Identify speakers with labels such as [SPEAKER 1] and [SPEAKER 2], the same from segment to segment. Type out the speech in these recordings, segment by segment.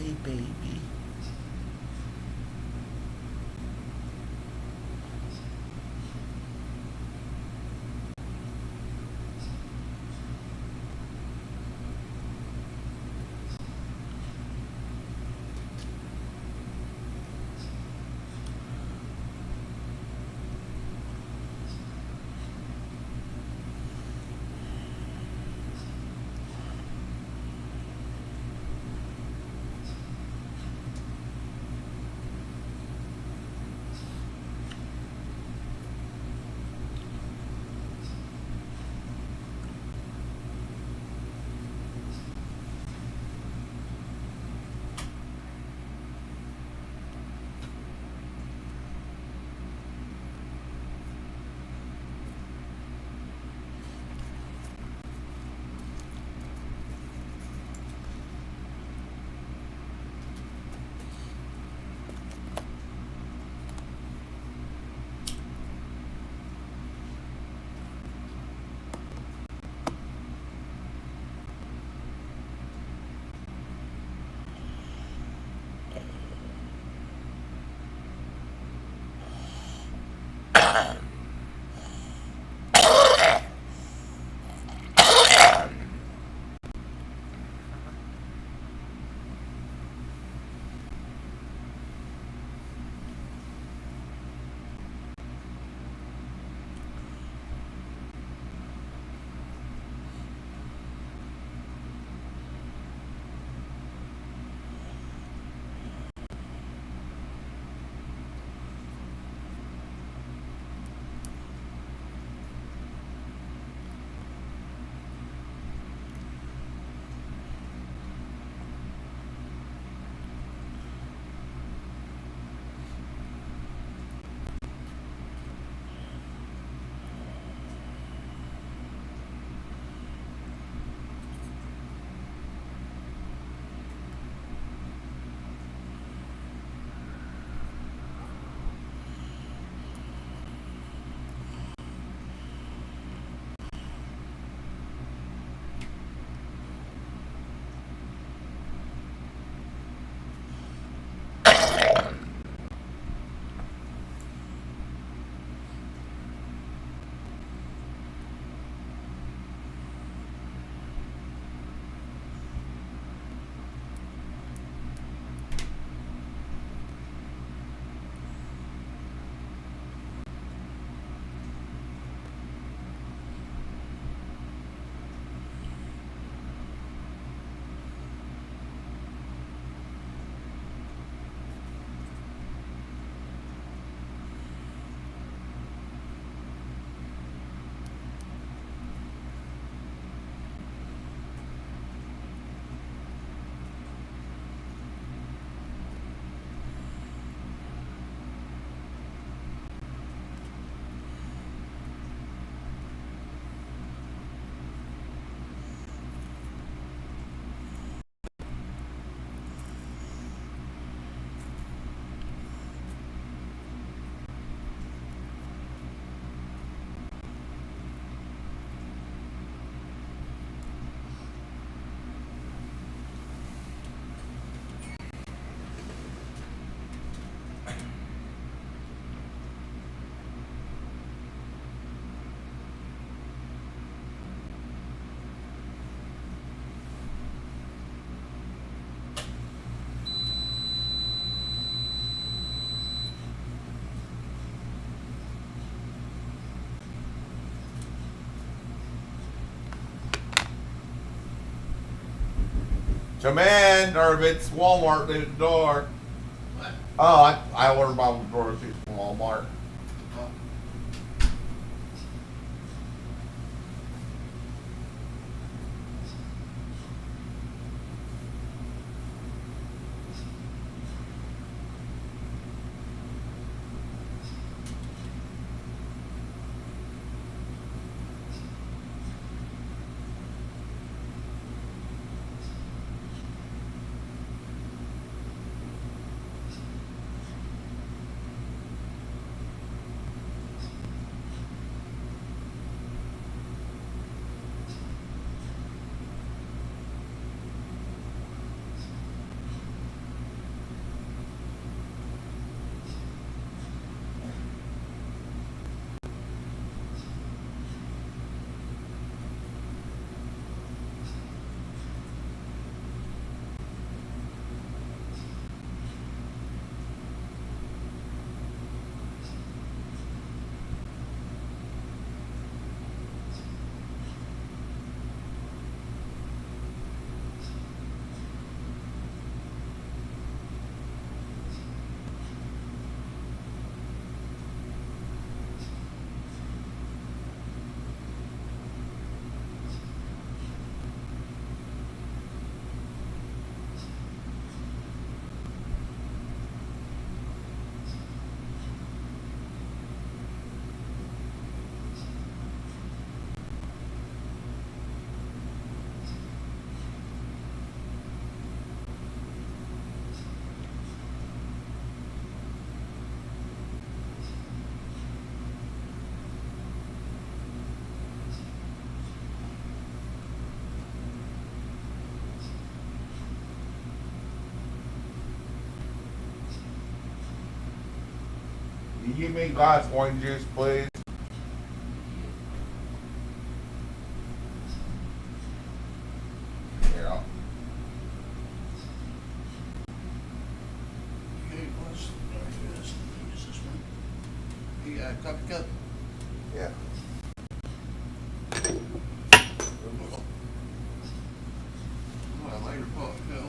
[SPEAKER 1] Hey, baby.
[SPEAKER 2] Come in, or if it's Walmart, leave at the door.
[SPEAKER 3] What?
[SPEAKER 2] Oh, I ordered my groceries from Walmart.
[SPEAKER 3] Oh,
[SPEAKER 2] give me a glass of orange juice, please? Yeah.
[SPEAKER 1] Okay, let's do this. Use this one. You got a coffee cup?
[SPEAKER 2] Yeah.
[SPEAKER 1] Well, I made her coffee cup.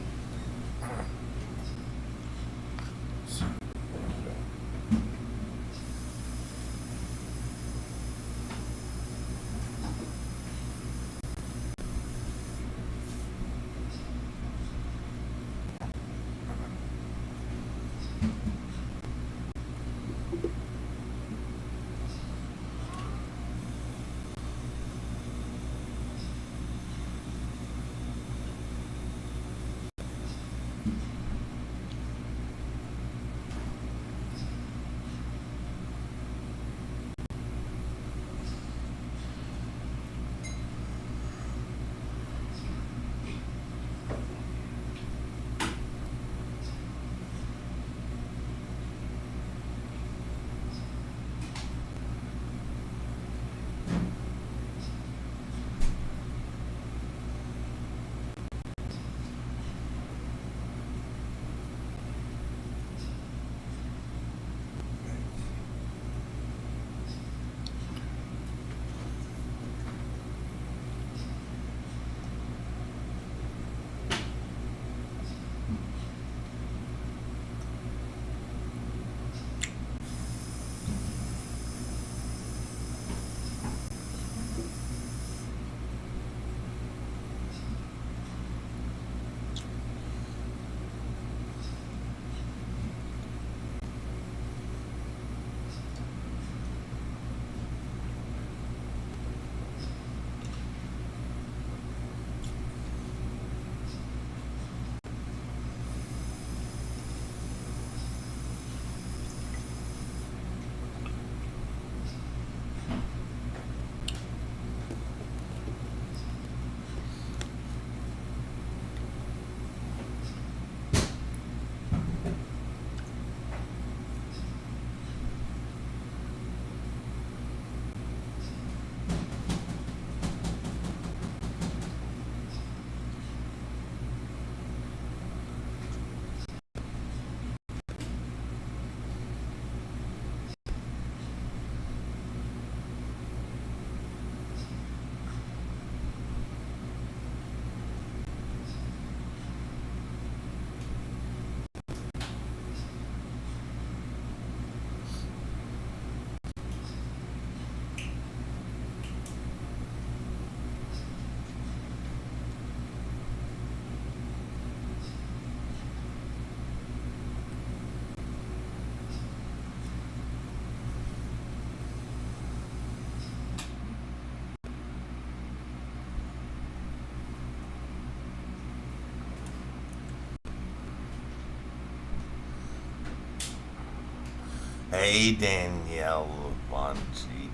[SPEAKER 3] Hey Danielle Bonchi,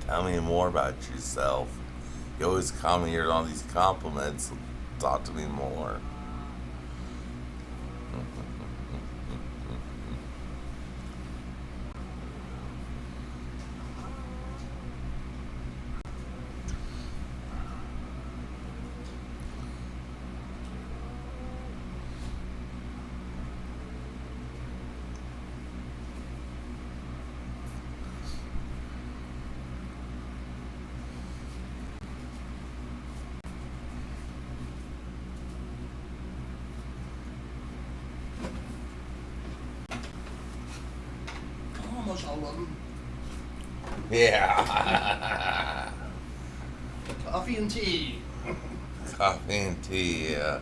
[SPEAKER 3] tell me more about yourself. You always come here with all these compliments. Talk to me more.
[SPEAKER 1] Almost all of them.
[SPEAKER 3] Yeah.
[SPEAKER 1] Coffee and tea.
[SPEAKER 3] Coffee and tea, yeah.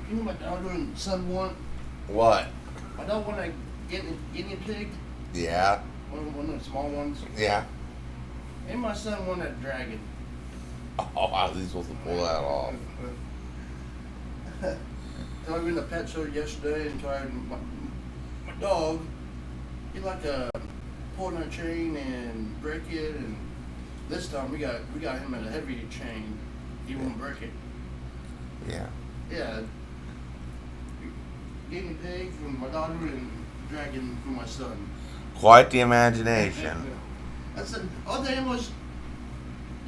[SPEAKER 1] You know my daughter and son want?
[SPEAKER 3] What?
[SPEAKER 1] My daughter want a guinea pig,
[SPEAKER 3] Yeah.
[SPEAKER 1] one of the small ones.
[SPEAKER 3] Yeah.
[SPEAKER 1] And my son want a dragon.
[SPEAKER 3] Oh, how is he supposed to pull that off?
[SPEAKER 1] I was in the pet store yesterday and tried my dog. He like a pull on a chain and break it, and this time we got him at a heavy chain. He won't break it.
[SPEAKER 3] Yeah.
[SPEAKER 1] Yeah. Guinea pig from my daughter and dragon from my son.
[SPEAKER 3] Quite the imagination.
[SPEAKER 1] I said all the animals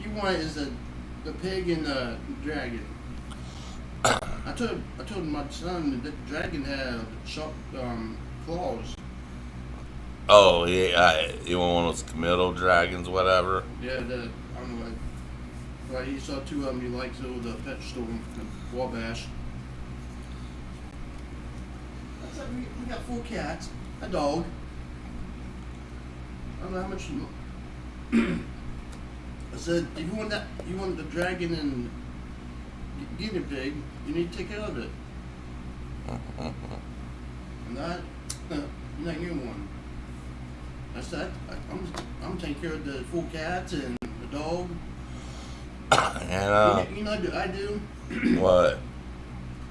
[SPEAKER 1] you want is the pig and the dragon. I told my son that the dragon had sharp claws.
[SPEAKER 3] Oh, yeah. You want one of those Komodo dragons, whatever?
[SPEAKER 1] Yeah, I don't know. Right, he saw two of them he likes over the pet store, the Wabash. I said we got 4 cats, a dog. I don't know how much. I said if you want the dragon and guinea pig, you need to take care of it. And that, you're not getting one. I said I'm taking care of the 4 cats and the dog.
[SPEAKER 3] And
[SPEAKER 1] You know what I do?
[SPEAKER 3] what?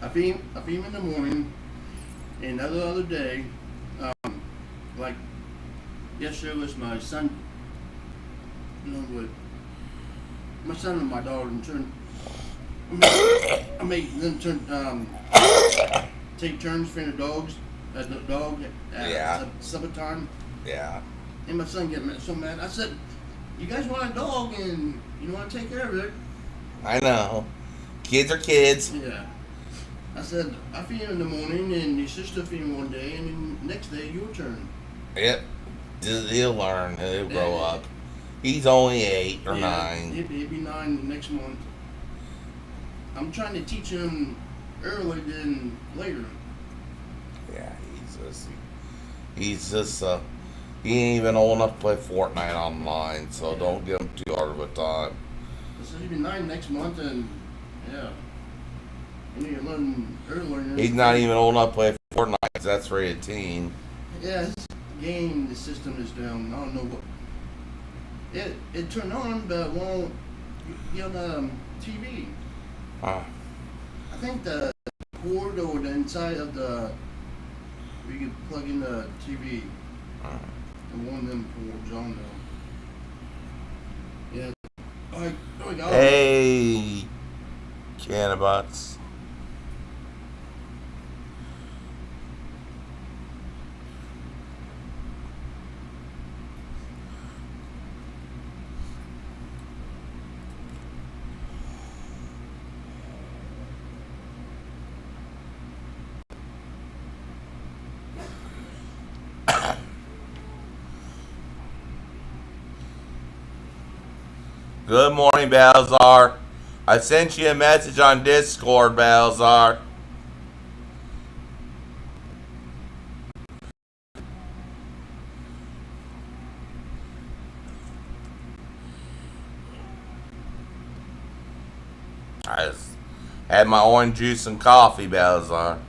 [SPEAKER 1] I feed him in the morning, and the other day, like yesterday was my son. You know what? My son and my daughter turn. I make them turn take turns feeding the dogs. The dog at supper time.
[SPEAKER 3] Yeah.
[SPEAKER 1] And my son get so mad. I said, "You guys want a dog, and you want to take care of it."
[SPEAKER 3] I know. Kids are kids.
[SPEAKER 1] Yeah. I said, I feed him in the morning, and your sister feed him one day, and then next day, your turn.
[SPEAKER 3] Yep. He'll learn. He'll grow up. He's only 8 or 9.
[SPEAKER 1] He'll be 9 next month. I'm trying to teach him earlier than later.
[SPEAKER 3] Yeah, he's just, he ain't even old enough to play Fortnite online, so
[SPEAKER 1] Yeah.
[SPEAKER 3] don't give him too hard of a time.
[SPEAKER 1] I said, he'll be 9 next month, and yeah. You need to learn earlier.
[SPEAKER 3] He's not even old enough to play Fortnite, 'cause that's rated teen.
[SPEAKER 1] Yeah, his game, the system is down. I don't know what. It turned on, but it won't get on the TV.
[SPEAKER 3] Huh.
[SPEAKER 1] I think the cord or the inside of the we could plug in the TV and one of them cords on there. Yeah. Alright, there we go.
[SPEAKER 3] Hey, Cannabis. Good morning, Balzar. I sent you a message on Discord, Balzar. I just had my orange juice and coffee, Balzar.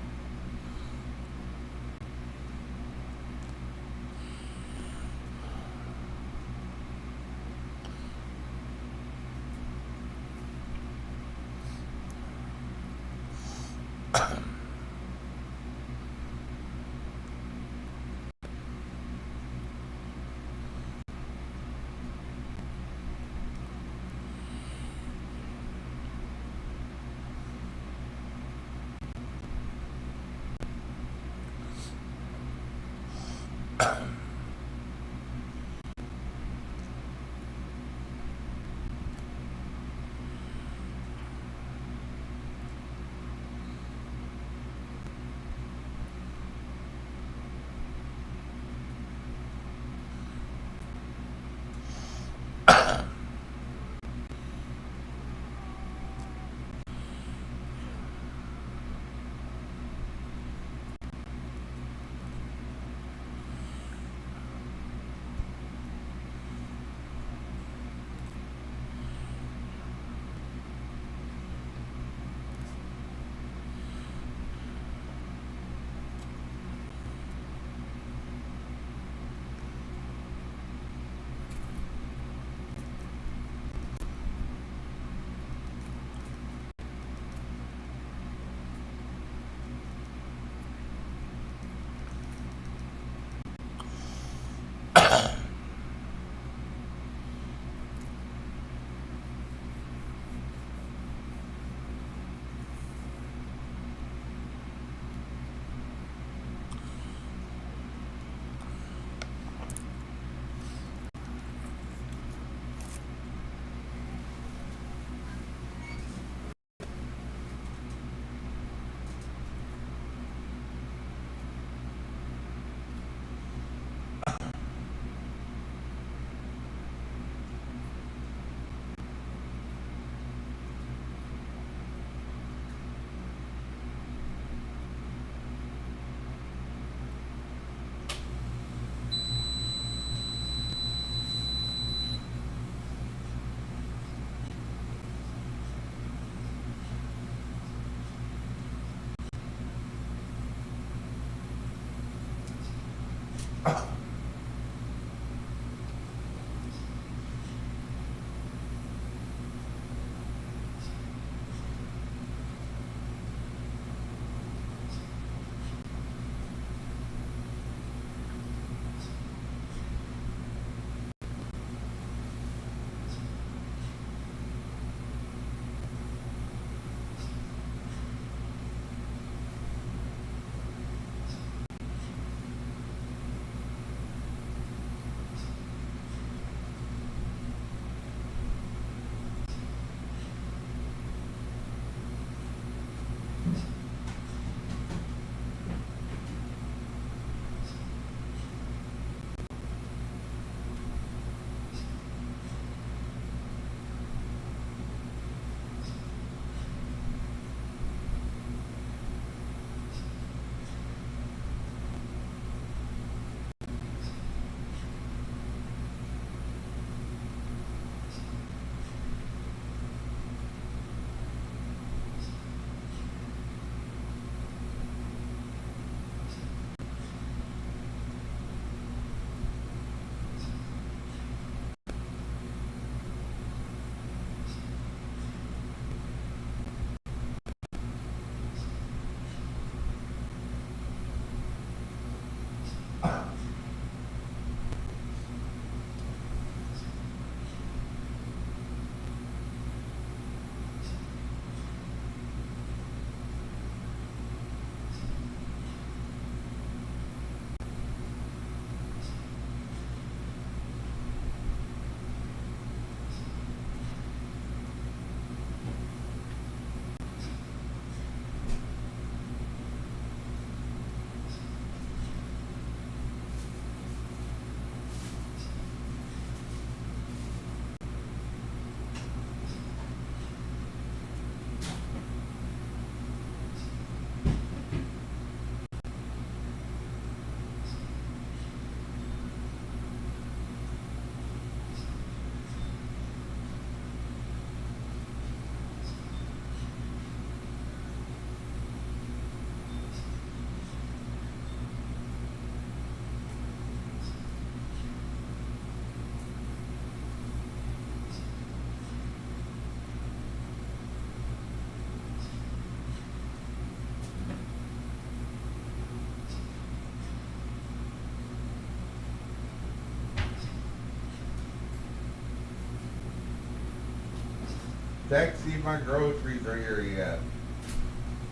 [SPEAKER 2] Check, see if my groceries are here yet.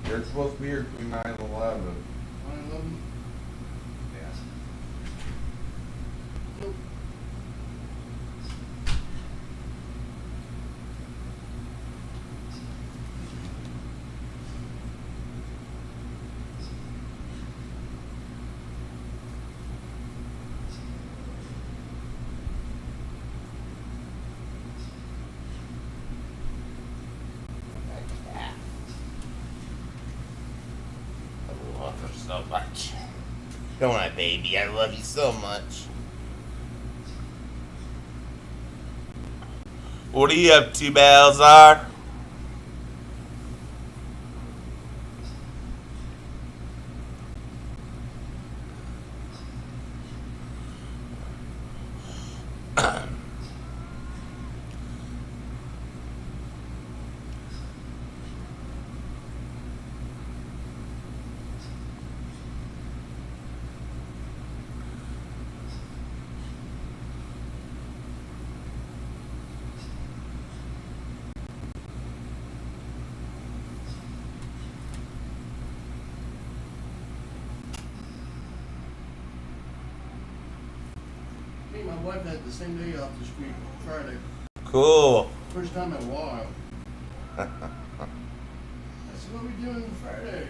[SPEAKER 2] They're supposed to be here between 9 and 11.
[SPEAKER 1] 9/11?
[SPEAKER 2] Yeah.
[SPEAKER 1] Nope.
[SPEAKER 3] I love her so much. Don't I, baby? I love you so much. What are you up to, Balzar?
[SPEAKER 1] Me and my wife had the same day off this week, Friday.
[SPEAKER 3] Cool.
[SPEAKER 1] First time in a while. I said, what are we doing Friday?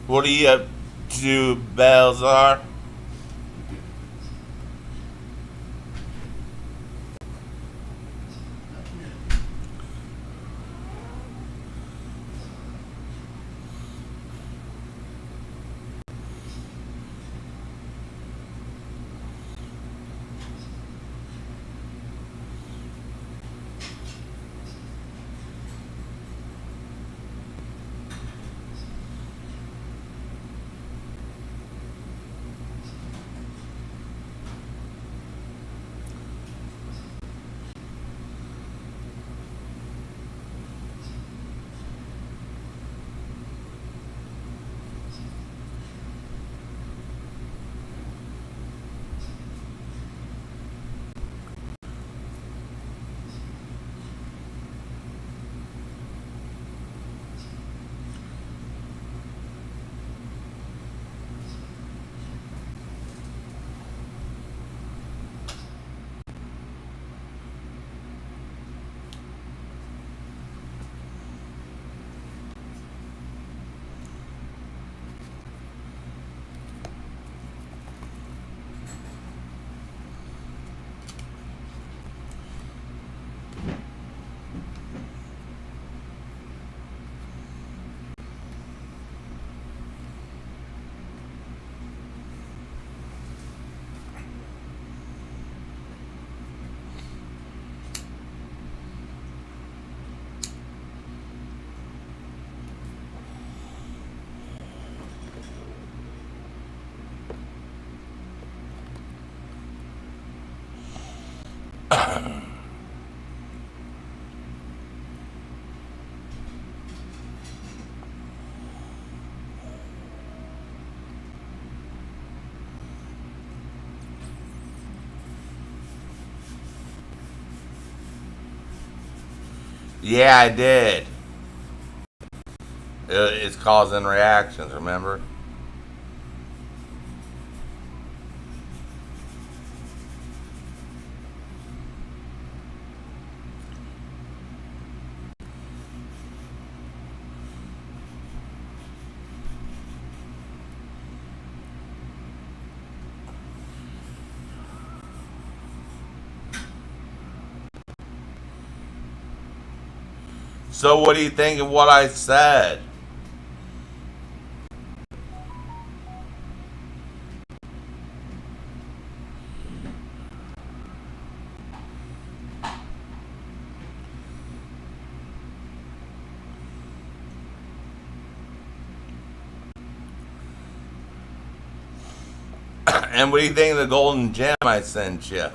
[SPEAKER 3] What are you up to, Belzar? Yeah, I did. It's causing reactions, remember? So, what do you think of what I said? And what do you think of the golden gem I sent you?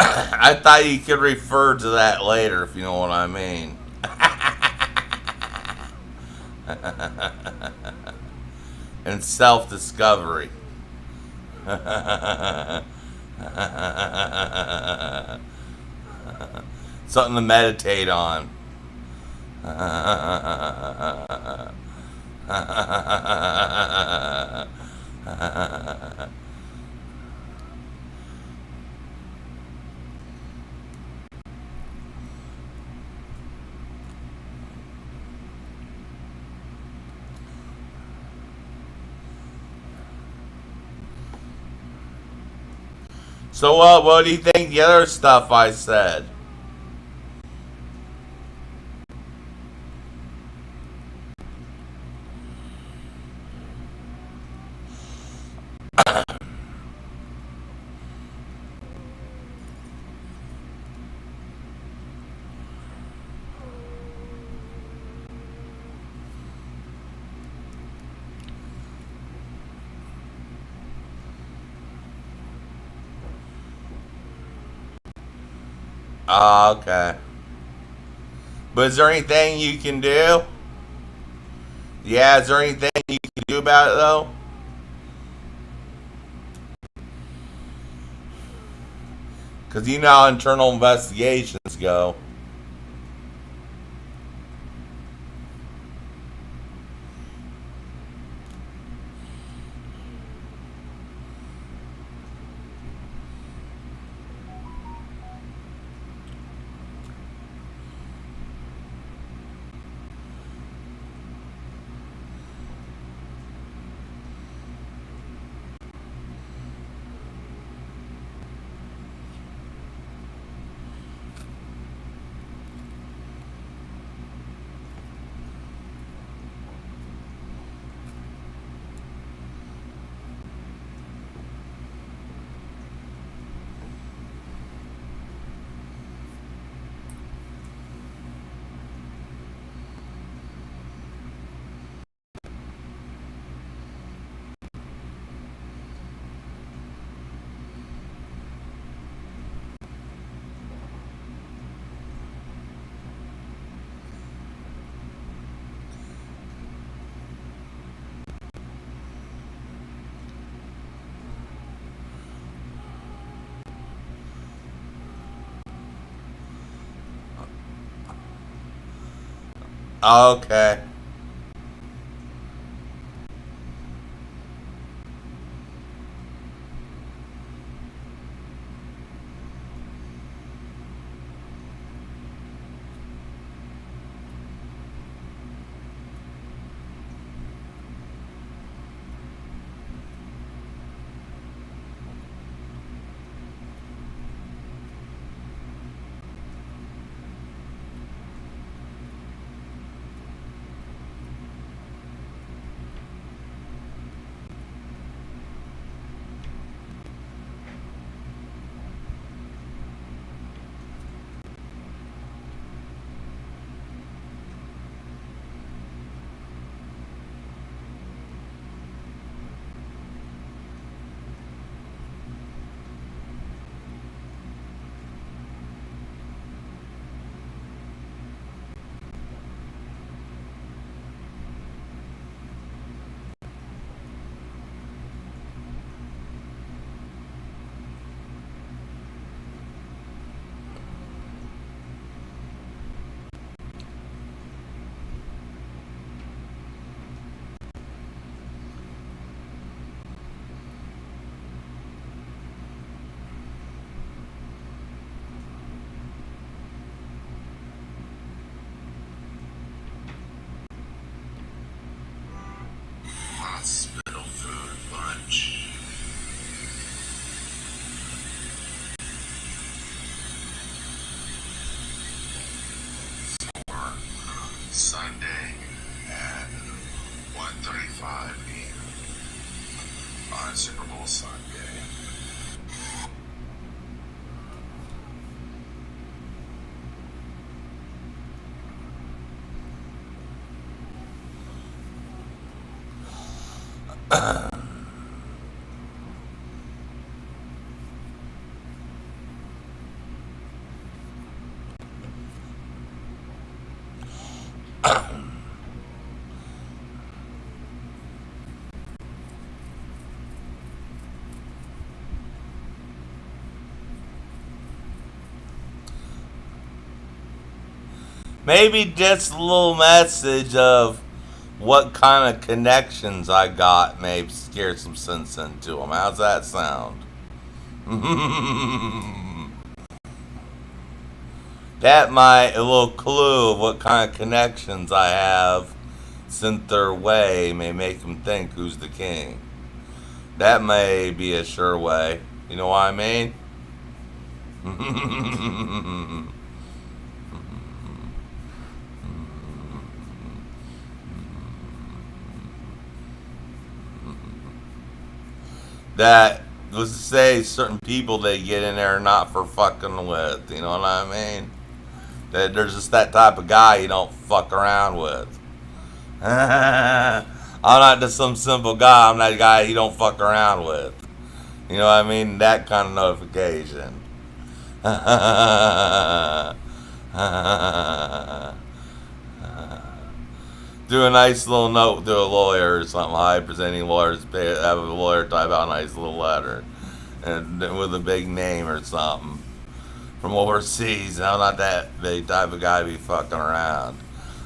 [SPEAKER 3] I thought you could refer to that later, if you know what I mean. And self discovery. Something to meditate on. So what do you think the other stuff I said? Oh, okay. But is there anything you can do? Yeah, is there anything you can do about it though? Because you know how internal investigations go. Okay.
[SPEAKER 4] Hospital food lunch. For Sunday at 1:35 p.m. on Super Bowl Sunday.
[SPEAKER 3] Maybe just a little message of what kind of connections I got may scare some sense into them. How's that sound? That might, a little clue of what kind of connections I have sent their way may make them think who's the king. That may be a sure way. You know what I mean? That, let's say, certain people they get in there not for fucking with. You know what I mean? That there's just that type of guy you don't fuck around with. I'm not just some simple guy. I'm that guy you don't fuck around with. You know what I mean? That kind of notification. Do a nice little note to a lawyer or something. High presenting lawyers have a lawyer type out a nice little letter, and with a big name or something from overseas. I'm not that big type of guy to be fucking around.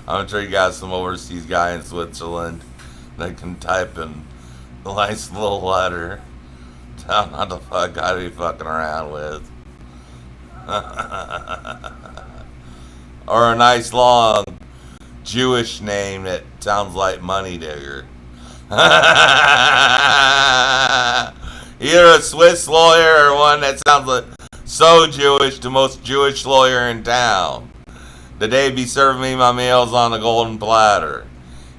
[SPEAKER 3] I'm sure you got some overseas guy in Switzerland that can type in a nice little letter. Tell not the fuck guy to be fucking around with. Or a nice long Jewish name that sounds like Money Digger. Either a Swiss lawyer or one that sounds like so Jewish, the most Jewish lawyer in town. That they'd be serving me my meals on a golden platter.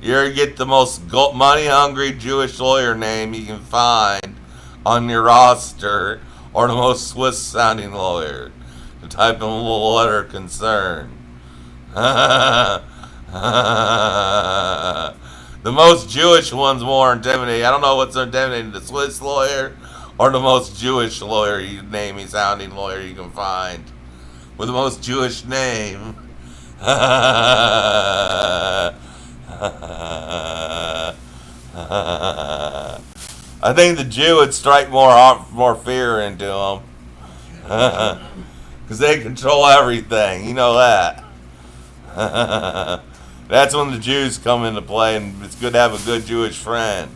[SPEAKER 3] You ever get the most money-hungry Jewish lawyer name you can find on your roster, or the most Swiss-sounding lawyer to type in a little letter of concern. The most Jewish one's more intimidating. I don't know what's intimidating, the Swiss lawyer or the most Jewish lawyer, namey sounding lawyer you can find with the most Jewish name. I think the Jew would strike more fear into them. Because they control everything. You know that. That's when the Jews come into play, and it's good to have a good Jewish friend.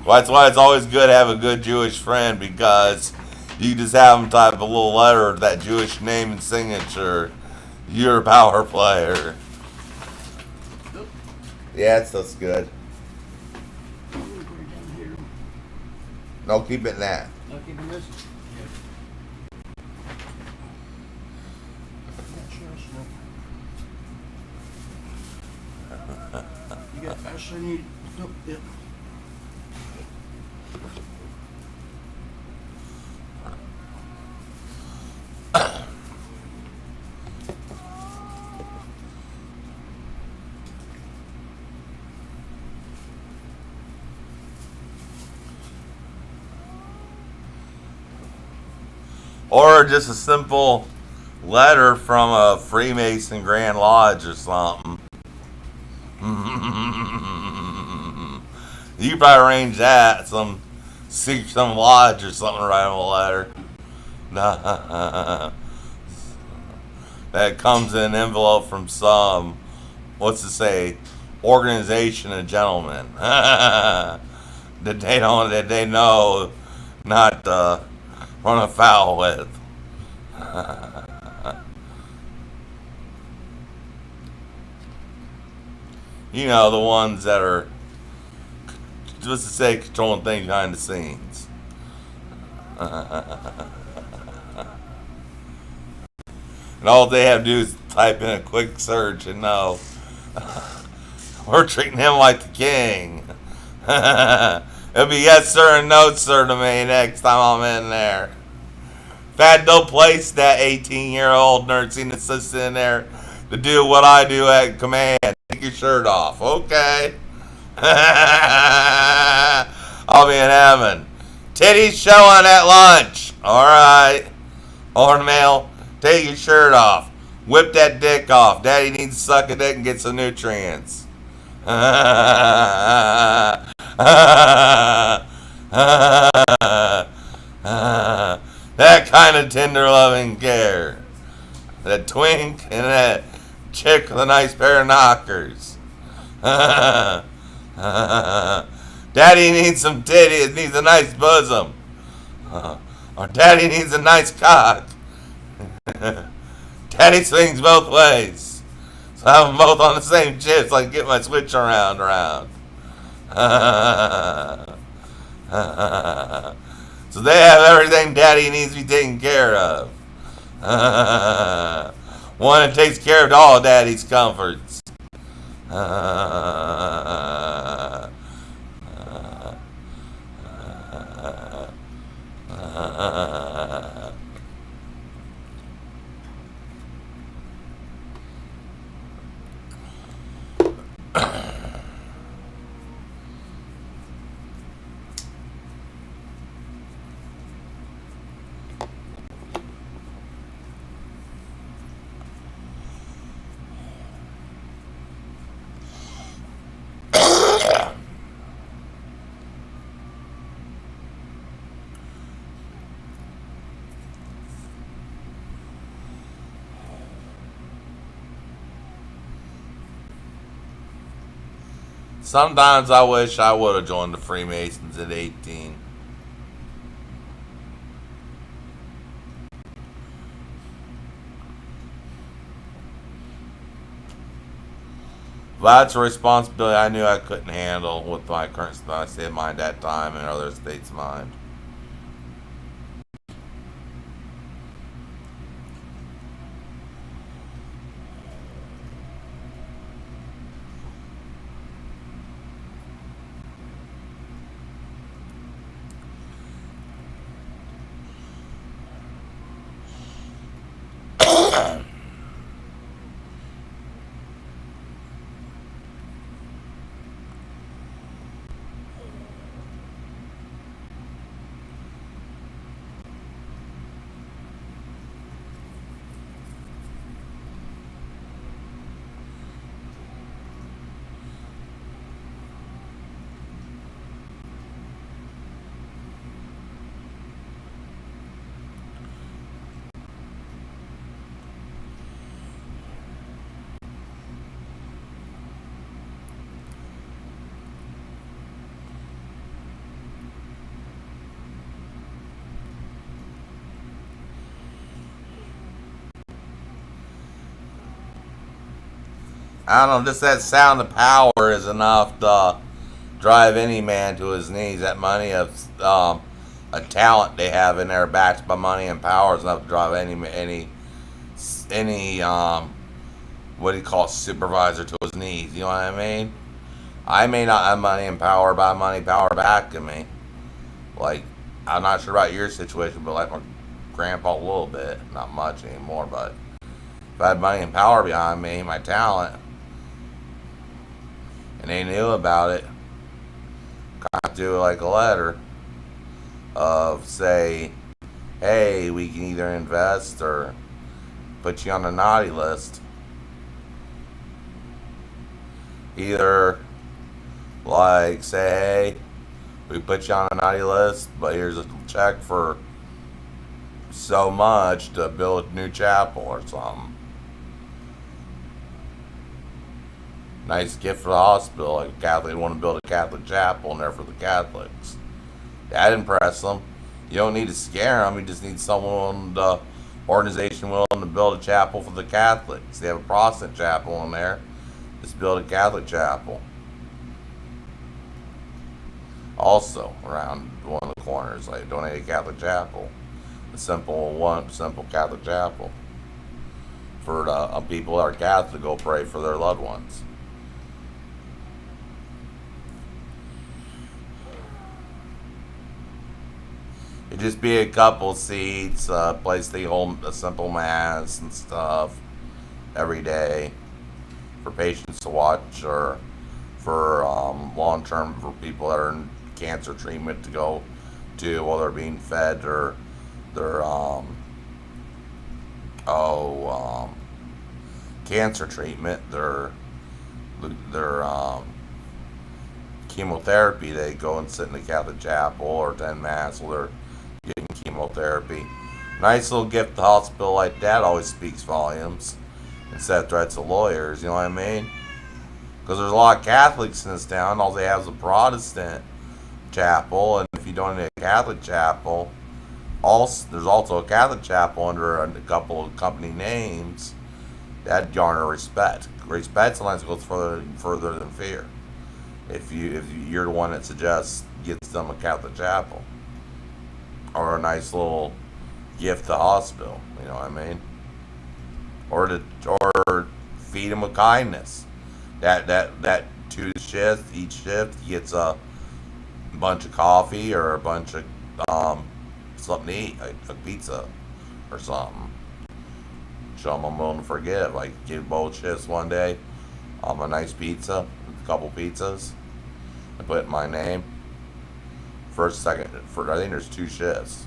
[SPEAKER 3] Well, that's why it's always good to have a good Jewish friend, because you just have them type a little letter with that Jewish name and signature. You're a power player. Yeah, that's good. No, keep it in that.
[SPEAKER 1] Not keeping this? You got ash I need? Nope, yep.
[SPEAKER 3] Or just a simple letter from a Freemason Grand Lodge or something. You probably arrange that, some lodge or something, write them a letter. That comes in an envelope from some, what's to say, organization of gentlemen. that they know not to run afoul with. You know, the ones that are, just to say, controlling things behind the scenes. And all they have to do is type in a quick search and know we're treating him like the king. It'll be yes sir and no sir to me next time I'm in there. If I had no place that 18-year-old nursing assistant in there to do what I do at command. Take your shirt off, okay? I'll be in heaven. Titties showing at lunch. Alright. Or male, take your shirt off. Whip that dick off. Daddy needs to suck a dick and get some nutrients. That kind of tender loving care. That twink and that chick with a nice pair of knockers. Daddy needs some titties, needs a nice bosom. Or daddy needs a nice cock. Daddy swings both ways. So I have them both on the same chip so I can get my switch around. So they have everything daddy needs to be taken care of. One that takes care of all daddy's comforts. Sometimes I wish I would have joined the Freemasons at 18. But that's a responsibility I knew I couldn't handle with my current state of mind at that time and other states of mind. I don't know, just that sound of power is enough to drive any man to his knees. That money of a talent they have in there backed by money and power is enough to drive any what do you call it, supervisor to his knees. You know what I mean? I may not have money and power, but I have money and power backing me. Like, I'm not sure about your situation, but like my grandpa a little bit, not much anymore, but if I had money and power behind me, my talent, and they knew about it, kind of do like a letter of say, hey, we can either invest or put you on the naughty list. Either like say, hey, we put you on a naughty list, but here's a check for so much to build a new chapel or something. Nice gift for the hospital. Like a Catholic, want to build a Catholic chapel in there for the Catholics. That'd impress them. You don't need to scare them. You just need someone, the organization willing to build a chapel for the Catholics. They have a Protestant chapel in there. Just build a Catholic chapel. Also, around one of the corners, like donate a Catholic chapel. A simple Catholic chapel. For the people that are Catholic to go pray for their loved ones. It'd just be a couple seats, place they hold a simple mass and stuff every day for patients to watch, or for long term for people that are in cancer treatment to go to while they're being fed, or their cancer treatment, their chemotherapy. They go and sit in the Catholic chapel or attend mass while they're getting chemotherapy. Nice little gift to the hospital like that always speaks volumes instead of threats of lawyers, you know what I mean? Because there's a lot of Catholics in this town. All they have is a Protestant chapel, and if you donate a Catholic chapel, there's also a Catholic chapel under a couple of company names. That'd garner respect. Respect sometimes goes further than fear. If you're the one that suggests gets them a Catholic chapel or a nice little gift to the hospital, you know what I mean? Or feed them with kindness. That 2 shifts, each shift gets a bunch of coffee or a bunch of something to eat, like a pizza or something. Show them I'm willing to forgive. Like give both shifts one day, a nice pizza, a couple pizzas, and put it in my name. First, second, I think there's 2 shifts.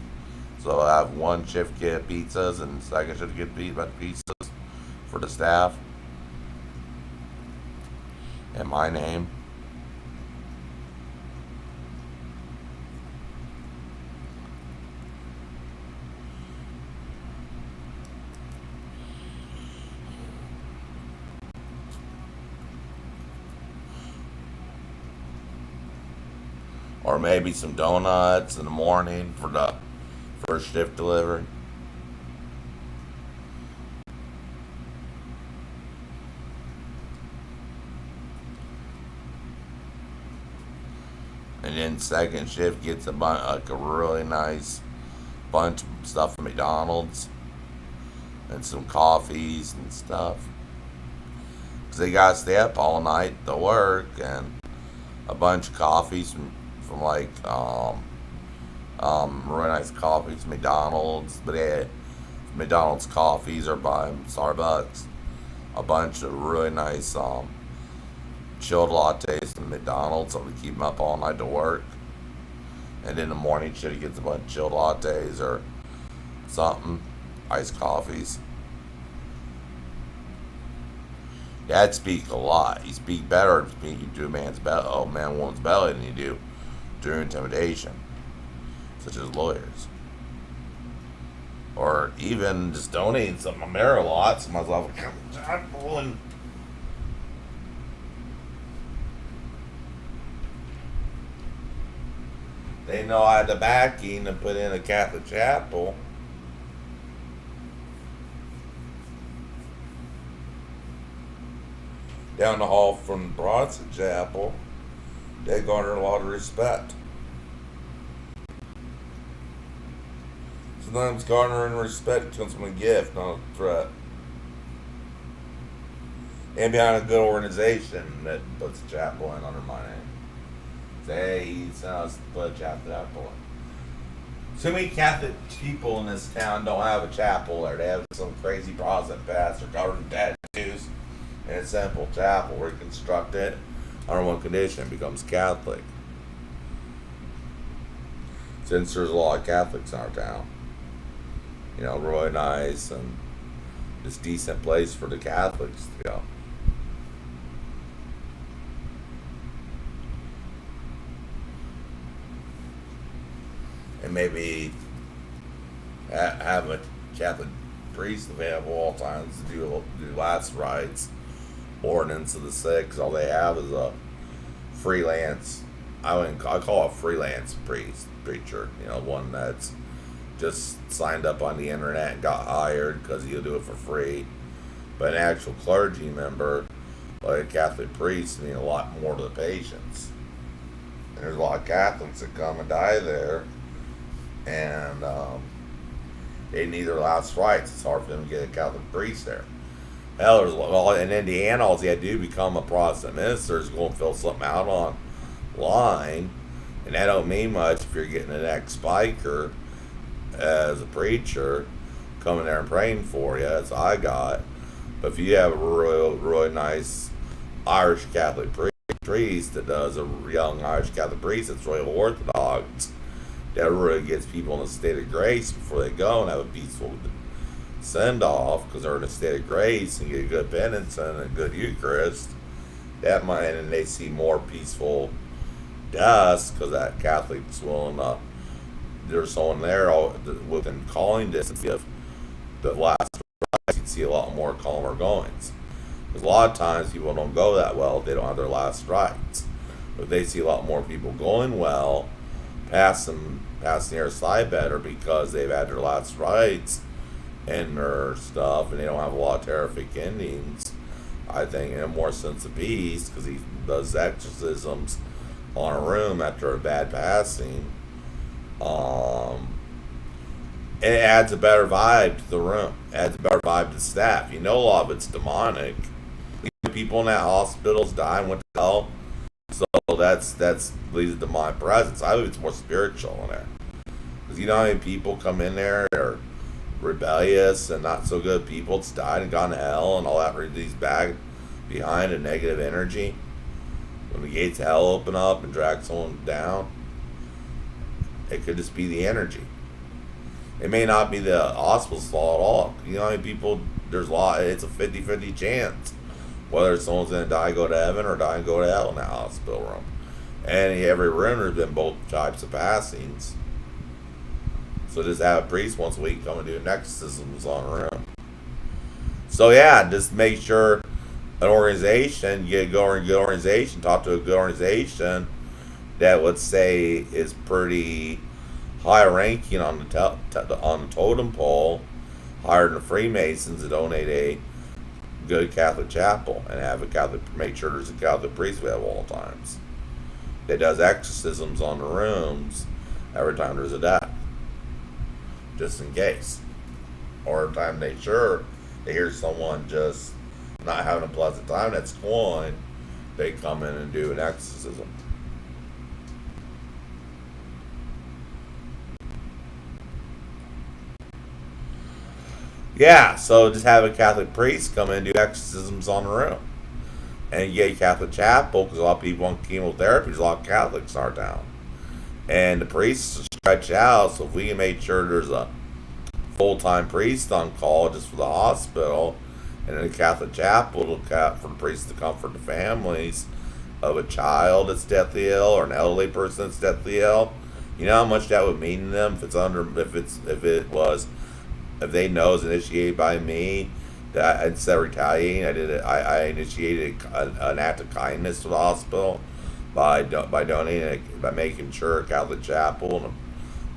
[SPEAKER 3] So I have one shift get pizzas and second shift get pizzas for the staff. In my name. or maybe some donuts in the morning for the first shift delivery. And then second shift gets like a really nice bunch of stuff from McDonald's and some coffees and stuff. 'Cause they gotta stay up all night to work, and a bunch of coffees from like really nice coffees from McDonald's, but they had McDonald's coffees are by Starbucks. A bunch of really nice chilled lattes from McDonald's, so we keep them up all night to work. And in the morning, shit, he gets a bunch of chilled lattes or something, iced coffees. Dad speak a lot. You speak better speaking to a woman's belly than you do through intimidation, such as lawyers. Or even just donating something. I'm there a lot, so myself, I'm pulling. They know I had the backing to put in a Catholic chapel. Down the hall from Bronson Chapel, they garner a lot of respect. Sometimes garnering respect comes from a gift, not a threat. And behind a good organization that puts a chapel in under my name. Say, he sent us to put a chapel in. Too many Catholic people in this town don't have a chapel there. They have some crazy Protestant pastor covered in tattoos. And a simple chapel, reconstruct it under one condition, it becomes Catholic. Since there's a lot of Catholics in our town, you know, really nice and just decent place for the Catholics to go. And maybe have a Catholic priest available all times to do last rites. Ordinance of the sick, 'cause all they have is a freelance. I call a freelance preacher. You know, one that's just signed up on the internet and got hired because he'll do it for free. But an actual clergy member, like a Catholic priest, mean a lot more to the patients. And there's a lot of Catholics that come and die there, and they need their last rites. It's hard for them to get a Catholic priest there. Hell, in Indiana, all you had to do become a Protestant minister is go and fill something out online, and that don't mean much if you're getting an ex-spiker as a preacher coming there and praying for you, as I got. But if you have a really nice Irish Catholic priest that does a young Irish Catholic priest that's really Orthodox, that really gets people in a state of grace before they go and have a peaceful send off, because they're in a state of grace and get a good penance and a good Eucharist. That might, and they see more peaceful deaths because that Catholic's willing to. There's someone there within calling distance of the last rites. You'd see a lot more calmer goings. Because a lot of times people don't go that well if they don't have their last rites. But they see a lot more people going well, passing their side better because they've had their last rites and their stuff, and they don't have a lot of terrific endings. I think in a more sense of peace, because he does exorcisms on a room after a bad passing. It adds a better vibe to the room. It adds a better vibe to the staff. You know, a lot of it's demonic. People in that hospital's dying with hell, so that's leads to demonic presence. I believe it's more spiritual in there, because you know how many people come in there or rebellious and not so good people that's died and gone to hell and all that, these back behind a negative energy. When the gates of hell open up and drag someone down, it could just be the energy. It may not be the hospital's fault at all. You know how many people, there's a lot, it's a 50-50 chance whether someone's going to die and go to heaven or die and go to hell in that hospital room. And every room there's been both types of passings. So just have a priest once a week come and do exorcisms on a room. So yeah, just make sure an organization, you get a good organization, talk to a good organization, that would say is pretty high ranking on on the totem pole, higher than the Freemasons, to donate a good Catholic chapel and have a Catholic, make sure there's a Catholic priest at all times that does exorcisms on the rooms every time there's a death, just in case. Or every time they hear someone just not having a pleasant time that's going, they come in and do an exorcism. Yeah, so just have a Catholic priest come in and do exorcisms on the room. And you get a Catholic chapel, because a lot of people on chemotherapy, there's a lot of Catholics in our town. And the priests stretch out, so if we can make sure there's a full-time priest on call just for the hospital, and in the Catholic chapel for the priests to comfort the families of a child that's deathly ill or an elderly person that's deathly ill. You know how much that would mean to them if they know it's initiated by me, that instead of retaliating, I initiated an act of kindness to the hospital by donating, by making sure a Catholic chapel and a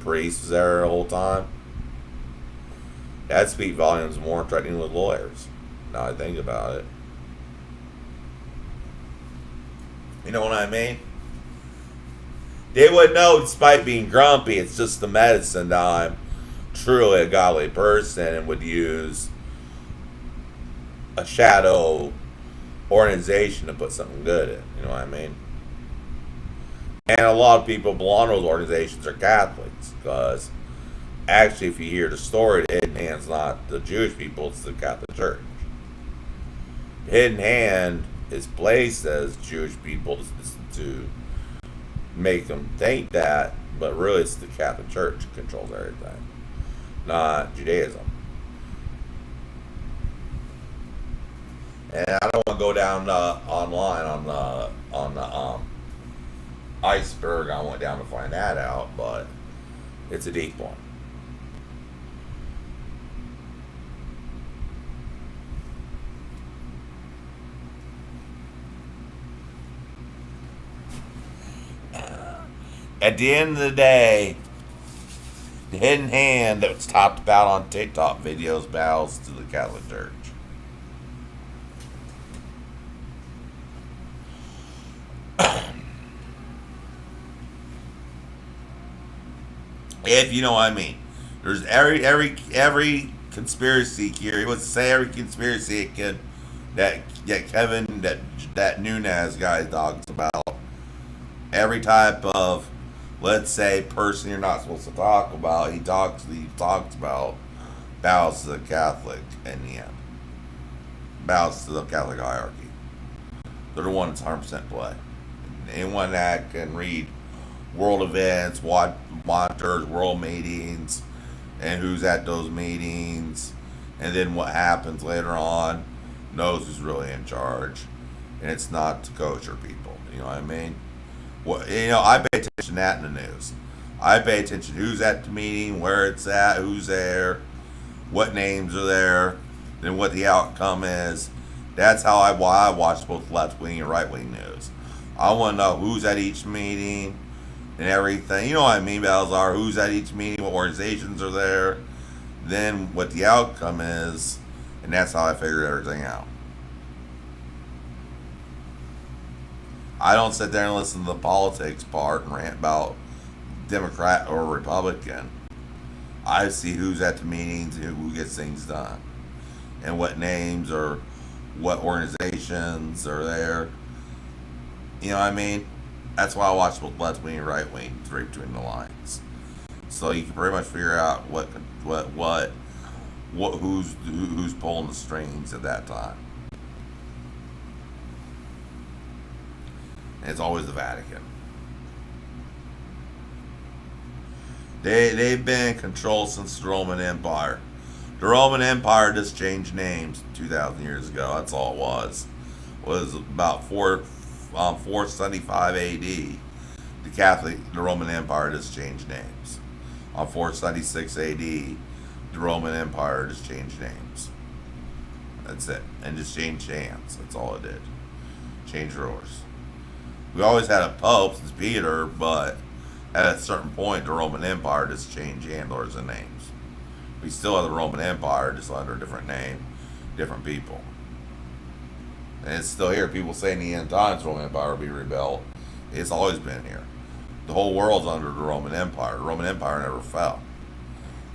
[SPEAKER 3] priest was there the whole time. That speaks volumes more threatening with lawyers. Now I think about it. You know what I mean? They would know, despite being grumpy, it's just the medicine that I'm truly a godly person and would use a shadow organization to put something good in. You know what I mean? And a lot of people belong to those organizations are Catholics, because actually, if you hear the story, the Hidden Hand's not the Jewish people, it's the Catholic Church. The Hidden Hand is placed as Jewish people to make them think that, but really it's the Catholic Church that controls everything, not Judaism. And I don't want to go down online on the iceberg. I went down to find that out, but it's a deep one. At the end of the day, the Hidden Hand that was talked about on TikTok videos bows to the Catholic Church. If you know what I mean. There's every conspiracy theory. Let's say every conspiracy that Kevin that Nunes guy talks about. Every type of, let's say, person you're not supposed to talk about, he talks about bows to the Catholic in the end. Bows to the Catholic hierarchy. They're the one that's 100% play. Anyone that can read world events, monitors world meetings, and who's at those meetings, and then what happens later on, knows who's really in charge. And it's not the kosher people. You know what I mean? Well, I pay attention to that in the news. I pay attention to who's at the meeting, where it's at, who's there, what names are there, then what the outcome is. That's how I watch both left-wing and right-wing news. I want to know who's at each meeting and everything. You know what I mean, Balzar? Who's at each meeting, what organizations are there, then what the outcome is, and that's how I figure everything out. I don't sit there and listen to the politics part and rant about Democrat or Republican. I see who's at the meetings and who gets things done, and what names or what organizations are there. You know what I mean? That's why I watch both left wing and right wing, right between the lines. So you can pretty much figure out who's pulling the strings at that time. And it's always the Vatican. They've been in control since the Roman Empire. The Roman Empire just changed names 2,000 years ago. That's all it was. It was about 475 AD. The Roman Empire just changed names. On 476 AD, the Roman Empire just changed names. That's it. And just changed hands. That's all it did. Change rulers. We always had a pope since Peter, but at a certain point, the Roman Empire just changed handlers and names. We still have the Roman Empire, just under a different name, different people. And it's still here. People say in the end times the Roman Empire will be rebuilt. It's always been here. The whole world's under the Roman Empire. The Roman Empire never fell.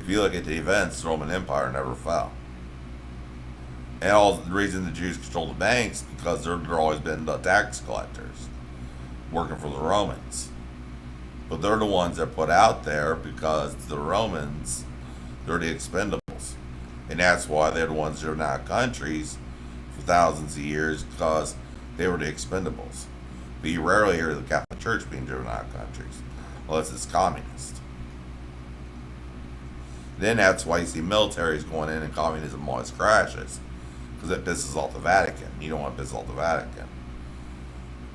[SPEAKER 3] If you look at the events, the Roman Empire never fell. And all the reason the Jews control the banks because they're always been the tax collectors working for the Romans. But they're the ones that put out there because the Romans, they're the expendables. And that's why they're the ones that are not countries for thousands of years because they were the expendables. But you rarely hear the Catholic Church being driven out of countries unless it's communist. Then that's why you see militaries going in and communism always crashes because it pisses off the Vatican. You don't want to piss off the Vatican.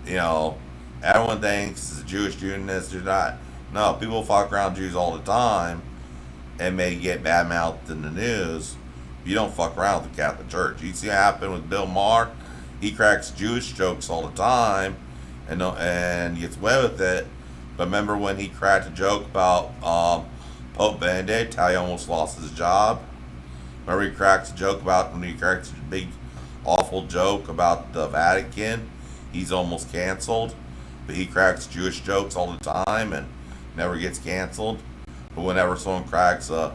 [SPEAKER 3] You know, everyone thinks it's a Jewish Unionists, they're not. No, people fuck around Jews all the time and may get bad mouthed in the news. You don't fuck around with the Catholic Church. You see what happened with Bill Maher? He cracks Jewish jokes all the time and gets away with it. But remember when he cracked a joke about Pope Benedict, how he almost lost his job? Remember he cracks a joke about when he cracks a big awful joke about the Vatican? He's almost canceled. But he cracks Jewish jokes all the time and never gets canceled. But whenever someone cracks a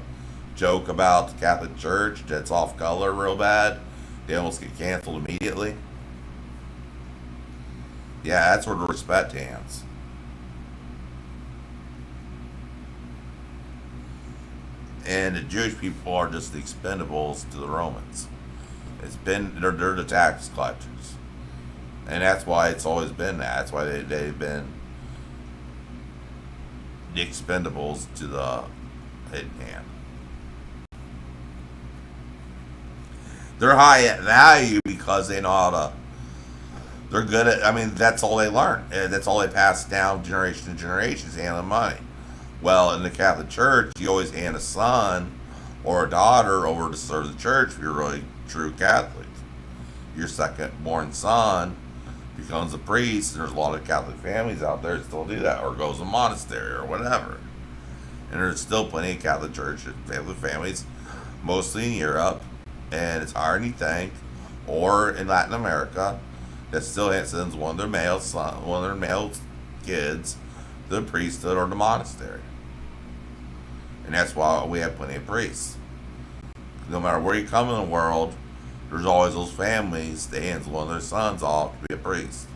[SPEAKER 3] joke about the Catholic Church that's off color real bad, they almost get canceled immediately. Yeah, that's where the respect ends. And the Jewish people are just the expendables to the Romans. They're the tax collectors. And that's why it's always been that. That's why they've been the expendables to the hidden hand. They're high at value because they know how to. They're good at. I mean, that's all they learn. That's all they pass down generation to generation is handling money. Well, in the Catholic Church, you always hand a son or a daughter over to serve the church if you're really true Catholic. Your second born son becomes a priest, and there's a lot of Catholic families out there that still do that, or goes to a monastery or whatever. And there's still plenty of Catholic Church Catholic families, mostly in Europe, and it's higher than you think, or in Latin America, that still sends one of their male kids to the priesthood or the monastery. And that's why we have plenty of priests. No matter where you come in the world, there's always those families that hands one of their sons off to be a priest.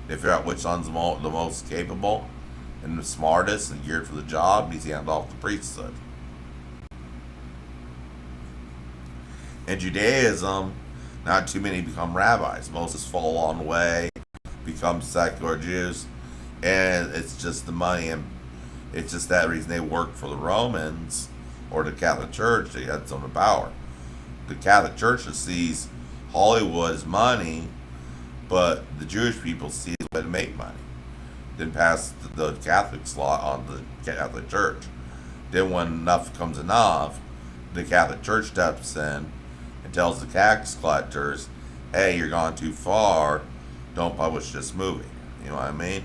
[SPEAKER 3] They figure out which son's the most capable and the smartest and geared for the job, he's handed off the priesthood. In Judaism, not too many become rabbis. Most just fall along the way, become secular Jews, and it's just the money, and it's just that reason they work for the Romans or the Catholic Church. They had some power. The Catholic Church sees Hollywood as money, but the Jewish people see it as a way to make money. Then pass the Catholics law on the Catholic Church. Then when enough becomes enough, the Catholic Church steps in and tells the tax collectors, hey, you're gone too far, don't publish this movie. You know what I mean?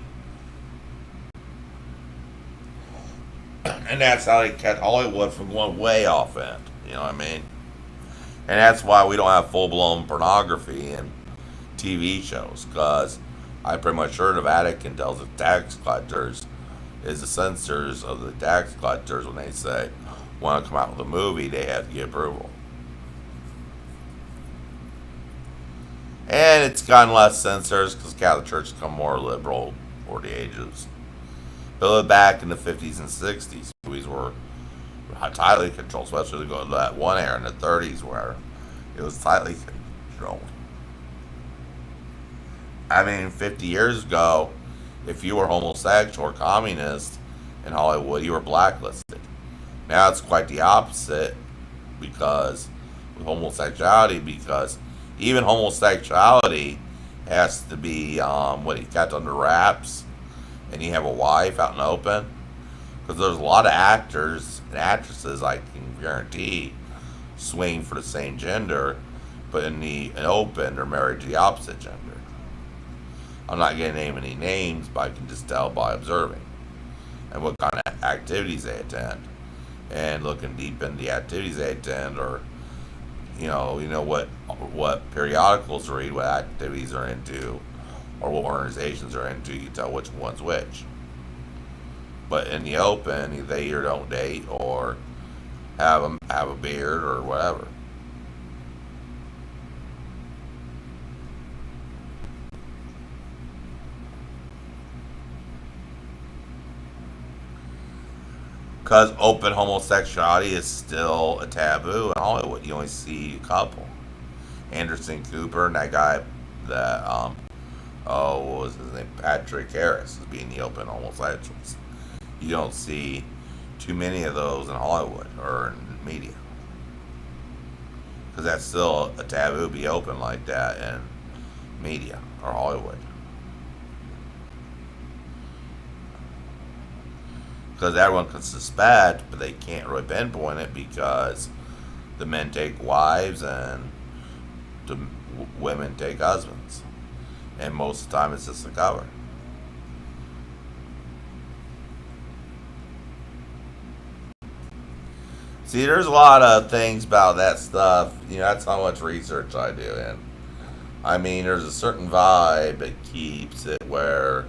[SPEAKER 3] And that's how they kept Hollywood from going way off end. You know what I mean? And that's why we don't have full-blown pornography in TV shows, because I'm pretty much sure the Vatican tells the tax collectors, is the censors of the tax collectors, when they say, want to come out with a movie, they have to get approval. And it's gotten less censors because the Catholic Church has become more liberal over the ages. But back in the 50s and 60s, movies were tightly controlled, especially going to that one era in the 30s where it was tightly controlled. I mean, 50 years ago, if you were homosexual or communist in Hollywood, you were blacklisted. Now it's quite the opposite because with homosexuality, because even homosexuality has to be kept under wraps, and you have a wife out in the open. Because there's a lot of actors and actresses, I can guarantee, swing for the same gender, but in the open, they're married to the opposite gender. I'm not going to name any names, but I can just tell by observing and what kind of activities they attend, and looking deep into the activities they attend, or what periodicals read, what activities they're into, or what organizations they're into. You can tell which one's which. But in the open, they either don't date or have a beard or whatever. Because open homosexuality is still a taboo in Hollywood. You only see a couple. Anderson Cooper and that guy that what was his name? Patrick Harris is being the open homosexuals. You don't see too many of those in Hollywood or in media. Because that's still a taboo to be open like that in media or Hollywood. Because everyone can suspect, but they can't really pinpoint it because the men take wives and the women take husbands. And most of the time it's just a cover. See, there's a lot of things about that stuff. That's how much research I do. And I mean, there's a certain vibe that keeps it where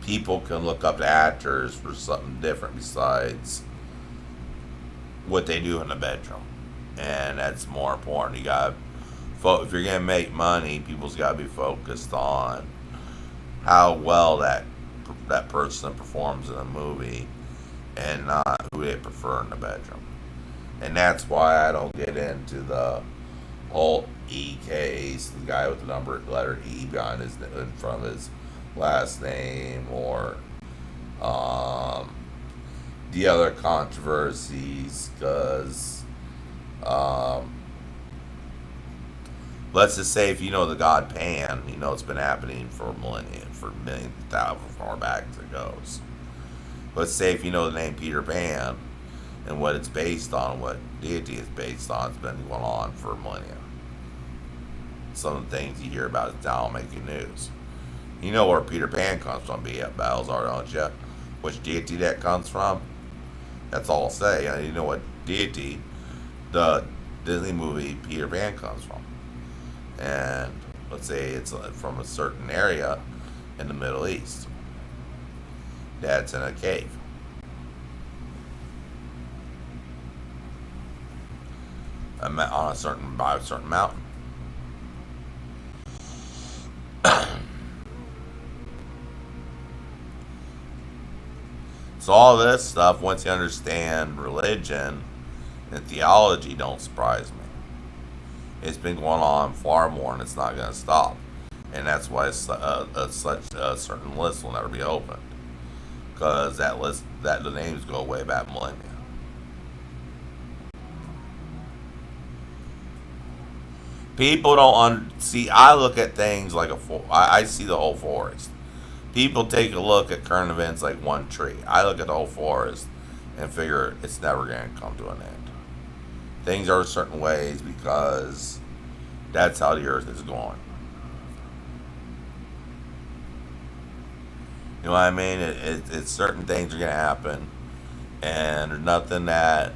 [SPEAKER 3] people can look up to actors for something different besides what they do in the bedroom. And that's more important. If you're going to make money, people's got to be focused on how well that person performs in a movie and not who they prefer in the bedroom. And that's why I don't get into the whole E case, the guy with the letter E behind in front of his last name, or the other controversies, because let's just say if you know the god Pan, it's been happening for millennia, for millions, thousands, far back as it goes. Let's say if you know the name Peter Pan and what it's based on, what deity is based on, it's been going on for millennia. Some of the things you hear about is now making news. You know where Peter Pan comes from, Balthazar, don't you? Which deity that comes from? That's all I'll say. You know what deity the Disney movie Peter Pan comes from. And let's say it's from a certain area in the Middle East that's in a cave. By a certain mountain. So all this stuff, once you understand religion and theology, don't surprise me. It's been going on far more, and it's not going to stop. And that's why such a certain list will never be opened, because the names go way back millennia. People don't see. I look at things like I see the whole forest. People take a look at current events like one tree. I look at the whole forest and figure it's never going to come to an end. Things are certain ways because that's how the earth is going. You know what I mean? It's certain things are going to happen, and there's nothing that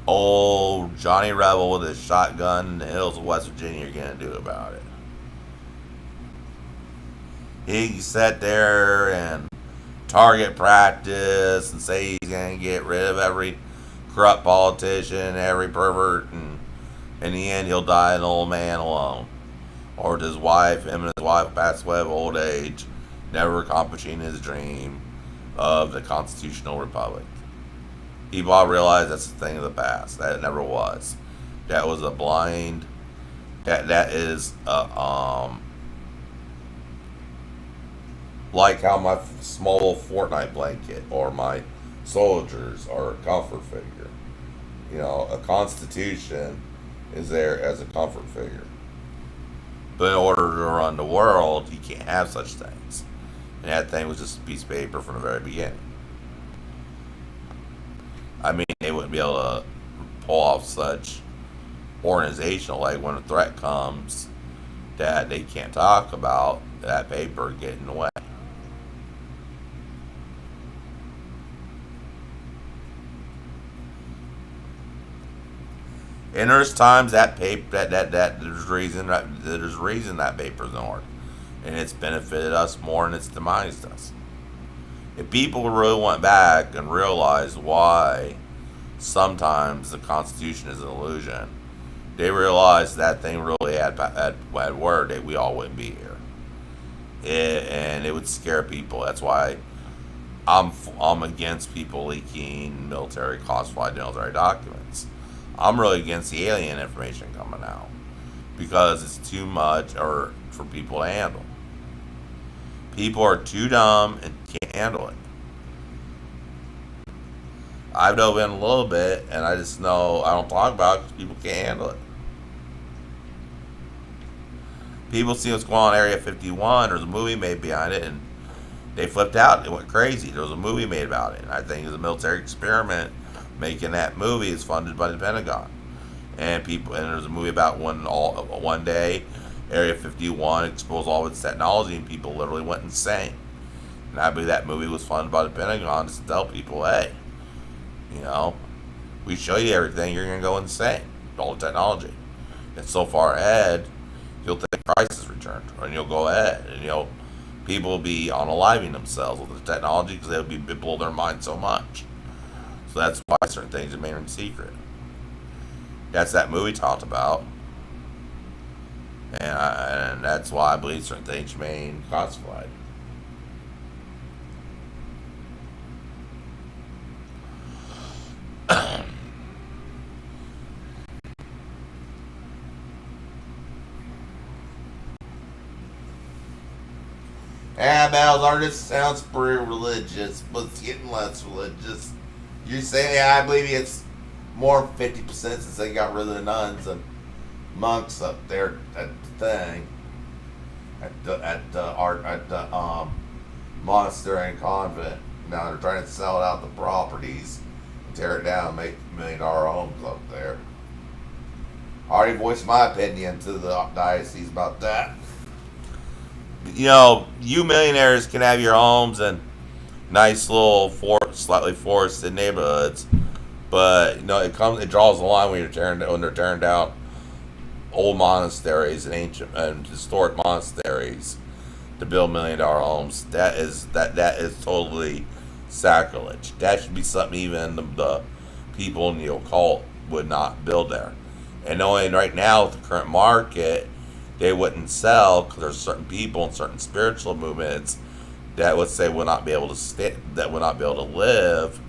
[SPEAKER 3] old Johnny Rebel with his shotgun in the hills of West Virginia are going to do about it. He can sit there and target practice and say he's going to get rid of every corrupt politician, every pervert, and in the end he'll die an old man alone. Or him and his wife pass away of old age, never accomplishing his dream of the constitutional republic. People all realize that's a thing of the past. That it never was. That was a blind. That is like how my small Fortnite blanket or my soldiers are a comfort figure. A constitution is there as a comfort figure. But in order to run the world, you can't have such things. And that thing was just a piece of paper from the very beginning. I mean, they wouldn't be able to pull off such organizational, like when a threat comes that they can't talk about, that paper get in the way. And there's times that paper that there's reason that paper's ignored, and it's benefited us more than it's demised us. If people really went back and realized why sometimes the Constitution is an illusion, they realized that thing really had word that we all wouldn't be here, and it would scare people. That's why I'm against people leaking classified military documents. I'm really against the alien information coming out because it's too much or for people to handle. People are too dumb and can't handle it. I've dove in a little bit, and I just know I don't talk about it because people can't handle it. People see what's going on in Area 51. There's a movie made behind it, and they flipped out. It went crazy. There was a movie made about it, and I think it was a military experiment. Making that movie is funded by the Pentagon, and there's a movie about one day Area 51 exposed all of its technology, and people literally went insane. And I believe that movie was funded by the Pentagon to tell people, hey, we show you everything, you're gonna go insane with all the technology. It's so far ahead, you'll think Christ has returned, and you'll go ahead, and people will be unaliving themselves with the technology because they'll be blow their mind so much. So that's why certain things remain secret. That's that movie talked about. And that's why I believe certain things remain classified. Balzar, this sounds pretty religious, but it's getting less religious. You say, yeah, I believe it's more 50% since they got rid of the nuns and monks up there at the thing, at the monastery and convent. Now they're trying to sell out the properties, tear it down, and make $1 million homes up there. I already voiced my opinion to the diocese about that. You millionaires can have your homes in nice little slightly forested neighborhoods, but it draws the line when they're tearing down old monasteries and ancient and historic monasteries to build $1 million homes. That is totally sacrilege. That should be something even the people in the occult would not build there. And knowing right now with the current market, they wouldn't sell because there's certain people and certain spiritual movements that would say will not be able to live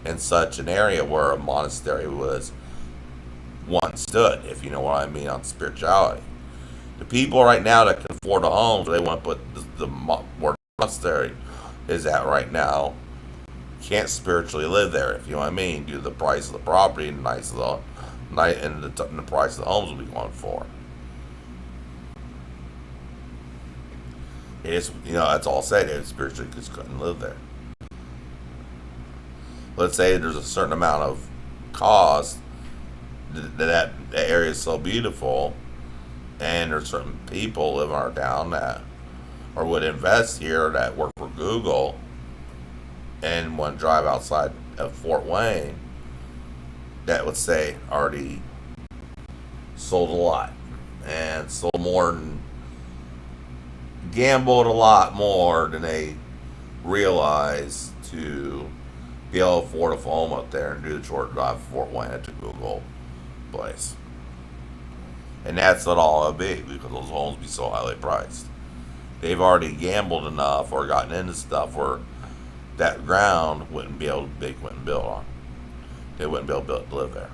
[SPEAKER 3] in such an area where a monastery was once stood, if you know what I mean on spirituality. The people right now that can afford the homes, they want to put where the monastery is at right now, can't spiritually live there, if you know what I mean, due to the price of the property and the price of the homes will be going for. It's, that's all I'll say. They spiritually just couldn't live there. Let's say there's a certain amount of cost that area is so beautiful, and there's certain people live in our town that or would invest here that work for Google and want to drive outside of Fort Wayne that would say already sold a lot and sold more than gambled a lot more than they realized to be able to afford a home up there and do the short drive from Fort Wayne to Google place. And that's what all it'll be because those homes be so highly priced. They've already gambled enough or gotten into stuff where that ground they wouldn't be able to build on. They wouldn't be able to live there.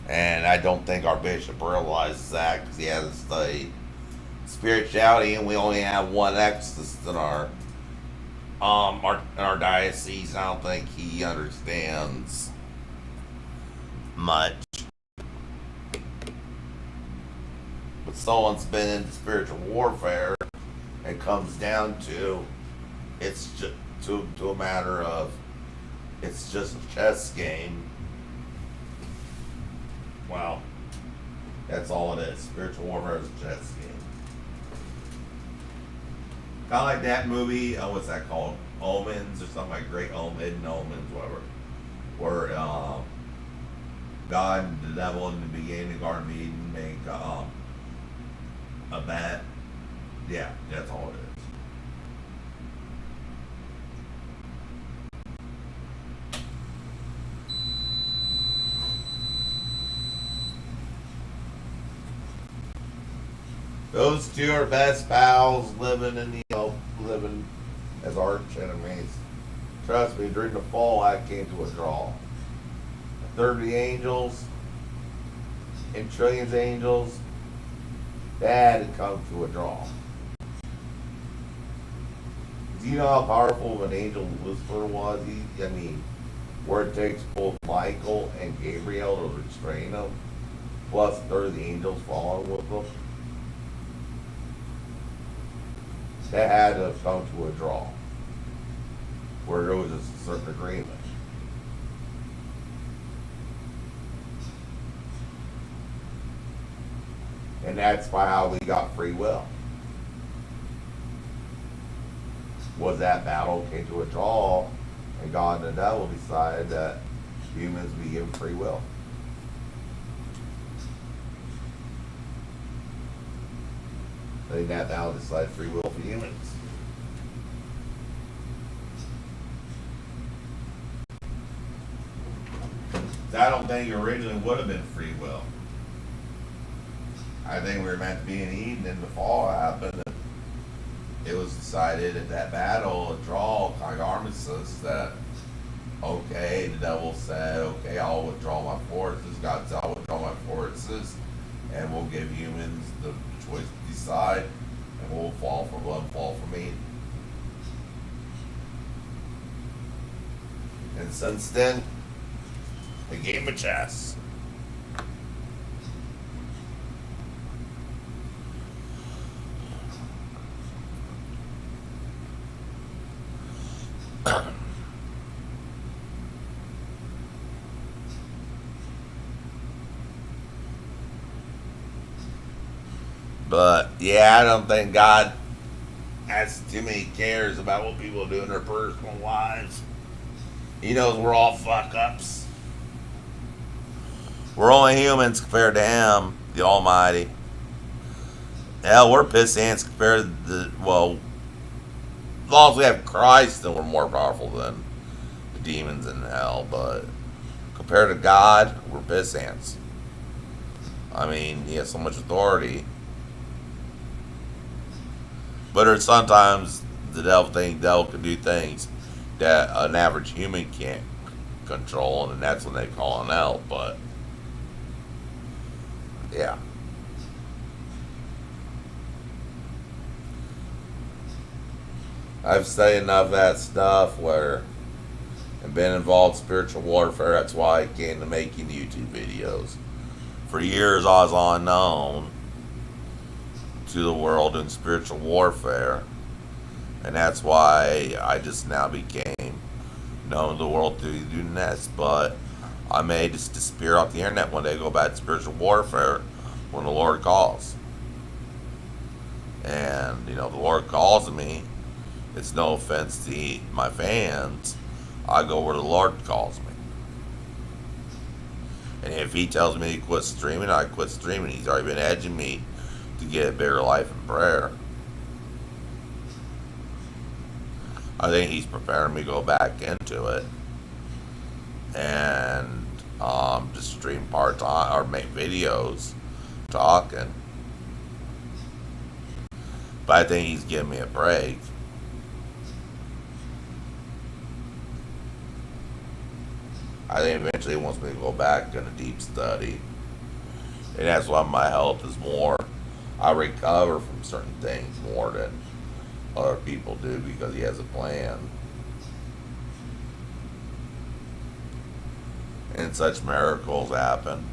[SPEAKER 3] And I don't think our bishop realizes that because he hasn't studied spirituality, and we only have one exorcist in our diocese. I don't think he understands much. But someone's been into spiritual warfare, it comes down to it's just to a matter of It's just a chess game. Wow. That's all it is. Spiritual warfare is a chess game. Kind of like that movie, what's that called? Omens or something like Great Hidden Omens, whatever. Where God and the devil in the beginning of the Garden of Eden make a bet. Yeah, that's all it is. Those two are best pals living living as arch enemies. Trust me, during the fall I came to a draw. A third of the angels and trillions of angels, that had come to a draw. Do you know how powerful of an angel Lucifer was? Where it takes both Michael and Gabriel to restrain him, plus a third of the angels following with them. That had to have come to a draw, where there was a certain agreement. And that's why how we got free will. Was that battle came to a draw, and God and the devil decided that humans be given free will. They now decide free will for humans. I don't think it originally would have been free will. I think we were meant to be in Eden, and the fall happened. And it was decided at that battle, a draw, like armistice, that okay, the devil said, okay, I'll withdraw my forces. God said, I'll withdraw my forces, and we'll give humans the choice to decide, and we'll fall for one, fall for me. And since then, the game of chess. But yeah, I don't think God has too many cares about what people do in their personal lives. He knows we're all fuck ups. We're only humans compared to Him, the Almighty. Hell, we're piss ants compared to as long as we have Christ, then we're more powerful than the demons in hell. But compared to God, we're piss ants. He has so much authority. But there's sometimes the devil can do things that an average human can't control, and that's when they call on hell. But yeah. I've studied enough of that stuff and been involved in spiritual warfare. That's why I came to making YouTube videos. For years I was unknown to the world in spiritual warfare, and that's why I just now became known to the world through nets. But I may just disappear off the internet one day, go back to spiritual warfare when the Lord calls. And the Lord calls me. It's no offense to my fans. I go where the Lord calls me. And if He tells me to quit streaming, I quit streaming. He's already been edging me to get a bigger life in prayer. I think He's preparing me to go back into it and just stream part-time or make videos talking. But I think He's giving me a break. I think eventually He wants me to go back in a deep study. And that's why my health is more. I recover from certain things more than other people do because He has a plan. And such miracles happen.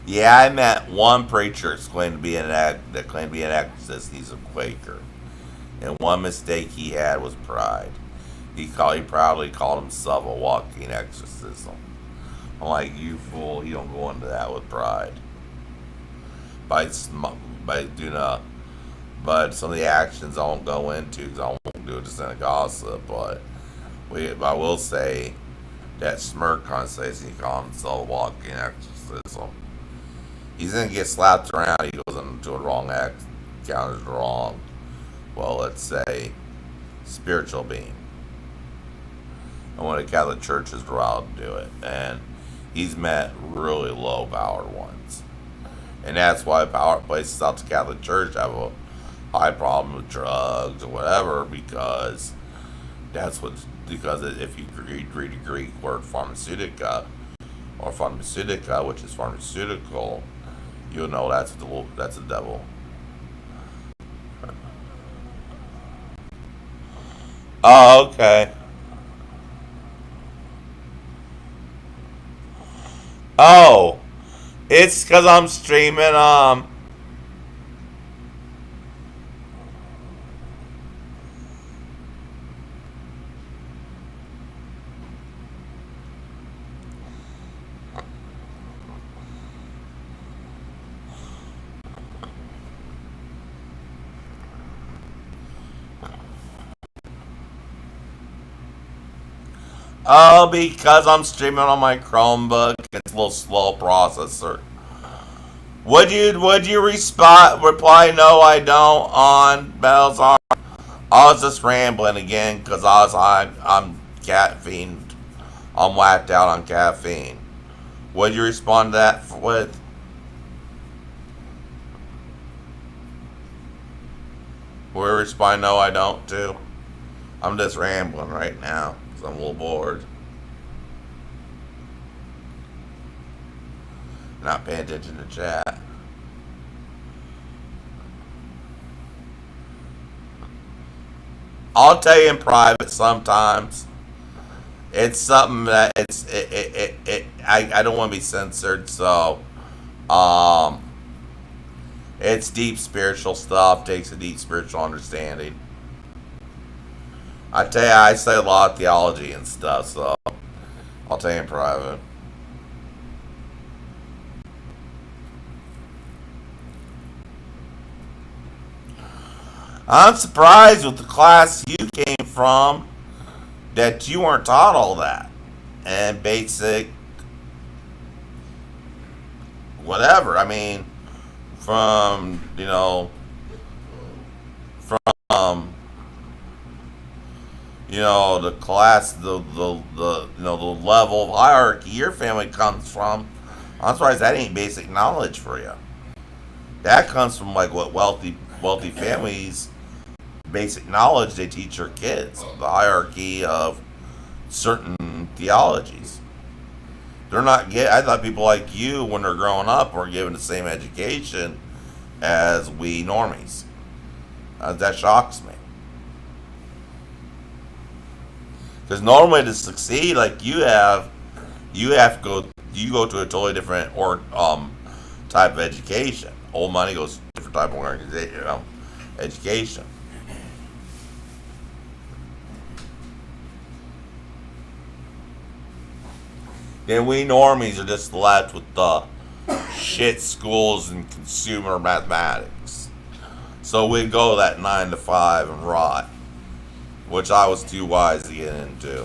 [SPEAKER 3] Yeah, I met one preacher that claimed to be an exorcist. He's a Quaker, and one mistake he had was pride. He proudly called himself a walking exorcism. I'm like, you fool! You don't go into that with pride. By doing but some of the actions I won't go into because I won't do it just in a gossip. But I will say that smirk conversation, he called himself a walking exorcism. He's gonna get slapped around. He goes into a wrong act, counters wrong. Well, let's say spiritual being. And when the Catholic Church is allowed to do it, and he's met really low powered ones, and that's why power places out the Catholic Church have a high problem with drugs or whatever because if you read the Greek word pharmaceutica or pharmaceutica, which is pharmaceutical, you'll know that's the devil. Oh, okay. Oh, it's because I'm streaming. Oh, because I'm streaming on my Chromebook. It's a little slow processor. Would you reply no I don't on Bells on? I was just rambling again because I'm caffeine. I'm whacked out on caffeine. Would you respond to that with? Would you respond no I don't too? I'm just rambling right now because I'm a little bored. Not paying attention to chat. I'll tell you in private sometimes. It's something that I don't want to be censored, so it's deep spiritual stuff, takes a deep spiritual understanding. I tell you, I say a lot of theology and stuff, so I'll tell you in private. I'm surprised with the class you came from that you weren't taught all that and basic whatever. I mean, from the class, the level of hierarchy your family comes from. I'm surprised that ain't basic knowledge for you. That comes from like what wealthy families basic knowledge they teach their kids, the hierarchy of certain theologies. I thought people like you when they're growing up were given the same education as we normies. That shocks me. Because normally to succeed like you go to a totally different type of education. Old money goes to a different type of organization, education. Then we normies are just left with the shit schools and consumer mathematics. So we go that 9 to 5 and rot, which I was too wise to get into.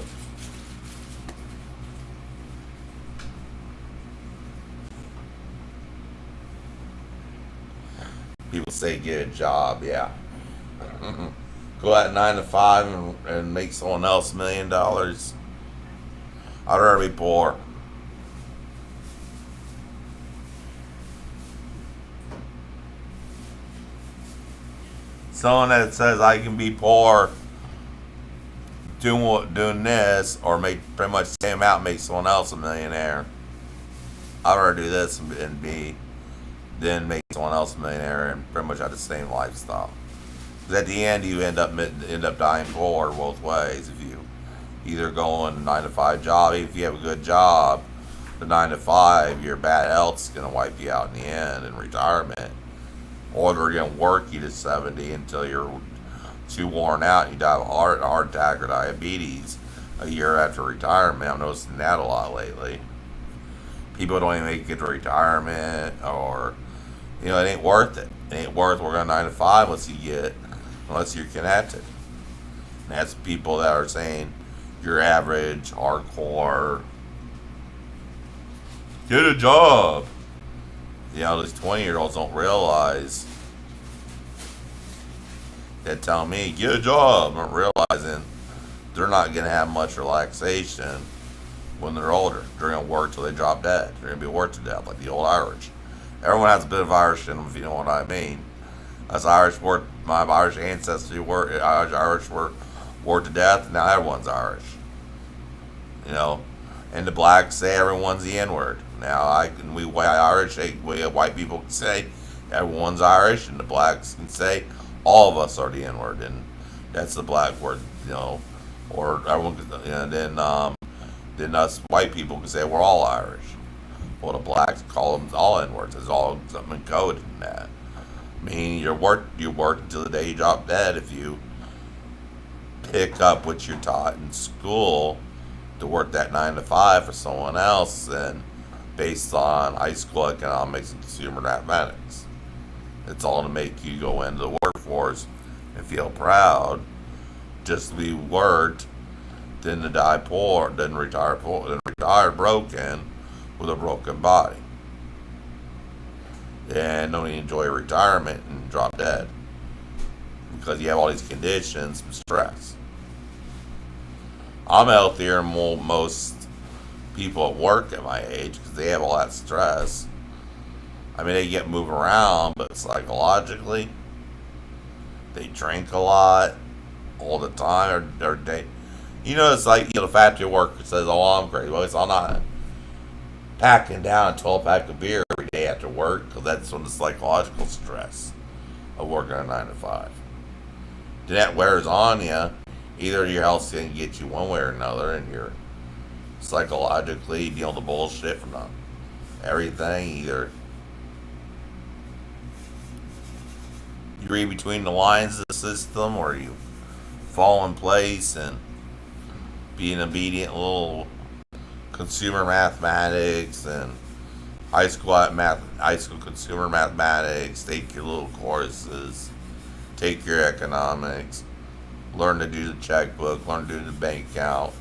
[SPEAKER 3] People say get a job, yeah. Go at 9 to 5 and make someone else $1 million. I'd rather be poor. Someone that says I can be poor doing this or make pretty much the same amount and make someone else a millionaire. I'd rather do this and then make someone else a millionaire and pretty much have the same lifestyle. Because at the end you end up dying poor both ways if you either go on a 9 to 5 job, if you have a good job, the 9 to 5, your bad health's gonna wipe you out in the end in retirement, or they're gonna work you to 70 until you're too worn out and you die of a heart attack or diabetes a year after retirement. I'm noticing that a lot lately. People don't even make it to retirement, or it ain't worth it. It ain't worth working 9 to 5 unless you're connected. And that's people that are saying you're average, hardcore. Get a job. These 20-year-olds don't realize. They tell me, get a job, not realizing they're not going to have much relaxation when they're older. They're going to work till they drop dead. They're going to be worked to death, like the old Irish. Everyone has a bit of Irish in them, if you know what I mean. Us Irish worked, my Irish ancestry worked, Irish were worked to death. Now everyone's Irish. And the blacks say everyone's the N-word. Now we white people can say everyone's Irish, and the blacks can say all of us are the N-word, and that's the black word, or everyone can, and then us white people can say we're all Irish. Well, the blacks call them all N-words. There's all something encoded in that. Meaning you work until the day you drop dead if you pick up what you're taught in school to work that 9 to 5 for someone else, and based on high school economics and consumer mathematics. It's all to make you go into the workforce and feel proud just to be worked, then to die poor, then retire poor, then retire broken with a broken body. And don't even enjoy retirement and drop dead because you have all these conditions and stress. I'm healthier than most people at work at my age because they have all that stress. I mean, they get moved around, but psychologically, they drink a lot all the time. It's like, the factory worker says, oh, I'm crazy. Well, I'm not packing down a 12-pack of beer every day after work because that's when the psychological stress of working a 9 to 5. Then that wears on you. Either your health's going to get you one way or another, and you're psychologically dealing with bullshit from everything. Either you read between the lines of the system, or you fall in place and be an obedient little consumer mathematics and high school consumer mathematics. Take your little courses, take your economics, learn to do the checkbook, learn to do the bank account,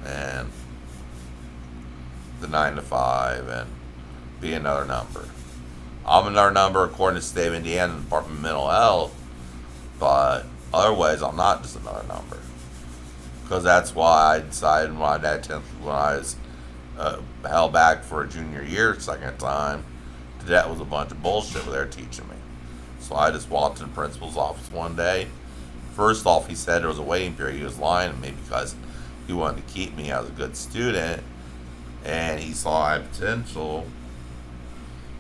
[SPEAKER 3] and the 9 to 5, and be another number. I'm another number according to the state of Indiana Department of Mental Health, but otherwise I'm not just another number. Because that's why I decided when I was held back for a junior year second time, that was a bunch of bullshit what they were teaching me. So I just walked in the principal's office one day. First off, he said there was a waiting period. He was lying to me because he wanted to keep me as a good student, and he saw I had potential.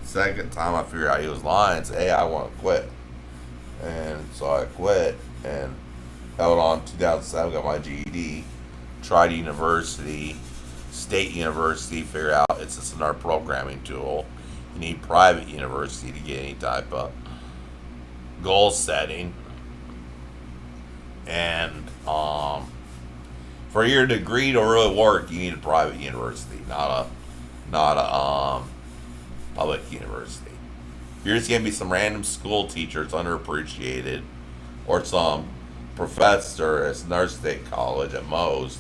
[SPEAKER 3] Second time, I figured out he was lying and said, hey, I want to quit. And so I quit and held on 2007, got my GED, tried university, state university, figure out it's just another programming tool. You need private university to get any type of goal setting. And for your degree to really work, you need a private university, not a public university. You're just gonna be some random school teacher that's underappreciated, or some professor at another state college at most,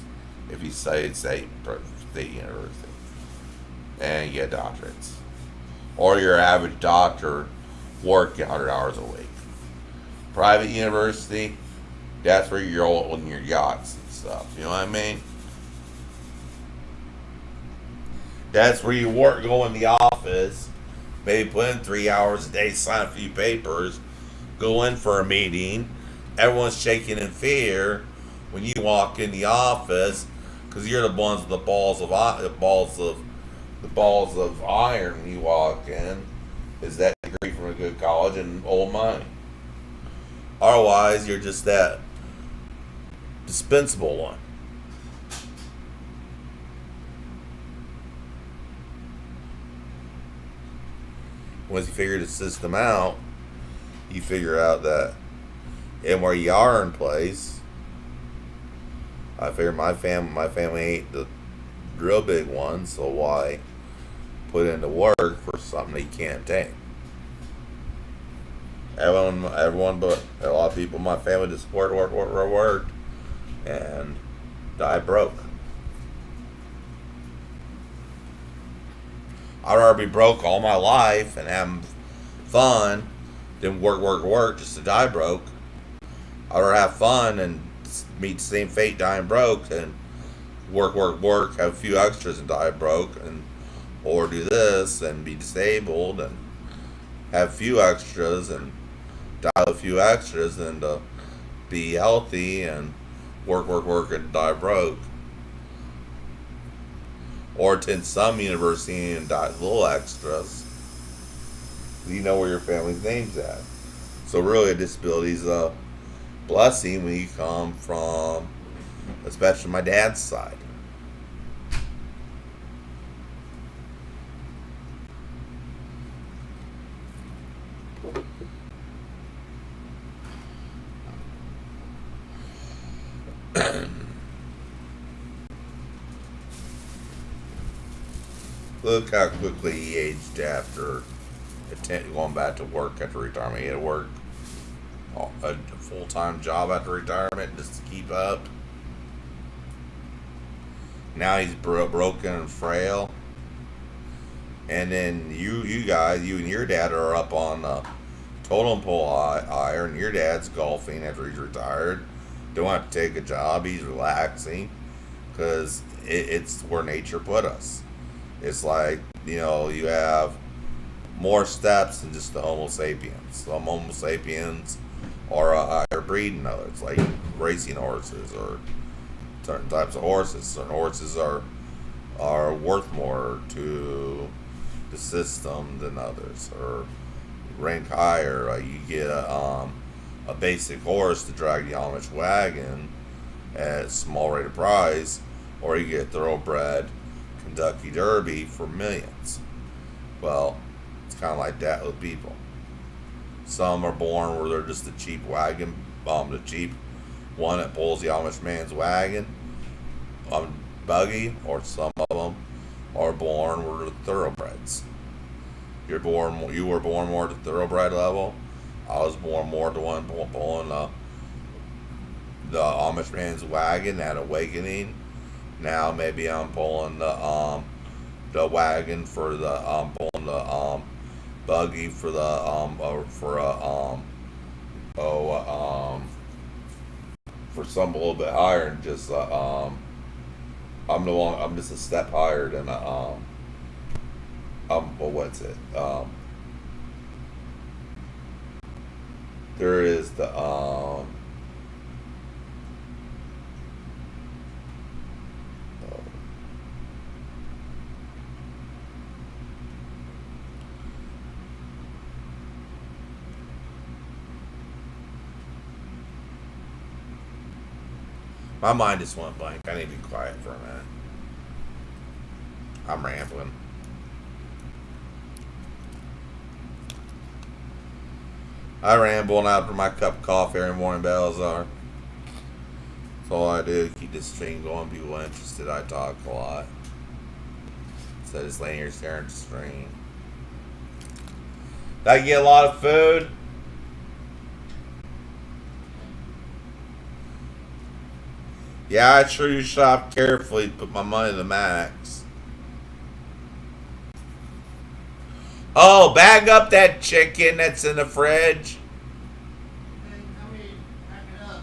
[SPEAKER 3] if you say state university, and you get doctorates, or your average doctor working 100 hours a week. Private university, that's where you're on your yachts and stuff. You know what I mean? That's where you work, go in the office, maybe put in 3 hours a day, sign a few papers, go in for a meeting. Everyone's shaking in fear when you walk in the office because you're the ones with the balls of iron when you walk in. Is that degree from a good college and old money? Otherwise, you're just that dispensable one. once you figure the system out, you figure out that, and where you are in place, I figure my family ain't the real big one, so why put into work for something that you can't obtain? Everyone but a lot of people in my family just worked, and died broke. I'd rather be broke all my life and have fun than work just to die broke. I'd rather have fun and meet the same fate dying broke than work, have a few extras and die broke, and or do this and be disabled and have a few extras and die with a few extras than to be healthy and work and die broke. Or attend some university and die with little extras. You know where your family's name's at. So really a disability is a blessing when you come from, especially my dad's side. Look how quickly he aged after going back to work after retirement. He had to work a full-time job after retirement just to keep up. Now he's broken and frail. And then you and your dad are up on the totem pole higher, and your dad's golfing after he's retired. Don't have to take a job. He's relaxing because it's where nature put us. It's like, you have more steps than just the Homo sapiens. Some Homo sapiens are a higher breed than others, like racing horses or certain types of horses. Certain horses are worth more to the system than others, or rank higher. Like you get a basic horse to drag the Amish wagon at a small rate of price, or you get thoroughbred Kentucky Derby for millions. Well, it's kind of like that with people. Some are born where they're just a cheap wagon, the cheap one that pulls the Amish man's wagon, buggy, or some of them are born where they're thoroughbreds. You were born more at the thoroughbred level. I was born more to one pulling the Amish man's wagon at Awakening. Now maybe I'm pulling the wagon for the pulling the buggy for the for some a little bit higher, and just I'm just a step higher than what's it there is the my mind just went blank. I need to be quiet for a minute. I'm rambling. I ramble after my cup of coffee every morning, Balazar. That's all I do. Keep this stream going. People interested. I talk a lot. Instead of just laying here staring at the stream. Did I get a lot of food? Yeah, I sure you shop carefully to put my money to the max. Oh, bag up that chicken that's in the fridge.
[SPEAKER 1] How many? Pack it up.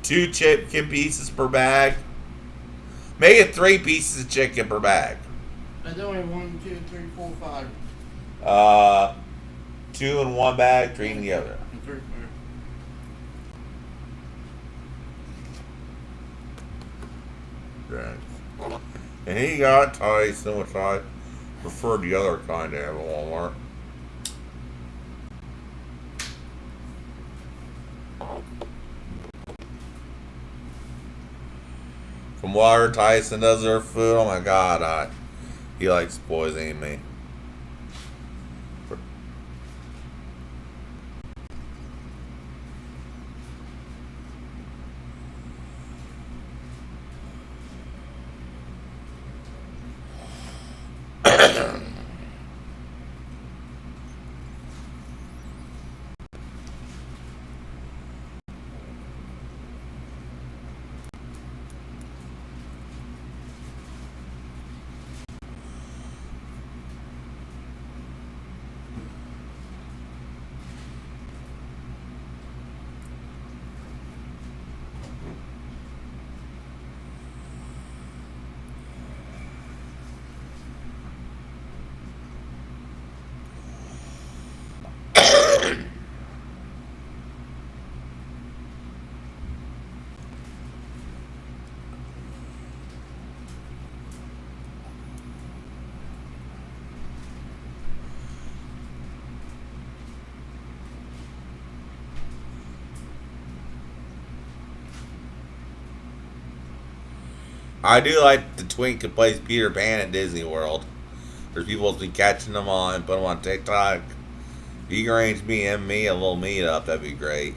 [SPEAKER 3] 2 chicken pieces per bag. Make it 3 pieces of chicken per bag.
[SPEAKER 1] I only 1, 2, 3, 4, 5.
[SPEAKER 3] 2 in one bag, 3 in the other.
[SPEAKER 1] And 3.
[SPEAKER 3] Right. And he got Tyson, which I prefer the other kind to have at Walmart. From Water Tyson does their food. Oh my God, he likes poisoning me. I do like the twink that plays Peter Pan at Disney World. There's people that's been catching them on and put them on TikTok. If you can arrange me and me a little meetup, that'd be great.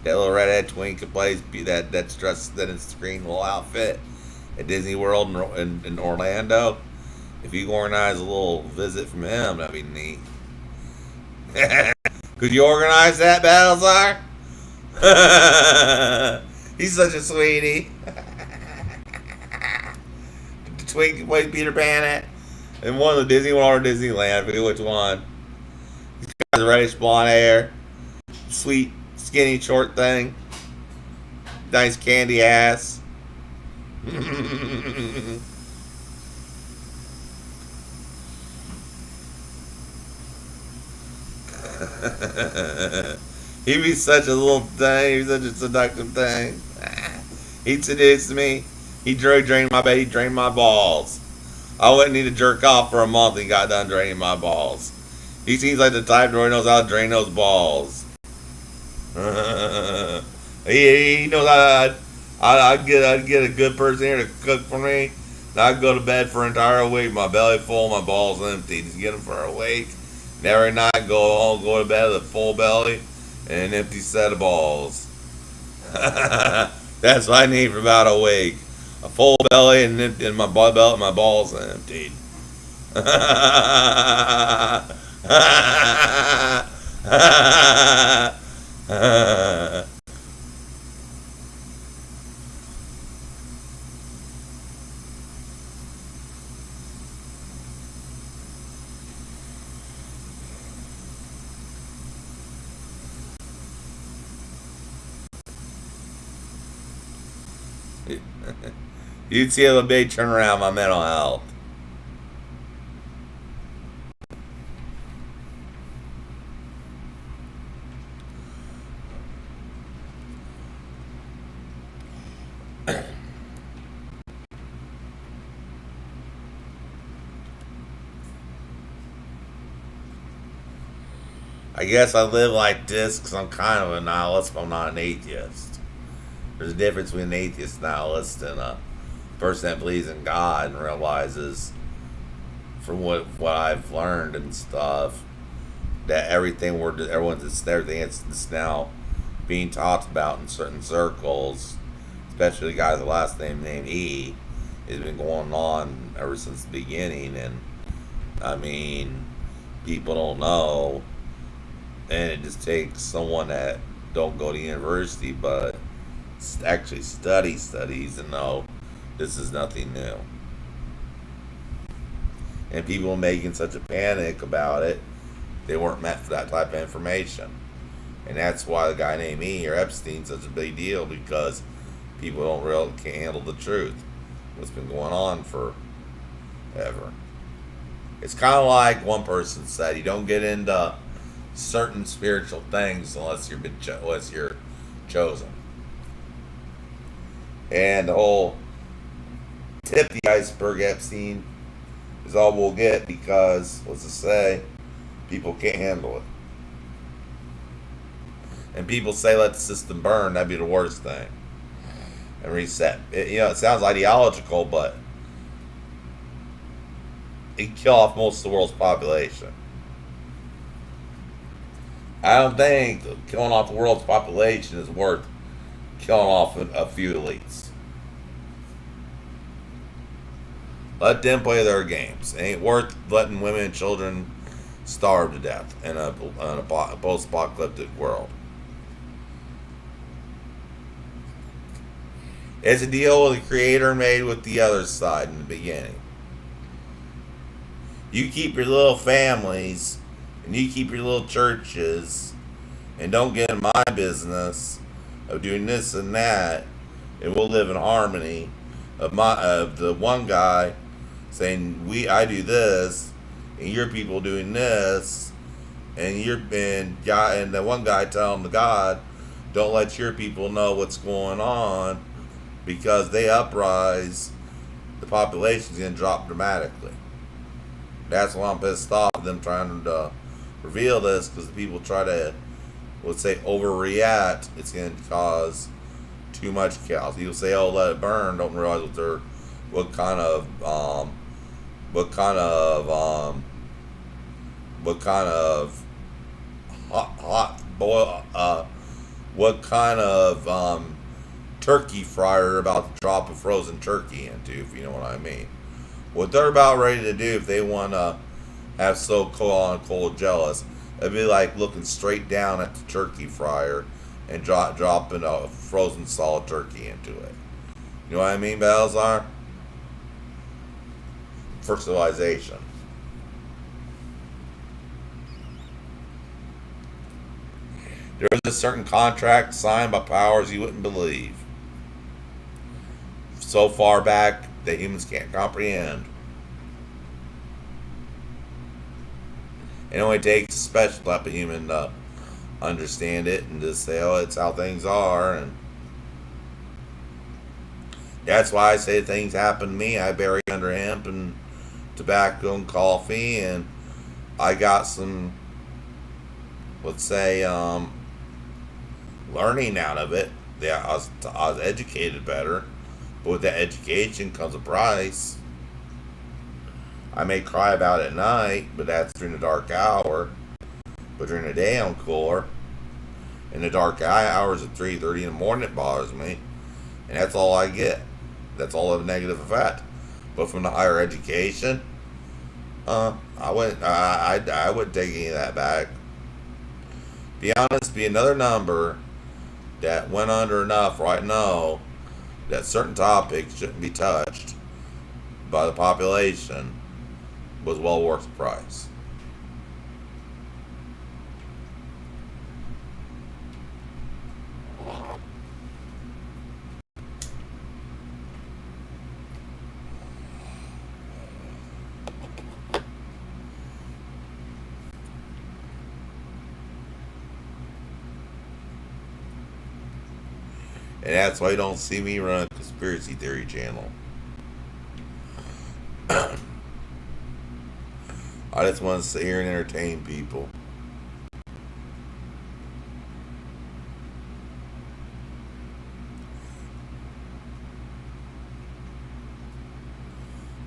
[SPEAKER 3] That little redhead twink that plays that's dressed in his green little outfit at Disney World in Orlando. If you can organize a little visit from him, that'd be neat. Could you organize that, Battlestar? He's such a sweetie. The twink that plays Peter Pan at in one of the Disney World or Disneyland, I forget which one. He's got reddish blonde hair, sweet, skinny, short thing, nice candy ass. He'd be such a little thing. He's such a seductive thing. He'd seduce me. He drained my bed. He drained my balls. I wouldn't need to jerk off for a month. He got done draining my balls. He seems like the type that really knows how to drain those balls. He knows how. I'd get a good person here to cook for me. And I'd go to bed for an entire week. My belly full, my balls empty. Just get them for a week. And every night go to bed with a full belly and an empty set of balls. That's what I need for about a week. A full belly and my belt, my balls emptied. You'd see a big turnaround in my mental health. I guess I live like this because I'm kind of a nihilist, but I'm not an atheist. There's a difference between an atheist nihilist and a person that believes in God and realizes, from what I've learned and stuff, that everything that's now being talked about in certain circles, especially the guy with the last name named E, has been going on ever since the beginning. And I mean, people don't know, and it just takes someone that don't go to university but actually studies to know this is nothing new. And people making such a panic about it, they weren't meant for that type of information. And that's why the guy named E or Epstein's such a big deal, because people can't handle the truth. What's been going on forever. It's kind of like one person said, you don't get into certain spiritual things unless you're chosen. And the whole tip of the iceberg Epstein is all we'll get, because, what's it say, people can't handle it. And people say let the system burn, that'd be the worst thing. And reset. It sounds ideological, but it can kill off most of the world's population. I don't think killing off the world's population is worth killing off a few elites. Let them play their games. It ain't worth letting women and children starve to death in a post-apocalyptic world. It's a deal the creator made with the other side in the beginning. You keep your little families and you keep your little churches and don't get in my business of doing this and that, and we'll live in harmony. Of the one guy saying I do this and your people doing this, and the one guy telling the God, don't let your people know what's going on, because they uprise, the population's gonna drop dramatically. That's why I'm pissed off at them trying to reveal this, because the people try to, let's say, overreact. It's gonna cause too much chaos. People say, oh, let it burn, don't realize what they're what kind of what kind of hot boil what kind of turkey fryer about to drop a frozen turkey into, if you know what I mean. What they're about ready to do, if they want to have so-called jealous, it'd be like looking straight down at the turkey fryer and dropping a frozen solid turkey into it. You know what I mean, Balzar? For civilization. There is a certain contract signed by powers you wouldn't believe. So far back that humans can't comprehend. It only takes a special type of human to understand it and just say, oh, it's how things are. And that's why I say things happen to me. I bury under hemp and tobacco and coffee, and I got some, let's say, learning out of it. Yeah, I was educated better, but with that education comes a price. I may cry about it at night, but that's during the dark hour. But during the day, I'm cooler. In the dark hours at 3:30 in the morning, it bothers me, and that's all I get. That's all of a negative effect. But from the higher education, I wouldn't take any of that back. Be honest, be another number that went under enough right now that certain topics shouldn't be touched by the population was well worth the price. And that's why you don't see me run a conspiracy theory channel. I just want to sit here and entertain people.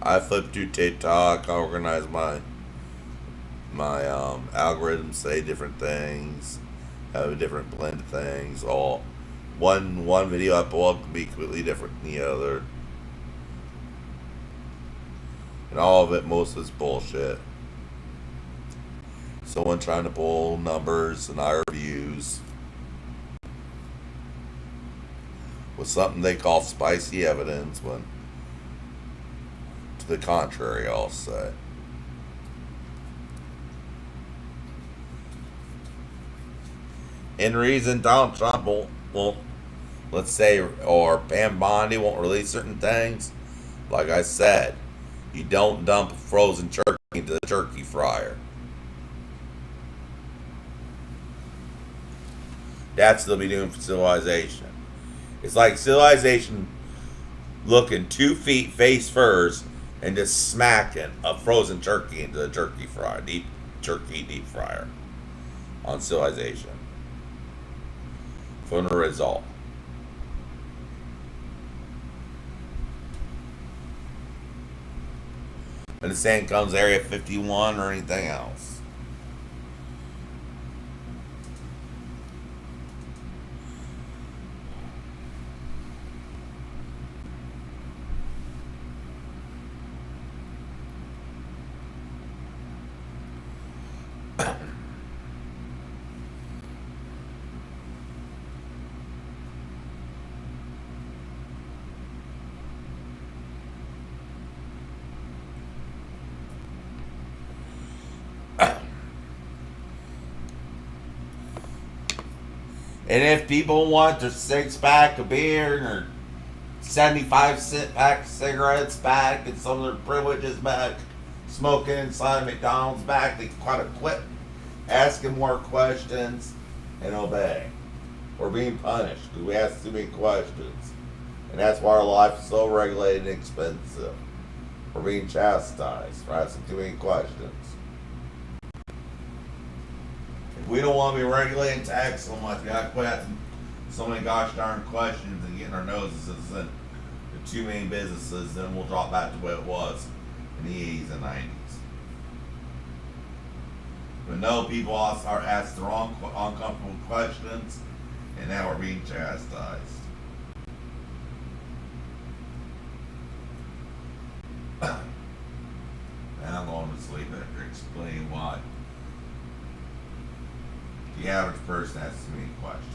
[SPEAKER 3] I flip through TikTok. I organize my algorithms, say different things, have a different blend of things. All one video I pull up can be completely different than the other, and all of it, most of it's bullshit. Someone trying to pull numbers and higher views with something they call spicy evidence, when to the contrary, I'll say. In reason, Donald Trump won't, let's say, or Pam Bondi won't release certain things. Like I said, you don't dump frozen turkey into the turkey fryer. That's what they'll be doing for civilization. It's like civilization looking 2 feet face first and just smacking a frozen turkey into the turkey fryer, deep fryer on civilization. For the result. And the same comes Area 51 or anything else. And if people want their 6-pack of beer and their 75-cent pack of cigarettes back and some of their privileges back, smoking inside McDonald's back, they gotta quit asking more questions and obey. We're being punished because we ask too many questions. And that's why our life is so regulated and expensive. We're being chastised for asking too many questions. If we don't want to be regulated and taxed so much, we gotta quit asking so many gosh darn questions and getting our noses in the too many businesses, then we'll drop back to what it was in the 80s and 90s. But no, people are asked the wrong, uncomfortable questions, and now we're being chastised. And I'm going to sleep after explaining why. The average person has too many questions.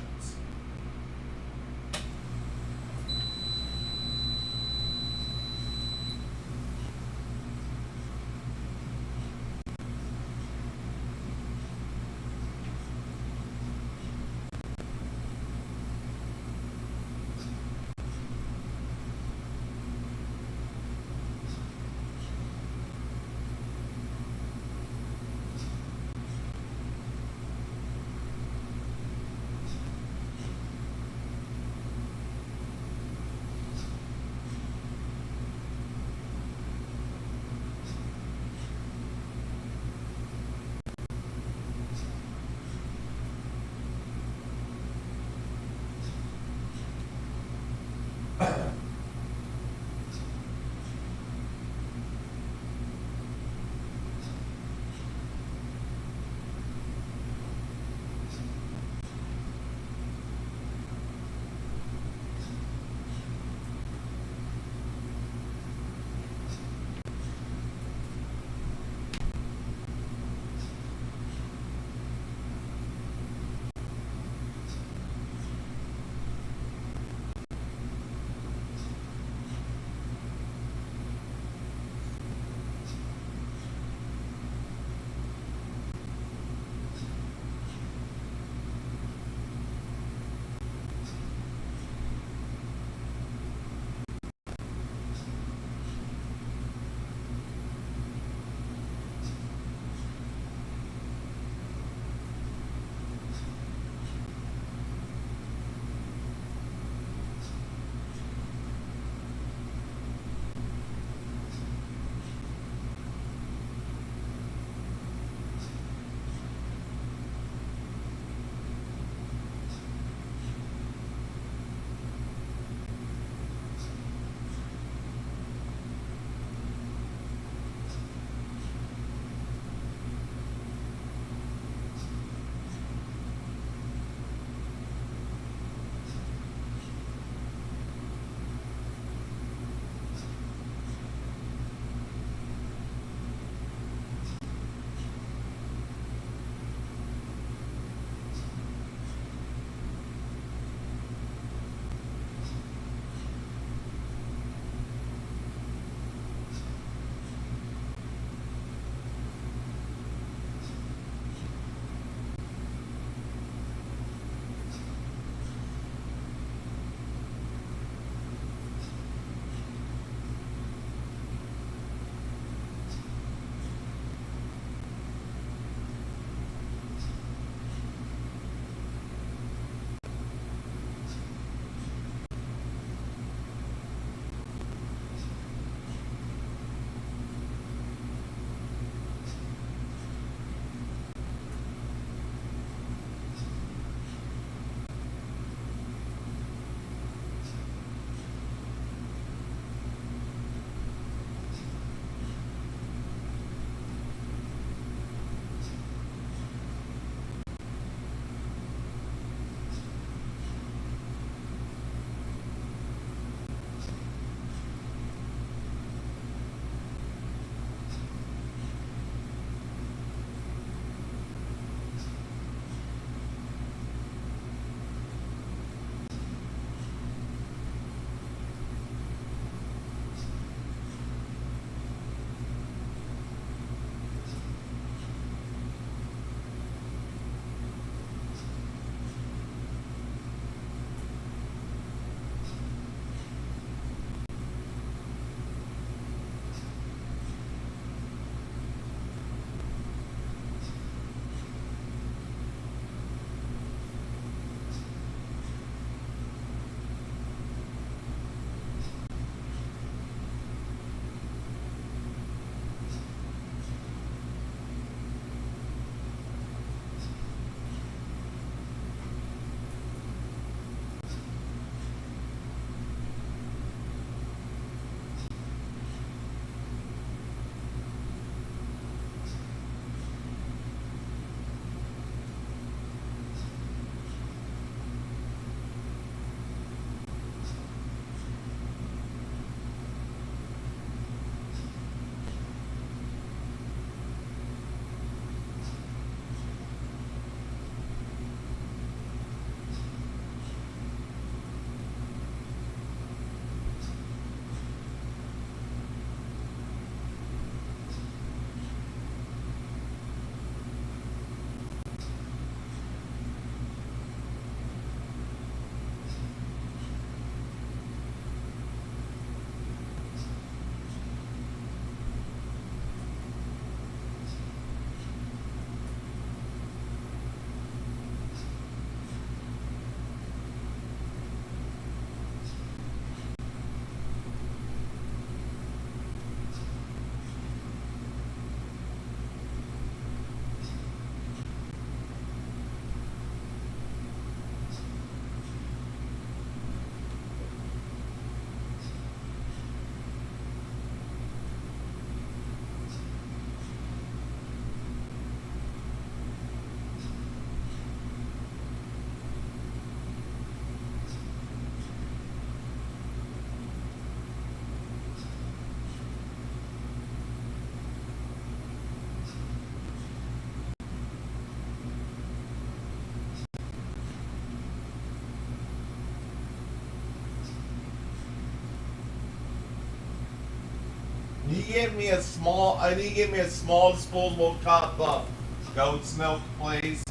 [SPEAKER 3] give me a small. I need to give me a small disposable cup of goat's milk, please.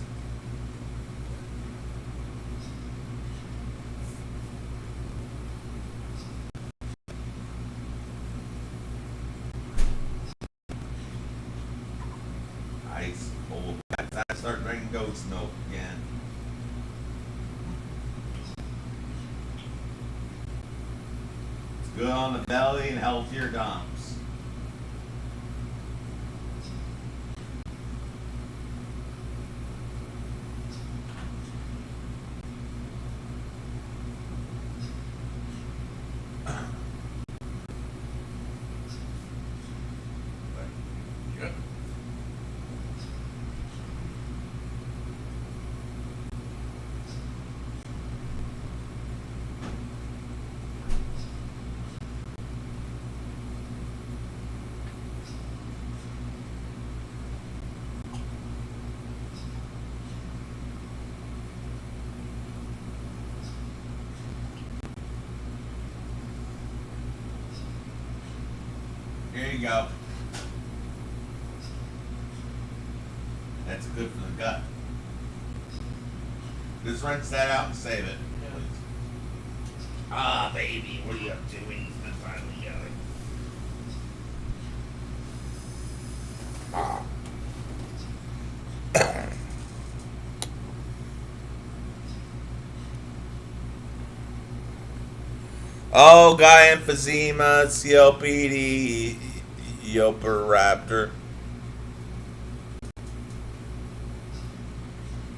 [SPEAKER 3] Ice cold. I start drinking goat's milk again. It's good on the belly and healthier gums.
[SPEAKER 1] Yep.
[SPEAKER 3] Here you go. That's good for the gut. Just rinse that out and save it. Ah, baby, what are you up to when you spend time together? Ah. Oh, guy emphysema, COPD, Yoper Raptor.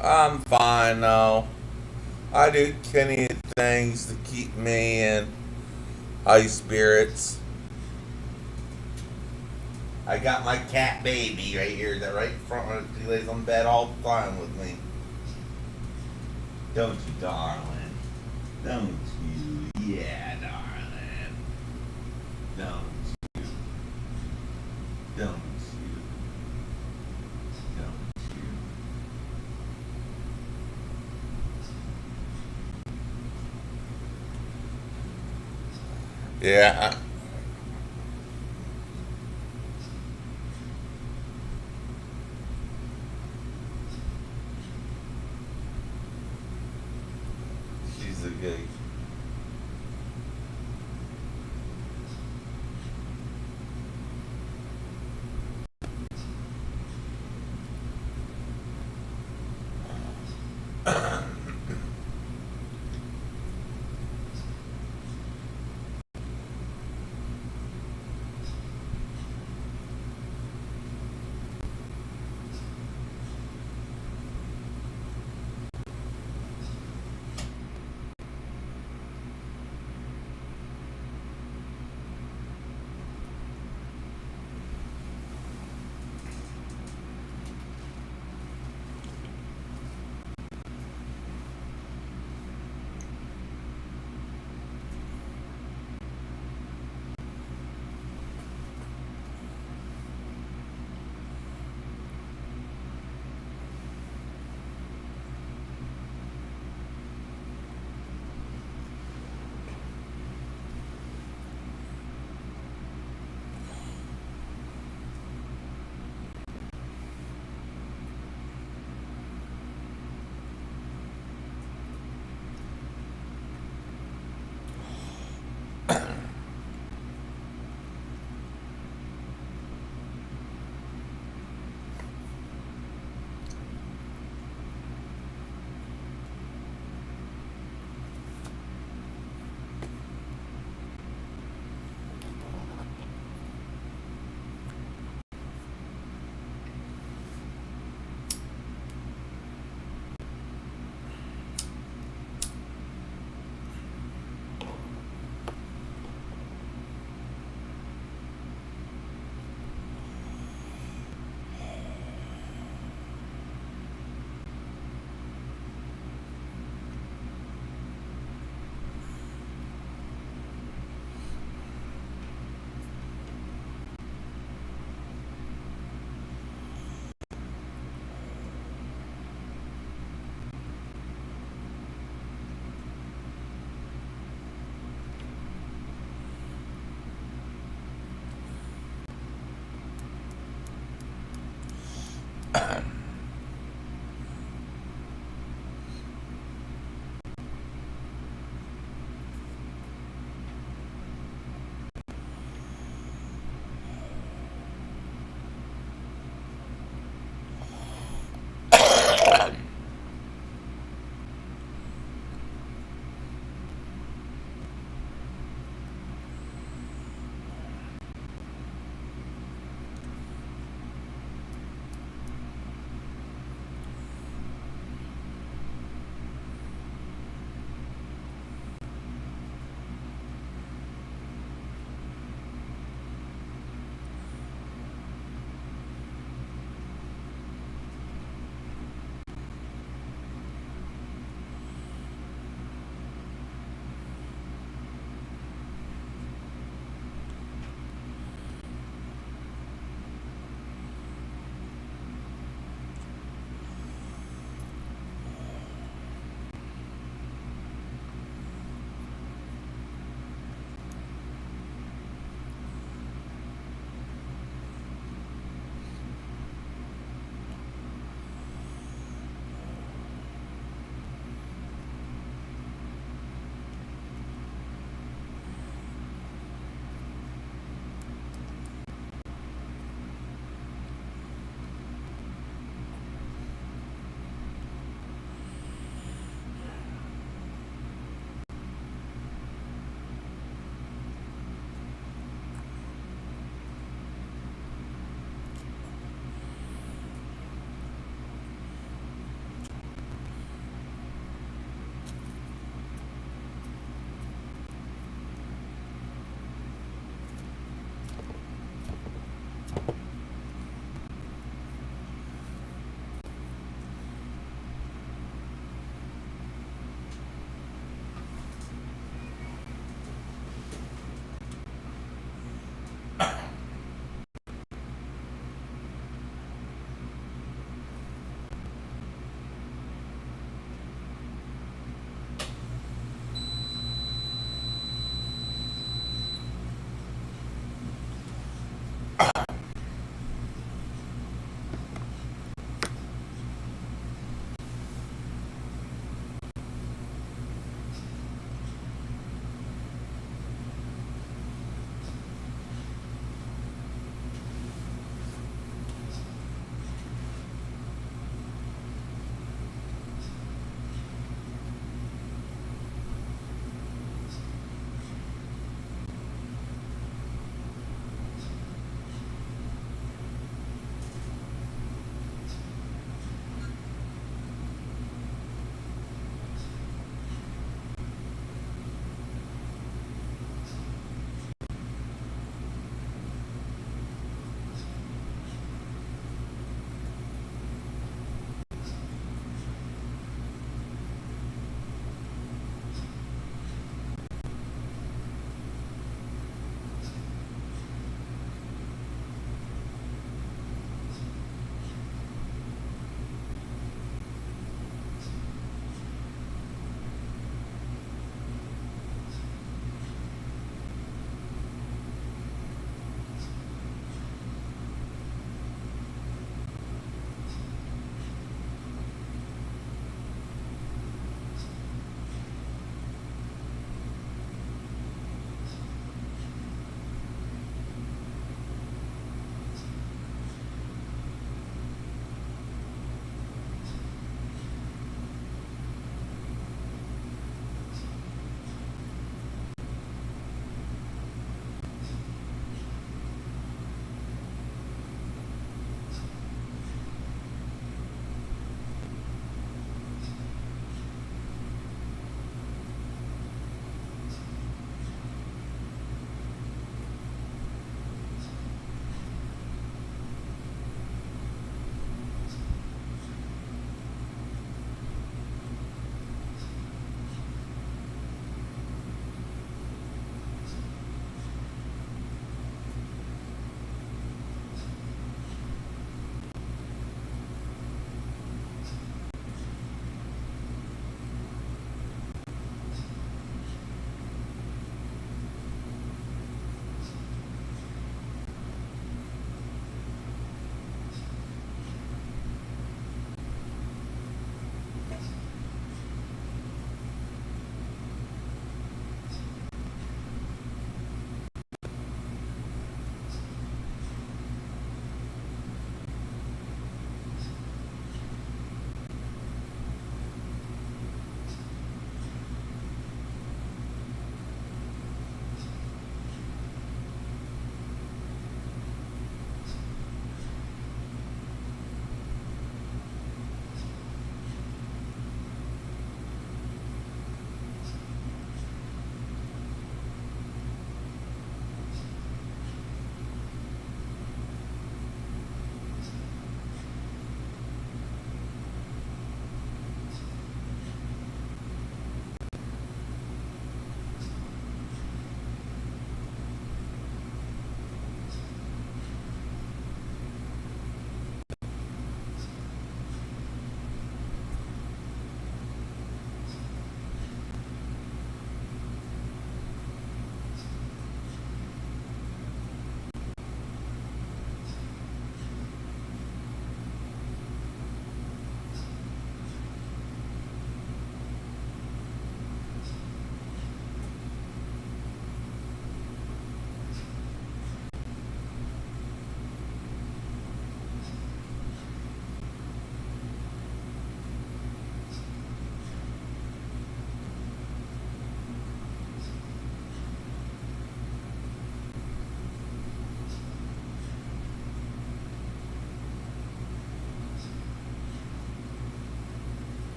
[SPEAKER 3] I'm fine though. I do plenty of things to keep me in high spirits. I got my cat baby right here, that right in front of me. He lays on bed all the time with me. Don't you, darling? Don't you? Yeah, darling. Don't you? Don't you? Don't you? Yeah. She's a good.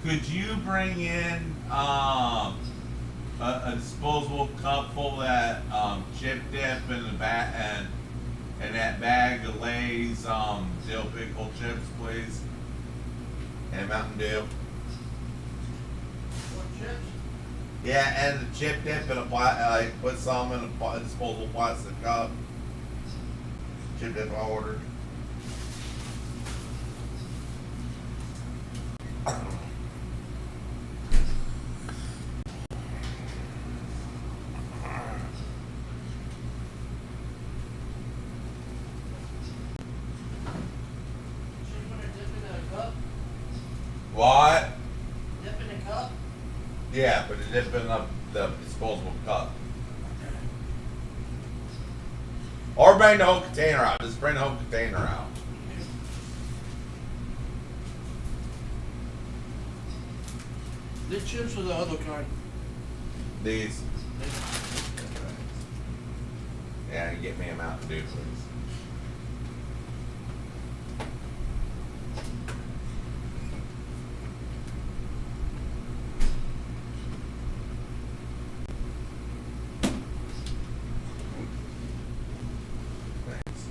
[SPEAKER 3] Could you bring in a disposable cup full of that chip dip in the back and that bag of Lay's dill pickle chips, please? And Mountain Dew.
[SPEAKER 1] What chips?
[SPEAKER 3] Yeah, and the chip dip in a put some in a disposable plastic cup. Chip dip I ordered.
[SPEAKER 1] Chips when they're dipping in a cup?
[SPEAKER 3] What?
[SPEAKER 1] Dip in a cup?
[SPEAKER 3] Yeah, but it dip in the disposable cup. Or bring the whole container out. Just bring the whole container out.
[SPEAKER 1] The chips or the other kind?
[SPEAKER 3] These. Yeah, and get me a Mountain Dew, please. Thanks.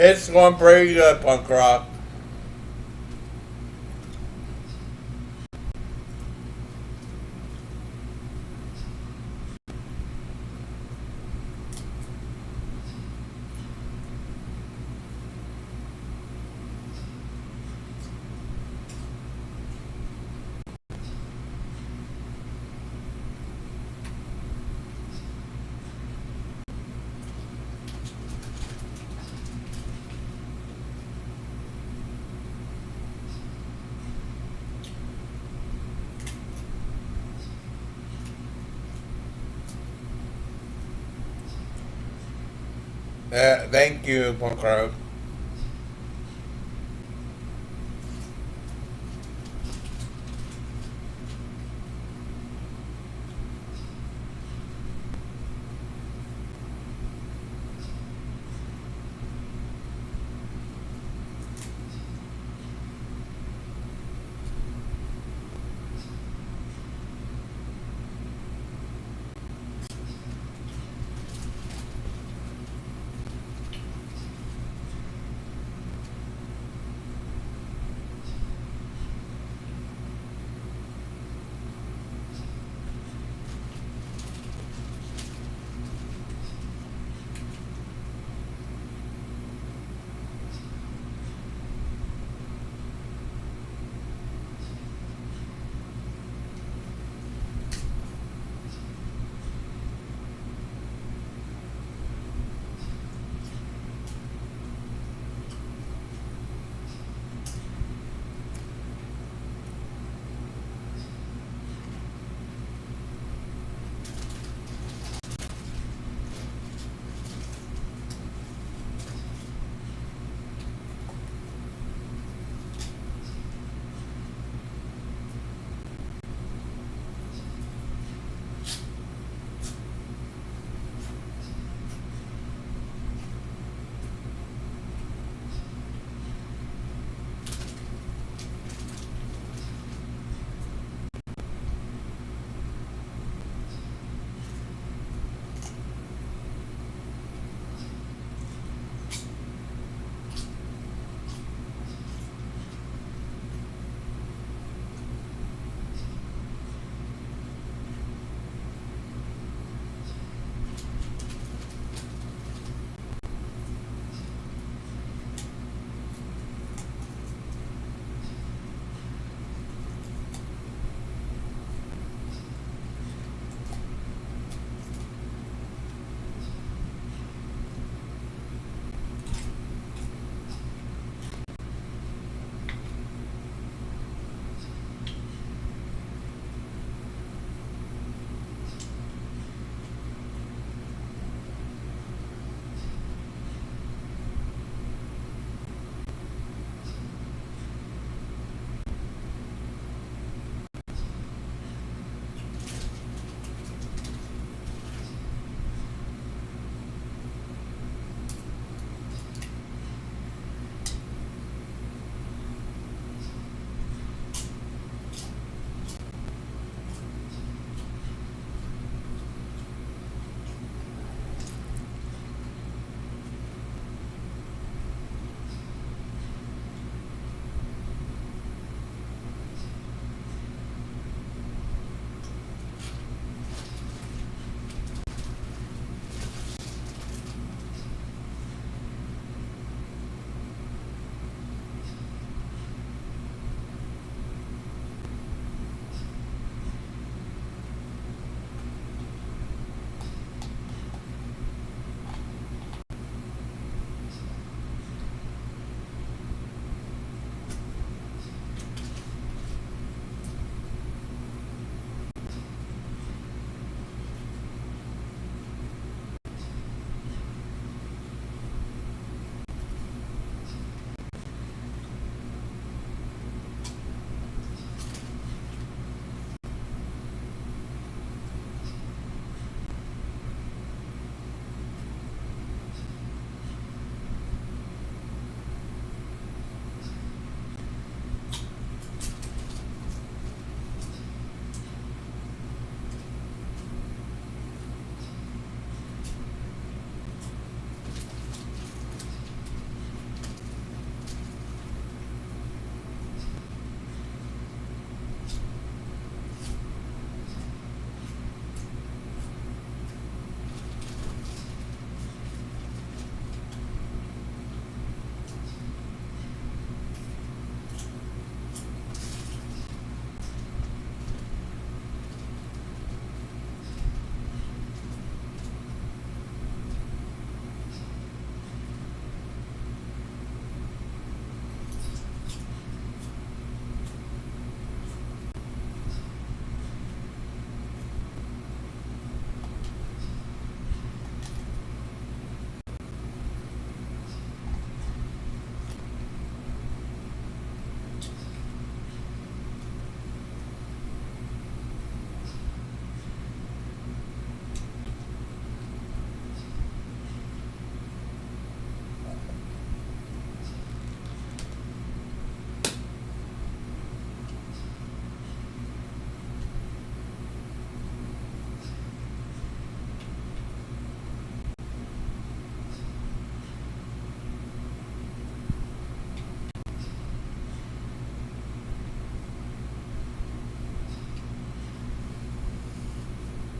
[SPEAKER 3] It's going pretty good, punk rock. Thank you, punk rock.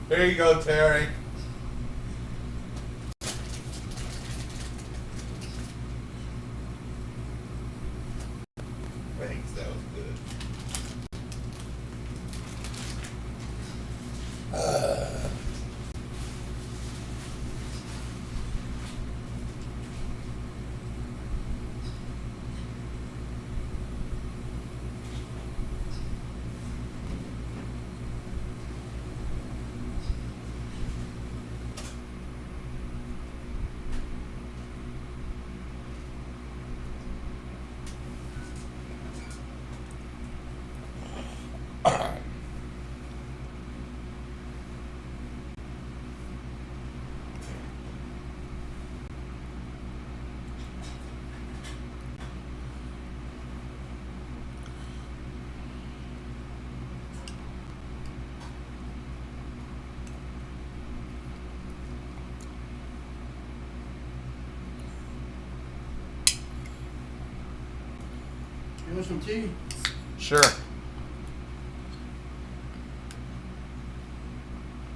[SPEAKER 3] Here you go, Terry. Thanks, that was good.
[SPEAKER 1] You want some tea?
[SPEAKER 3] Sure.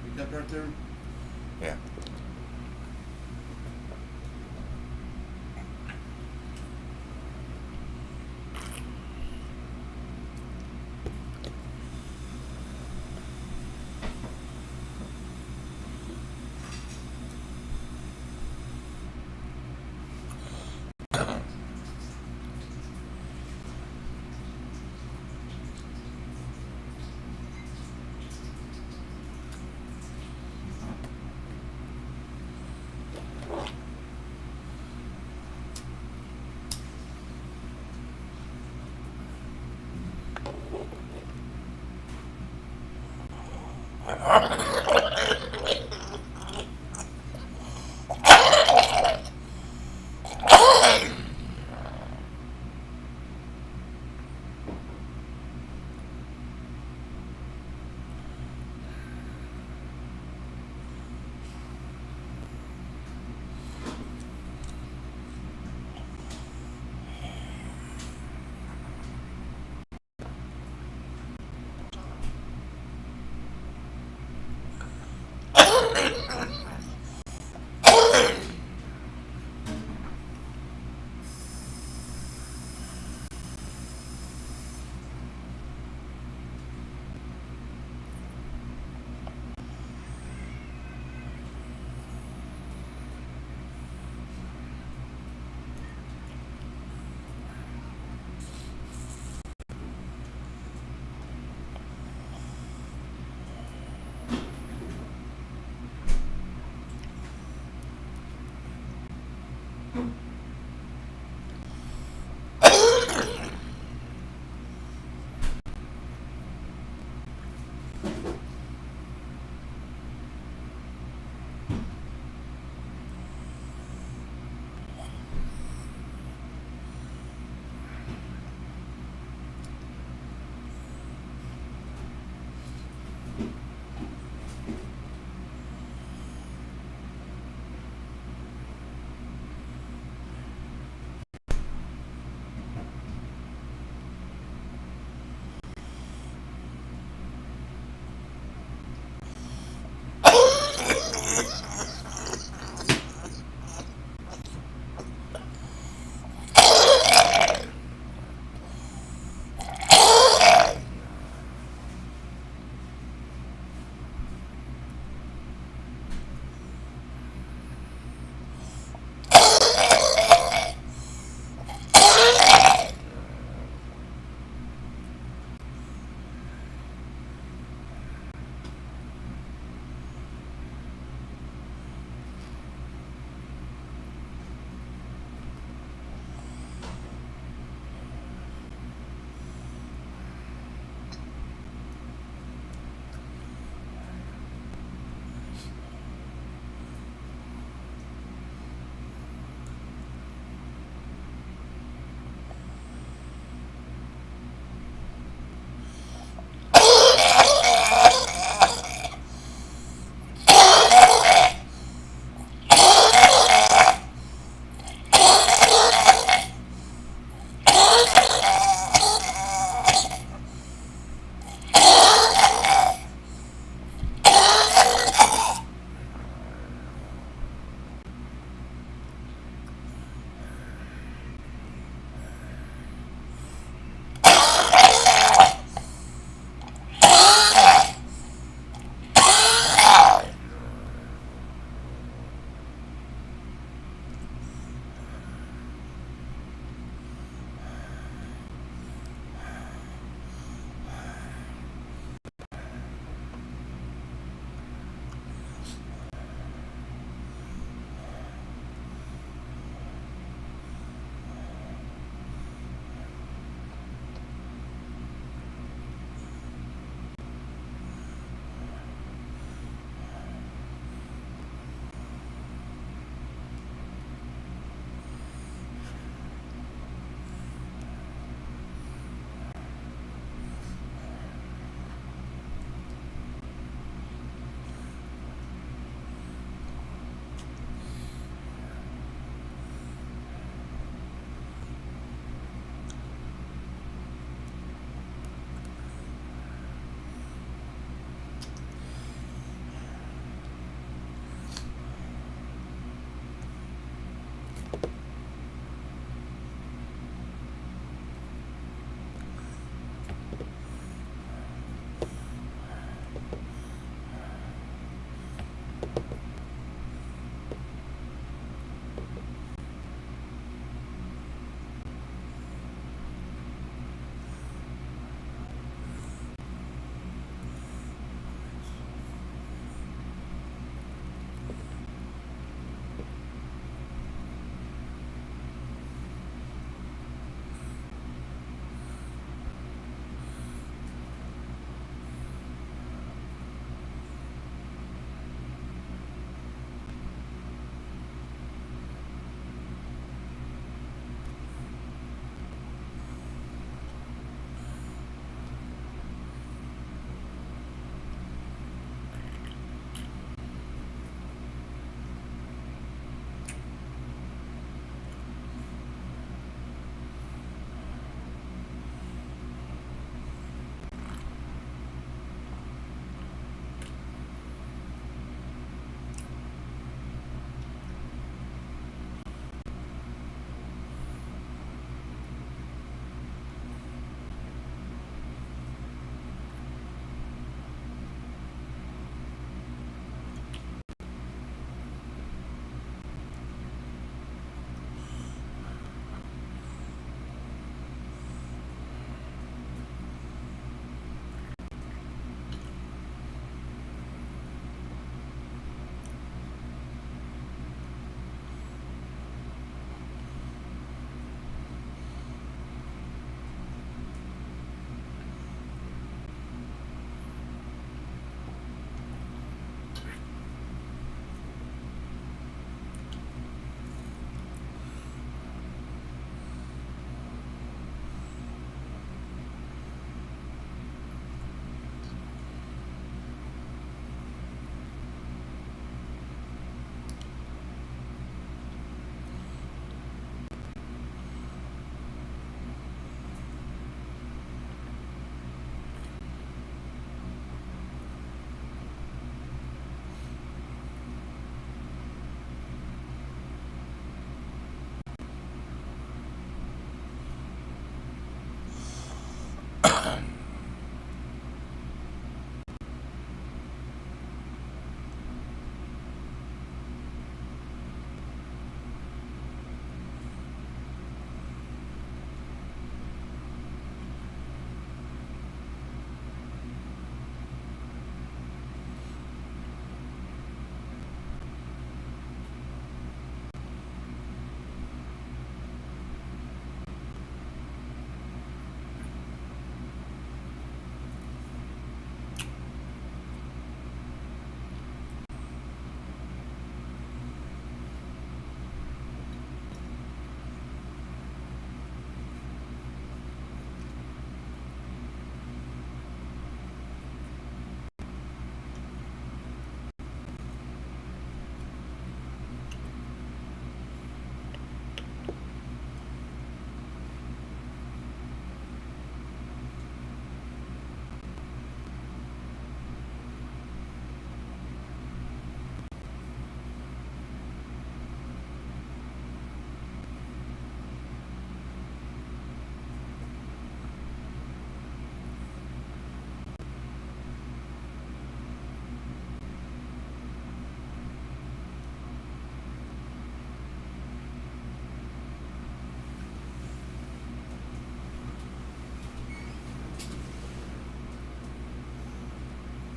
[SPEAKER 1] You got right there?
[SPEAKER 3] Yeah.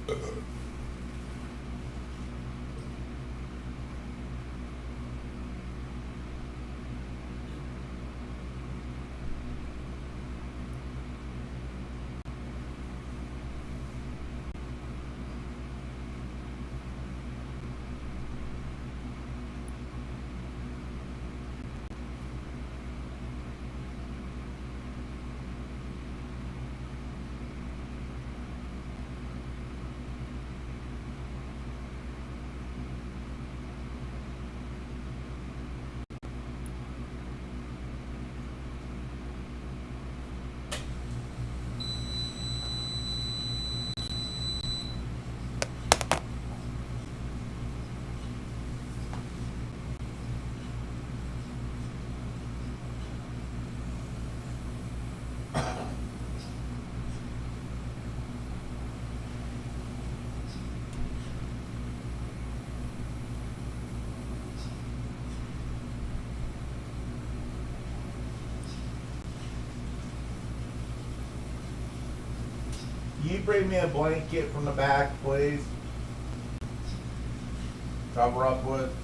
[SPEAKER 2] You bring me a blanket from the back, please. Cover up with.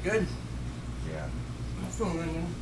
[SPEAKER 1] Good.
[SPEAKER 2] Yeah.
[SPEAKER 1] My phone ringing.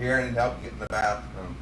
[SPEAKER 3] Here, I need help getting the bathroom.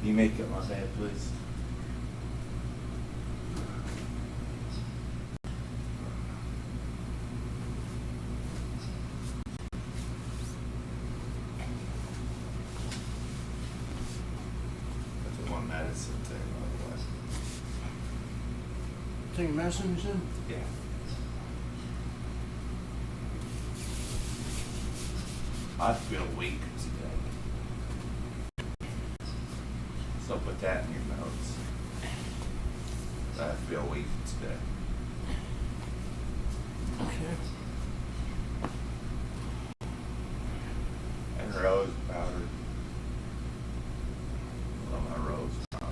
[SPEAKER 3] You make up my bed, please. That's one medicine thing, by the way.
[SPEAKER 1] Taking medicine, you said?
[SPEAKER 3] Yeah. I feel weak today. So put that in your notes. I feel weak today.
[SPEAKER 1] Okay.
[SPEAKER 3] And rose powder. Love my rose powder.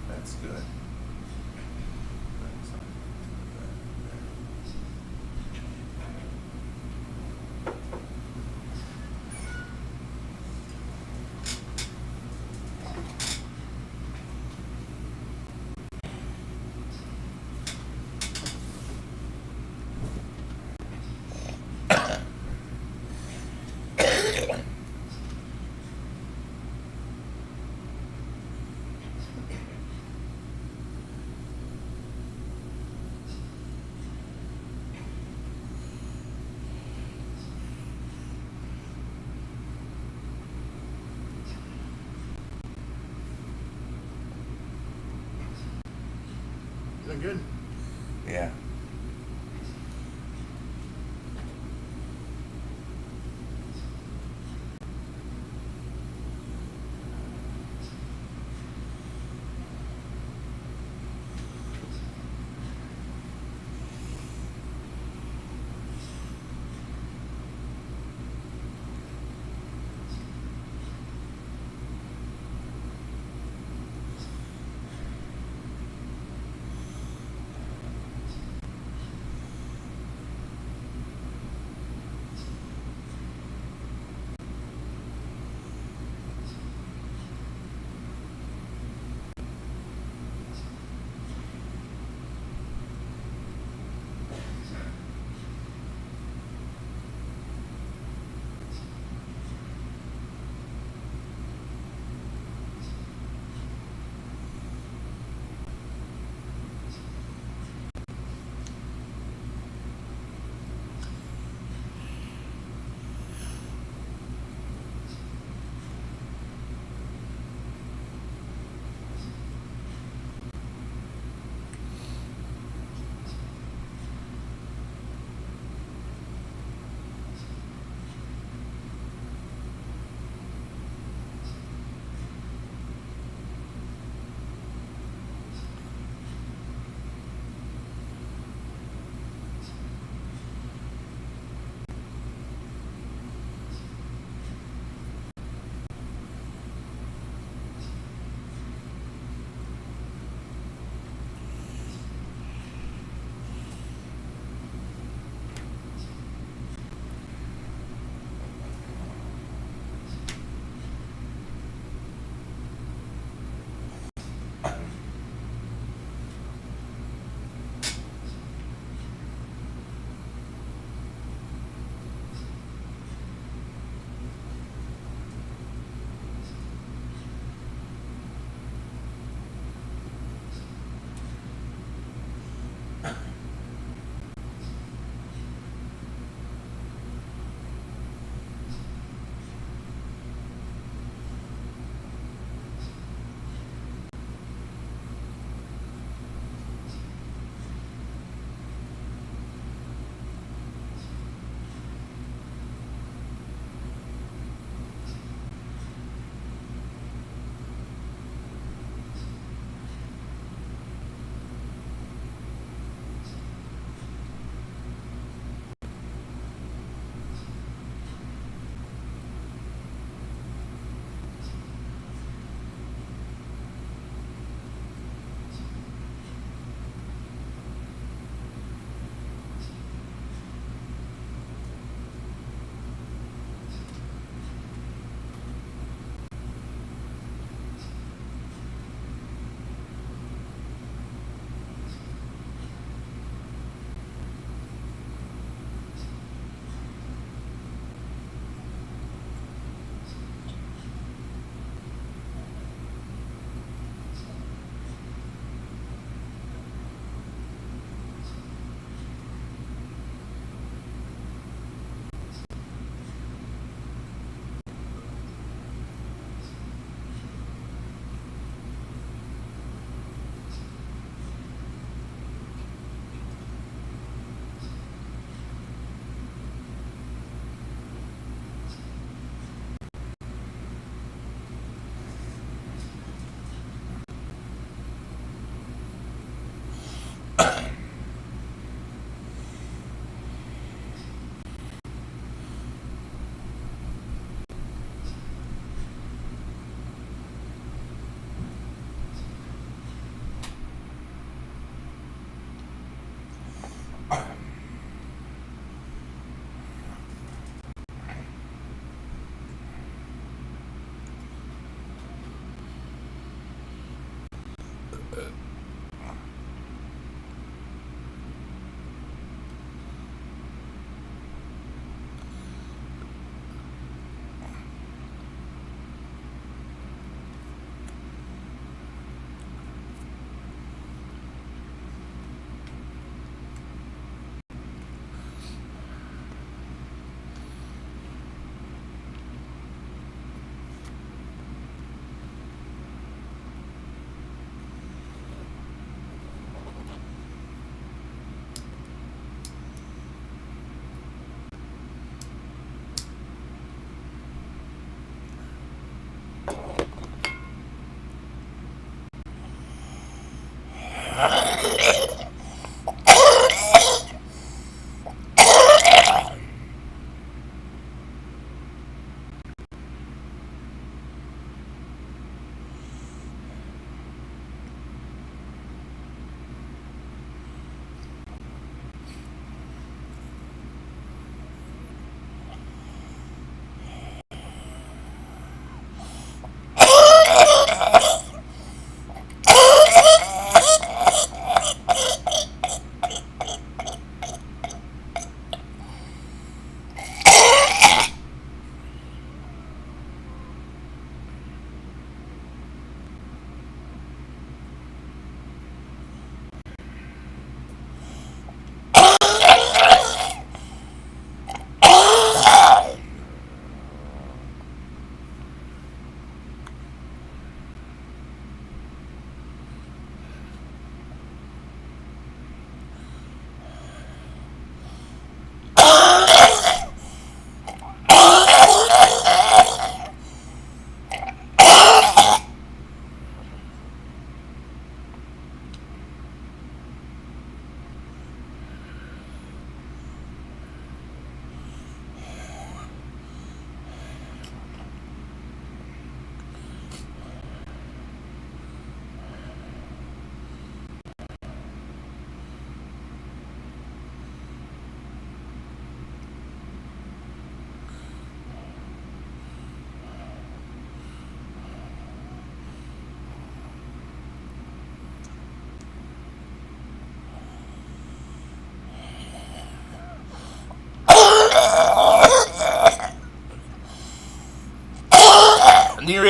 [SPEAKER 3] That's good. That's
[SPEAKER 1] Feeling good?
[SPEAKER 3] Yeah.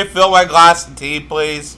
[SPEAKER 3] refill my glass of tea, please?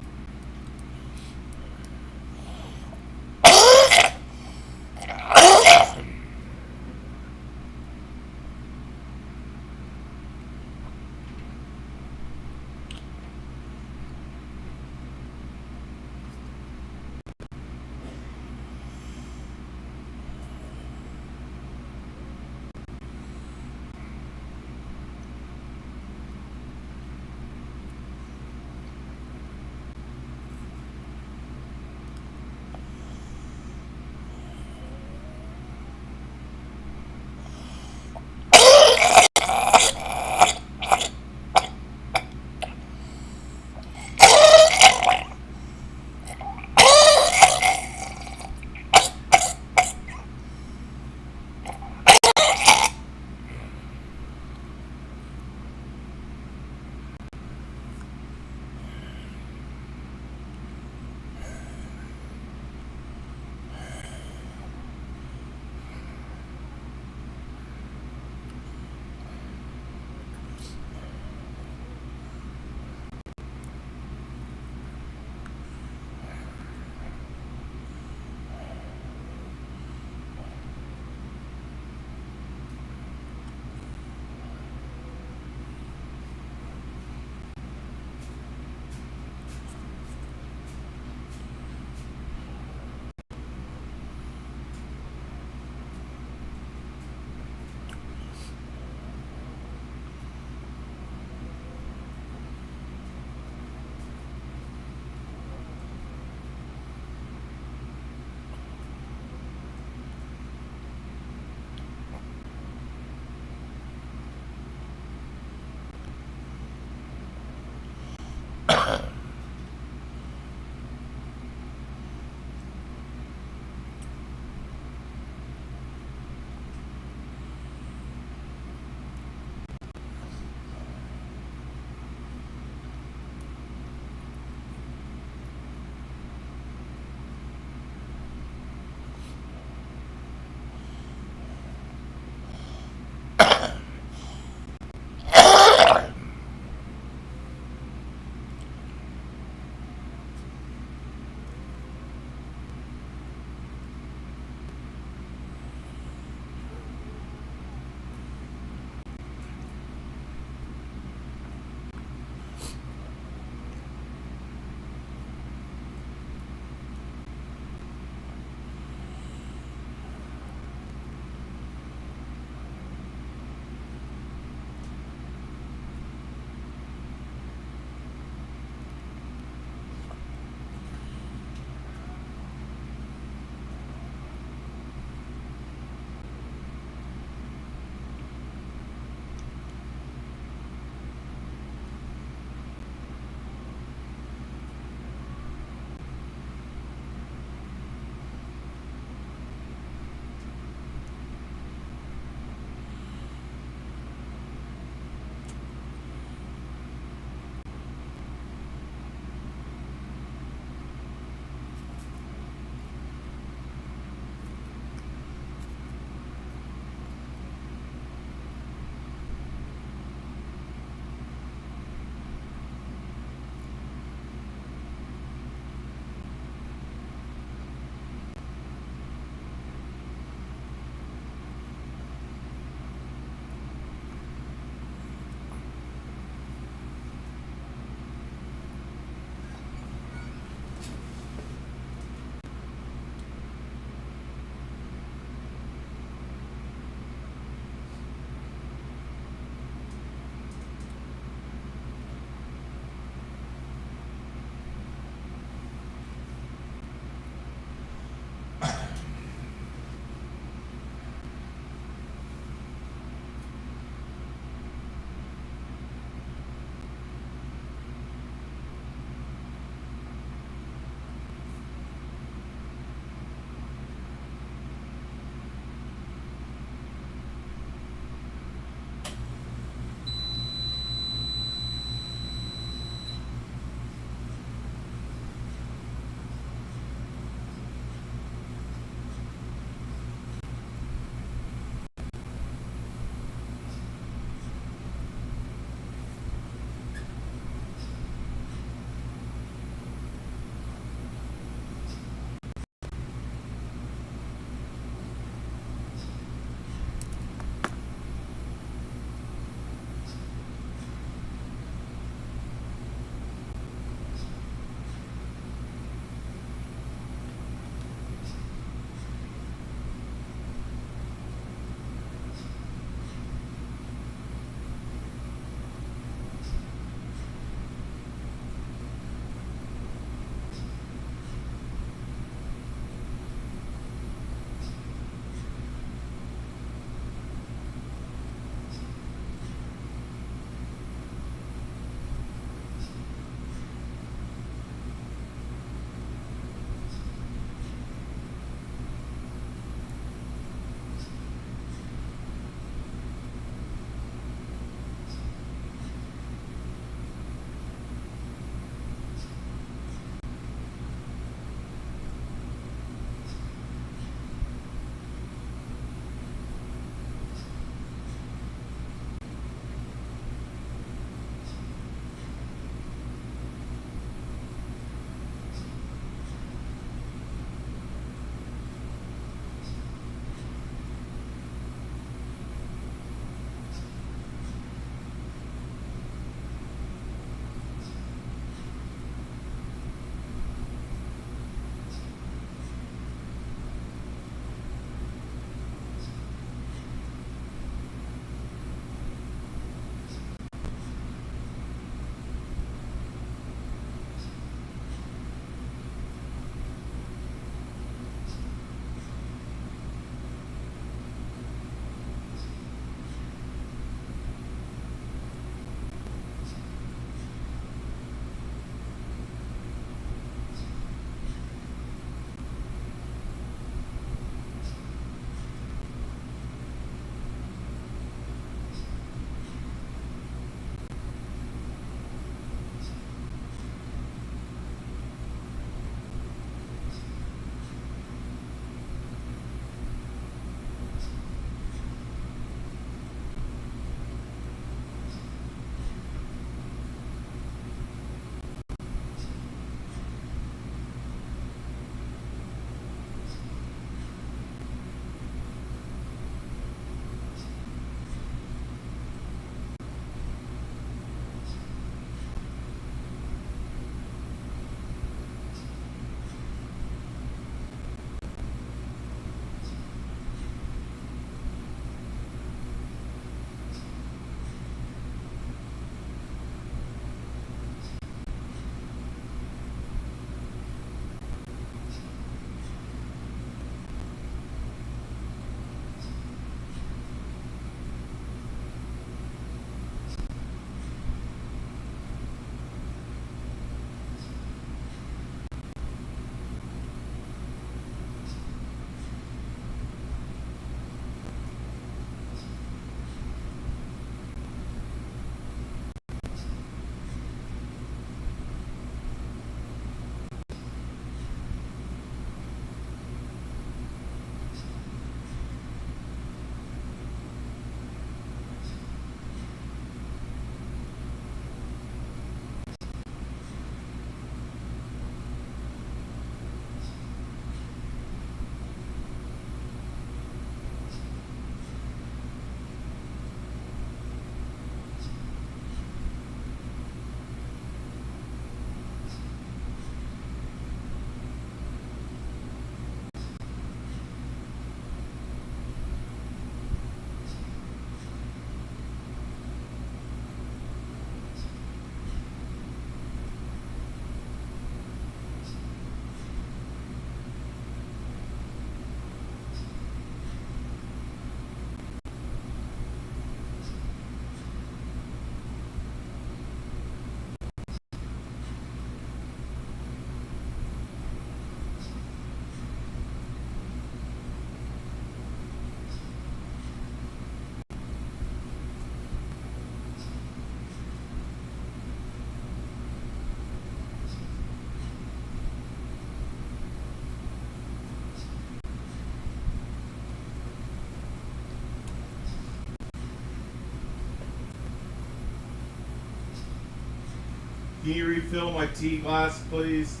[SPEAKER 2] Can you refill my tea glass, please?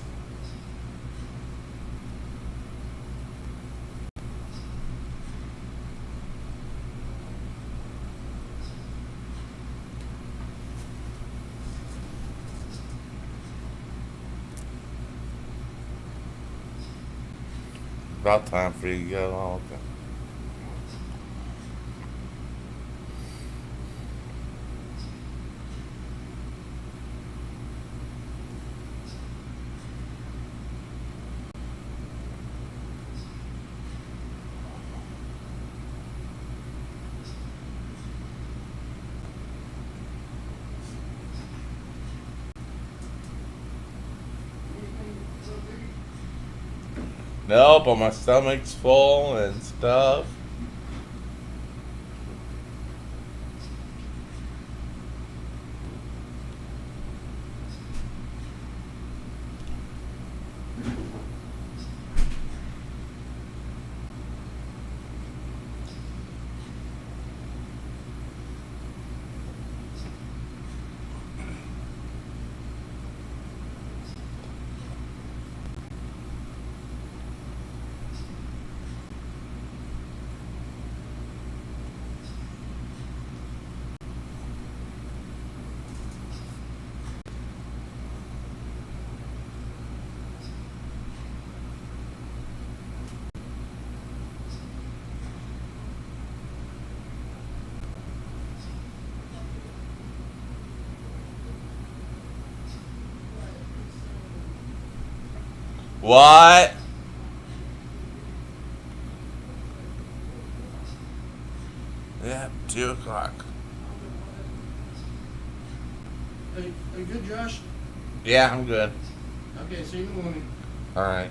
[SPEAKER 3] About time for you to go. Oh, okay. No, but my stomach's full and stuff. What? Yeah, 2 o'clock.
[SPEAKER 1] Are you good, Josh?
[SPEAKER 3] Yeah, I'm good.
[SPEAKER 1] Okay, see you in the morning.
[SPEAKER 3] All right.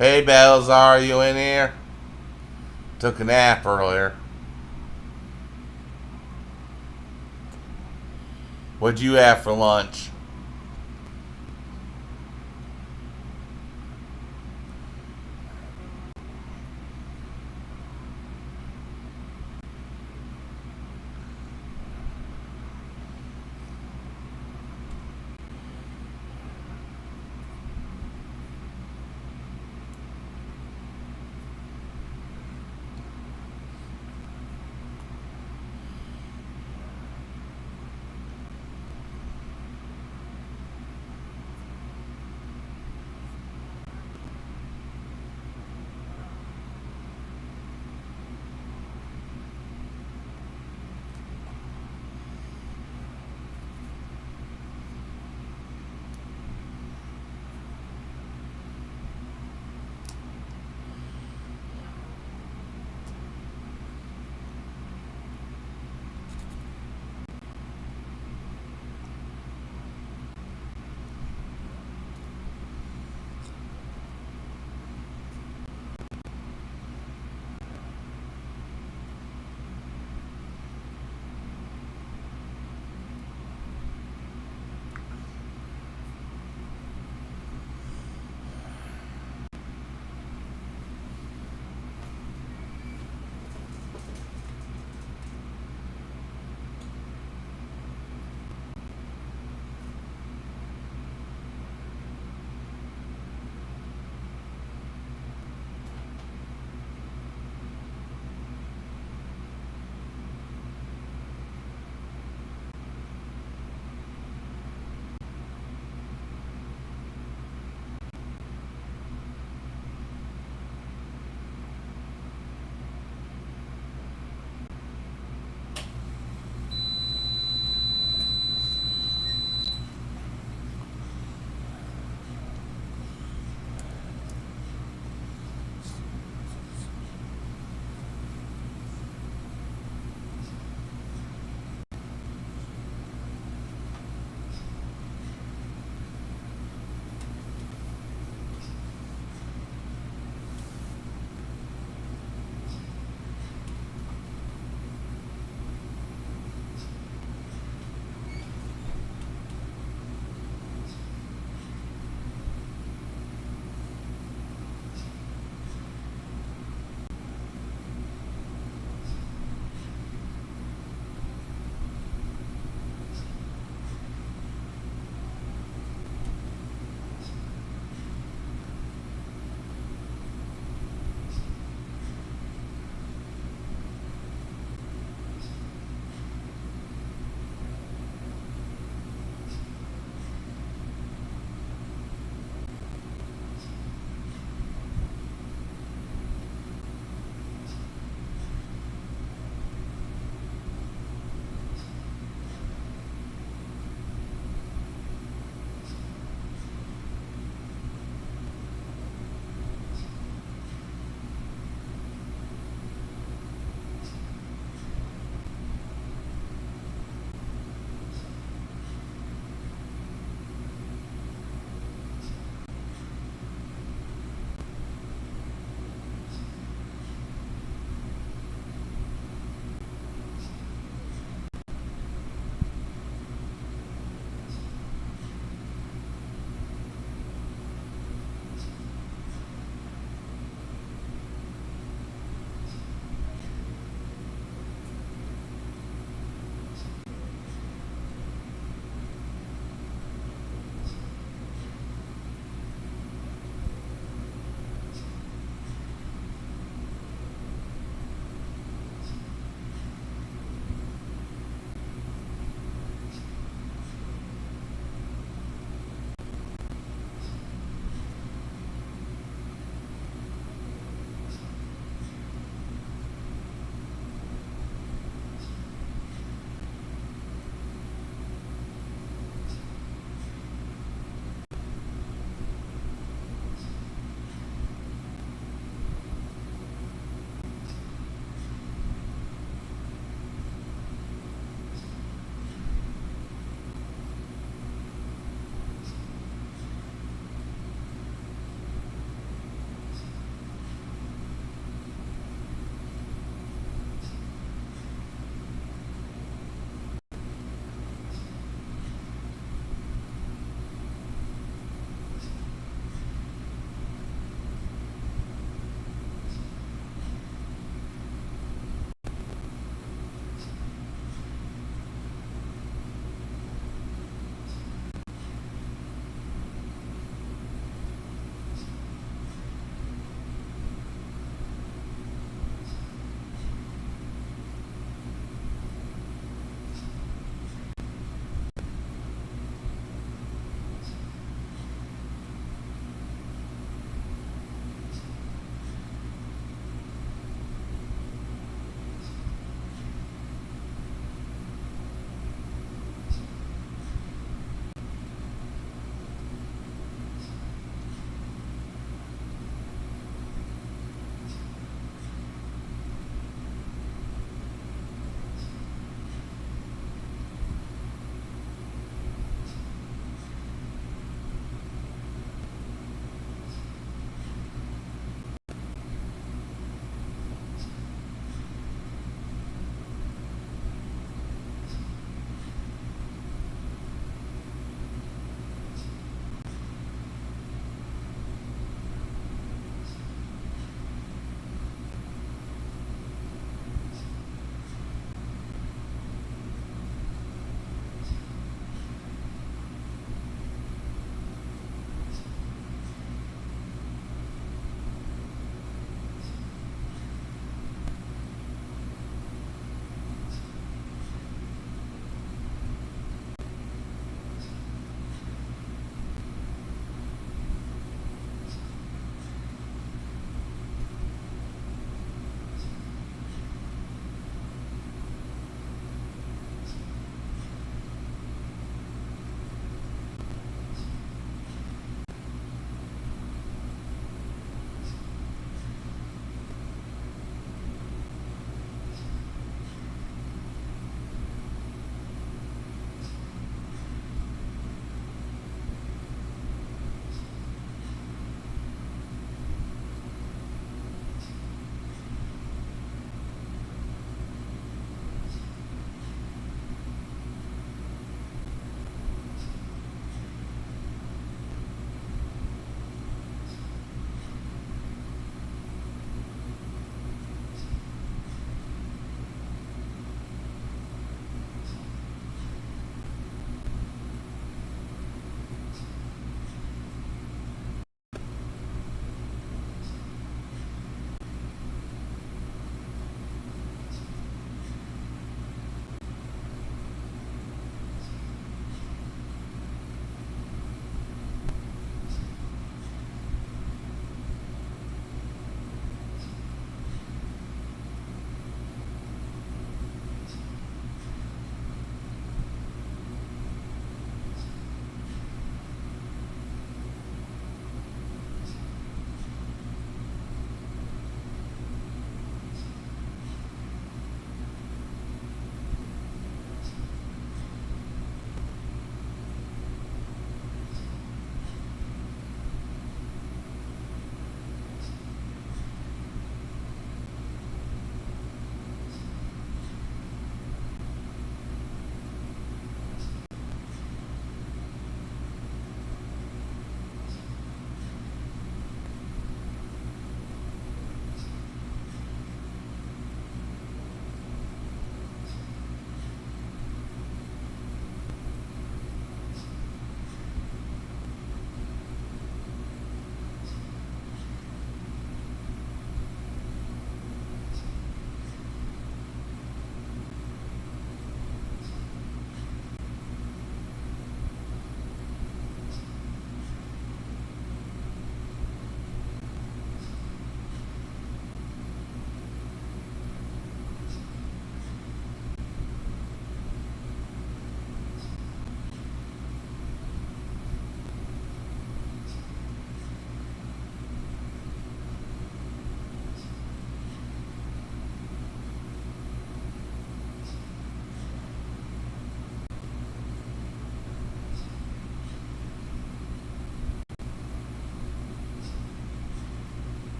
[SPEAKER 3] Hey, Balazar, you in here? Took a nap earlier. What'd you have for lunch?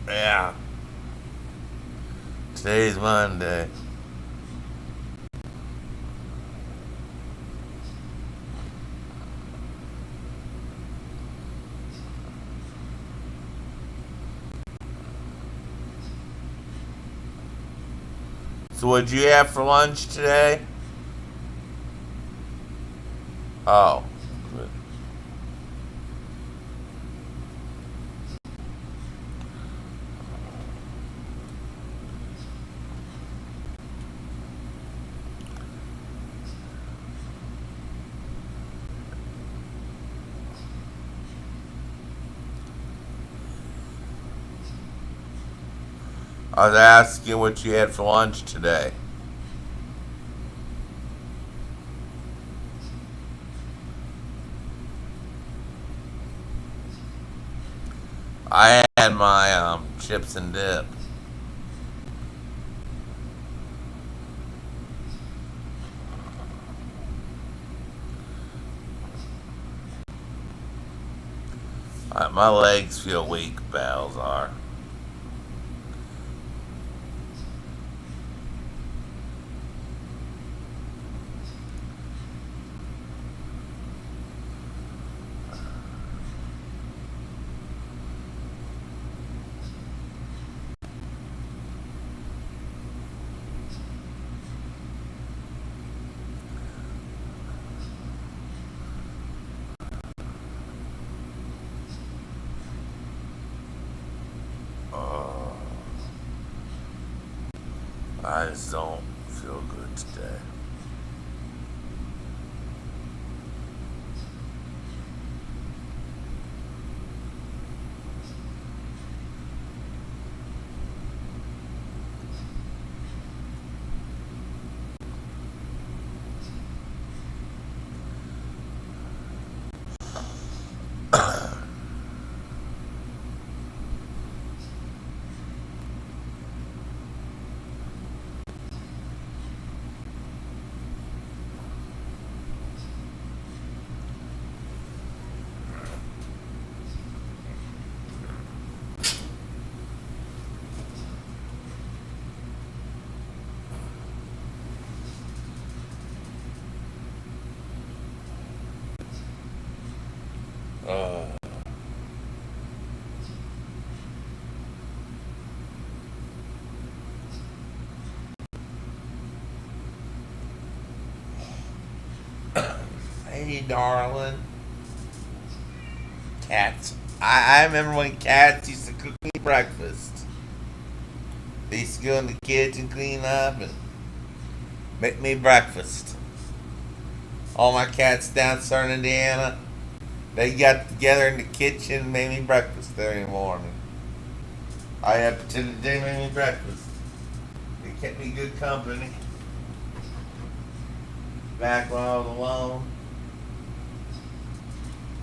[SPEAKER 3] Yeah. Today's Monday. So what'd you have for lunch today? Oh. Good. I was asking what you had for lunch today. I had my chips and dip. My legs feel weak, Balzar. Uh, I just don't feel good today. Uh, hey, darling. Cats. I remember when cats used to cook me breakfast. They used to go in the kitchen, clean up, and make me breakfast. All my cats down Southern Indiana, they got together in the kitchen and made me breakfast every morning. I had pretended they made me breakfast. They kept me good company. Back when I was alone,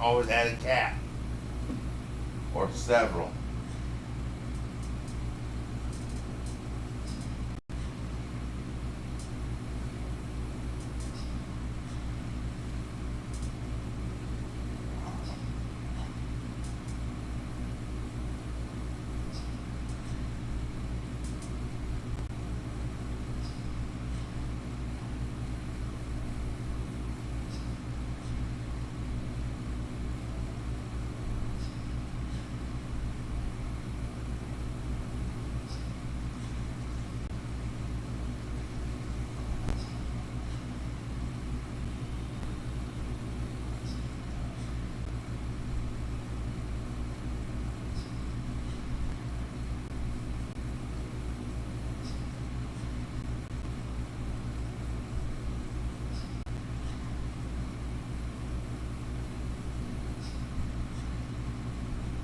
[SPEAKER 3] always had a cat. Or several.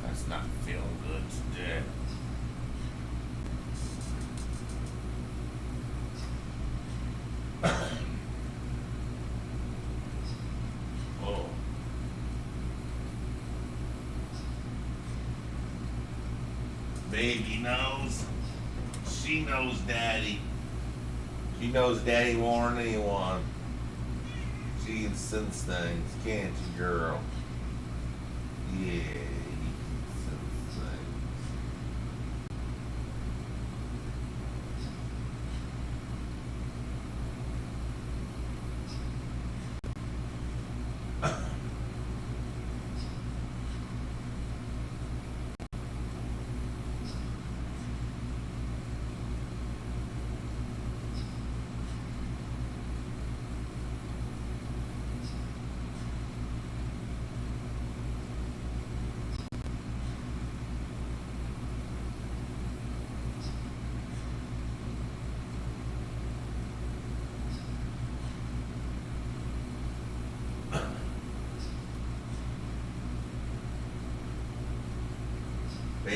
[SPEAKER 3] That's not feeling good today. Oh. Baby knows. She knows daddy. She knows daddy more than anyone. She can sense things, can't you, girl? Yeah, you can sense things.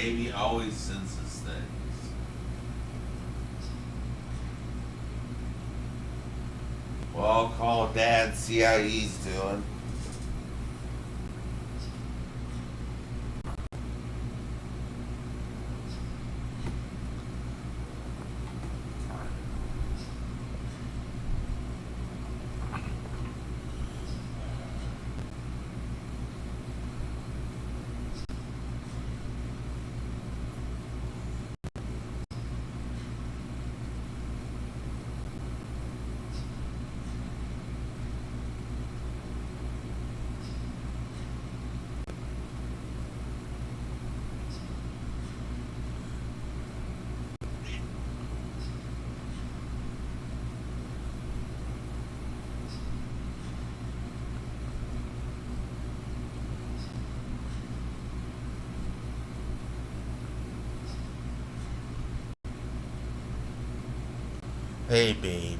[SPEAKER 3] baby always senses things. Well, I'll call Dad, see how he's doing. Hey, baby.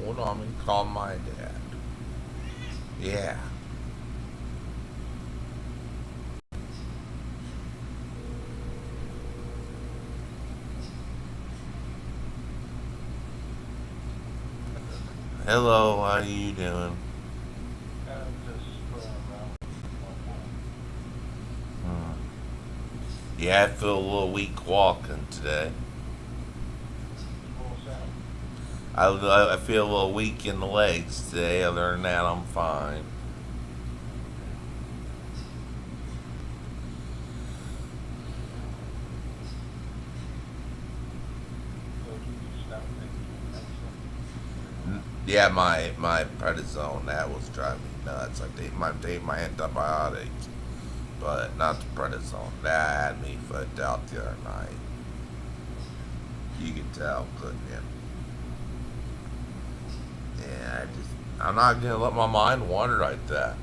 [SPEAKER 3] Hold on and call my dad. Yeah. Hello, how you doing? Hmm. Yeah, I feel a little weak walking today. I feel a little weak in the legs today. Other than that, I'm fine. Yeah, my prednisone, that was driving me nuts. I take my antibiotic, but not the prednisone. That had me fucked out the other night. You could tell, couldn't you? Yeah, I'm not gonna let my mind wander like that.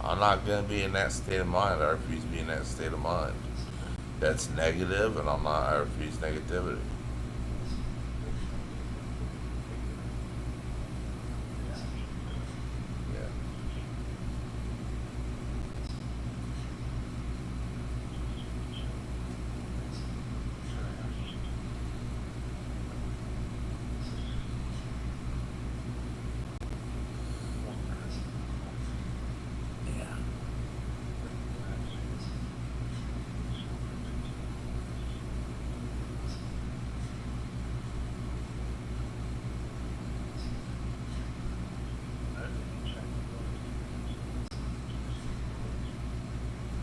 [SPEAKER 3] I'm not gonna be in that state of mind. I refuse to be in that state of mind. That's negative, and I refuse negativity. Yeah. Yeah.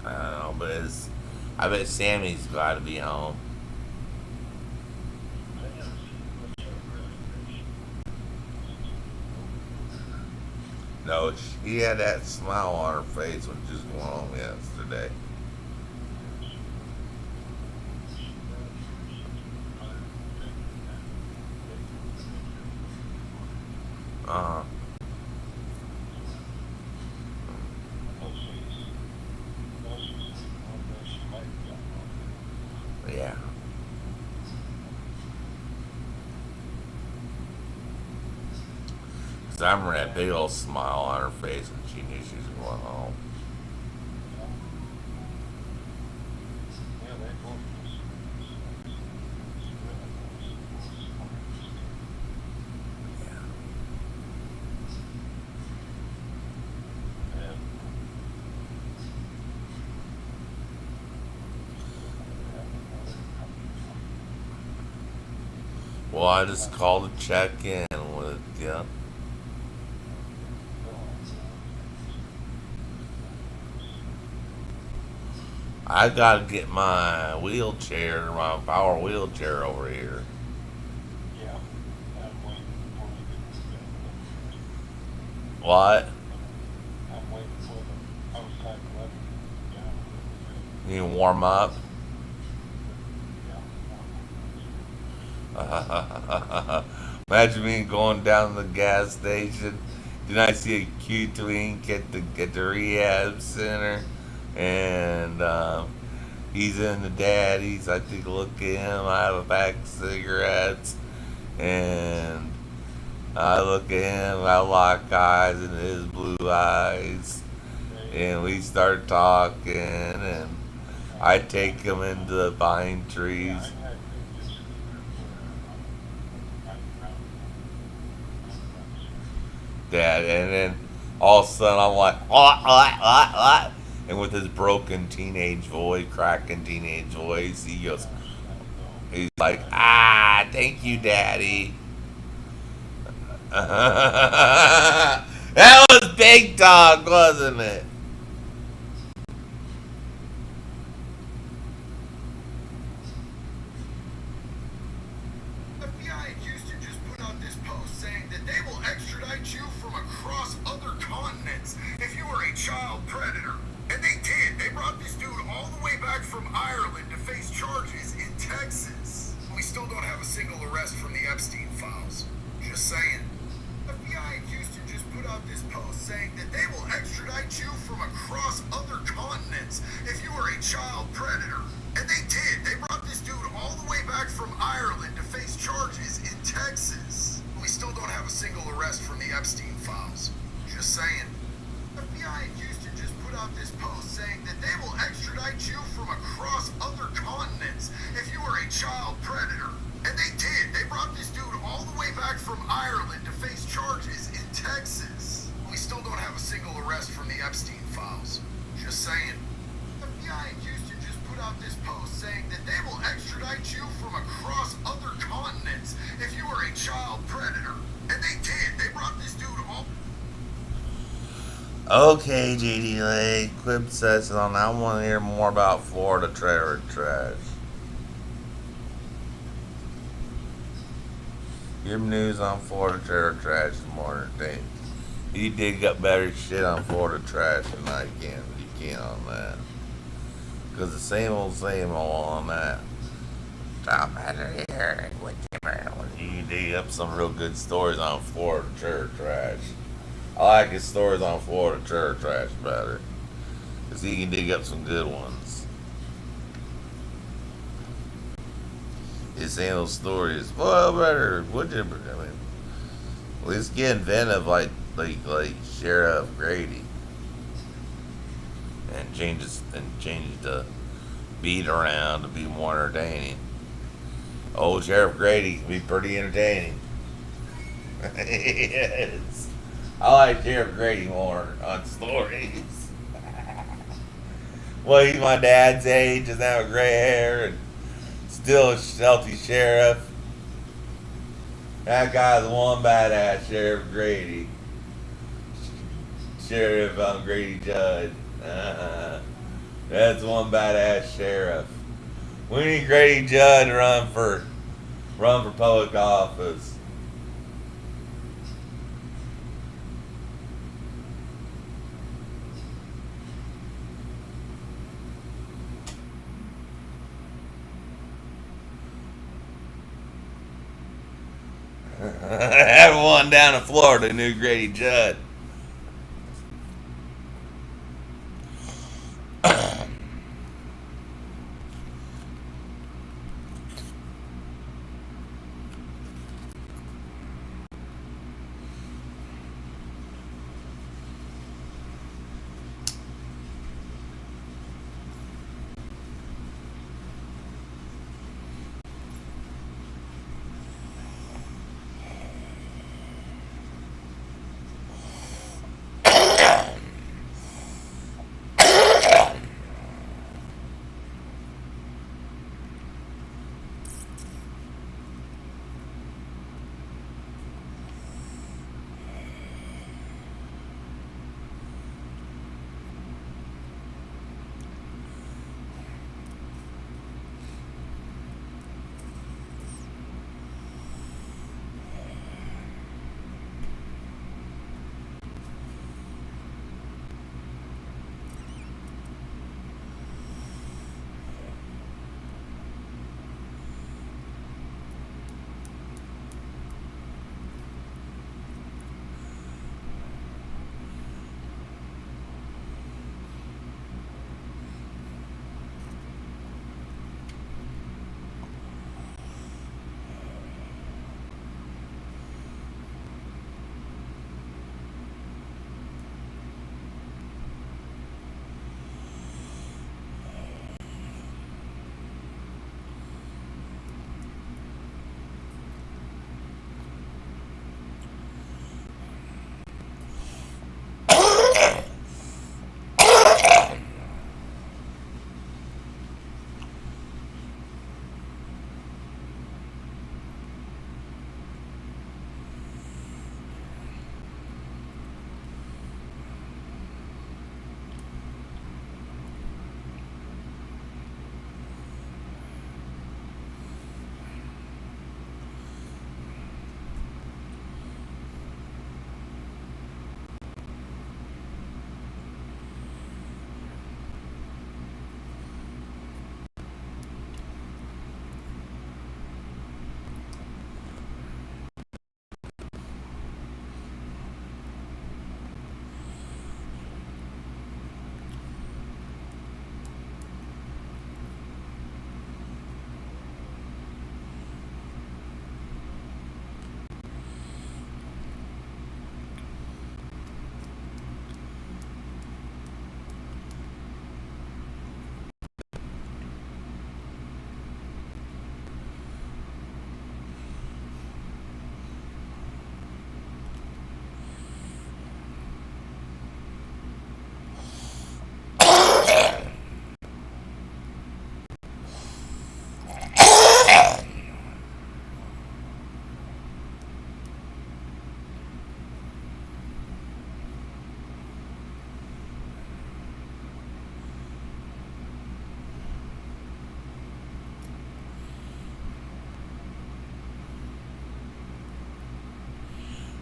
[SPEAKER 3] I don't know, but I bet Sammy's got to be home. No, she had that smile on her face when she was going home yesterday. Uh huh. Yeah. 'Cause I remember that big old smile on her face when she knew she was going home. Yeah. Well, I just called to check in with you. I gotta get my wheelchair, my power wheelchair over here. What? You can warm up? Imagine me going down to the gas station. Then I see a cute twink at the rehab center, and he's in the daddies. I take a look at him. I have a pack of cigarettes, and I look at him. I lock eyes into his blue eyes, and we start talking, and I take them into the pine trees. Dad, and then all of a sudden I'm like, what? And with his broken teenage voice, cracking teenage voice, he's like, thank you, Daddy. That was Big Dog, wasn't it?
[SPEAKER 4] FBI in Houston just put out this post saying that they will extradite you from across other continents if you are a child predator. And they did. They brought this dude all the way back from Ireland to face charges in Texas. We still don't have a single arrest from the Epstein files. Just saying. FBI in Houston just put out this post saying that they will extradite you from across other continents if you are a child predator. And they did. They brought this dude all the way back from Ireland to face charges in Texas. We still don't have a single arrest from the Epstein files. Just saying. FBI in Houston just put out this post saying that they will extradite you from across other continents if you are a child predator. And they did. They brought this dude all the way back from Ireland to face charges in Texas. We still don't have a single arrest from the Epstein files. Just saying. FBI in Houston just put out this post saying that they will extradite you from across other continents if you are a child predator. And they did. They brought this dude all...
[SPEAKER 3] Okay, JD Lake, quit obsessing on that. I want to hear more about Florida trailer trash. Give news on Florida trailer trash is more entertaining. You dig up better shit on Florida trash than I can. You can on that. Because the same old on that. Tom Hatter here. You dig up some real good stories on Florida trailer trash. I like his stories on Florida trailer trash better. Because he can dig up some good ones. His same old stories. Well, better. Would you? I mean, let's get inventive like Sheriff Grady. And change the beat around to be more entertaining. Old Sheriff Grady can be pretty entertaining. Yes. I like Sheriff Grady more on stories. Well, he's my dad's age, doesn't have gray hair, and still a healthy sheriff. That guy's one badass, Sheriff Grady. Sheriff Grady Judd. That's one badass sheriff. We need Grady Judd to run for public office. Everyone down in Florida knew Grady Judd.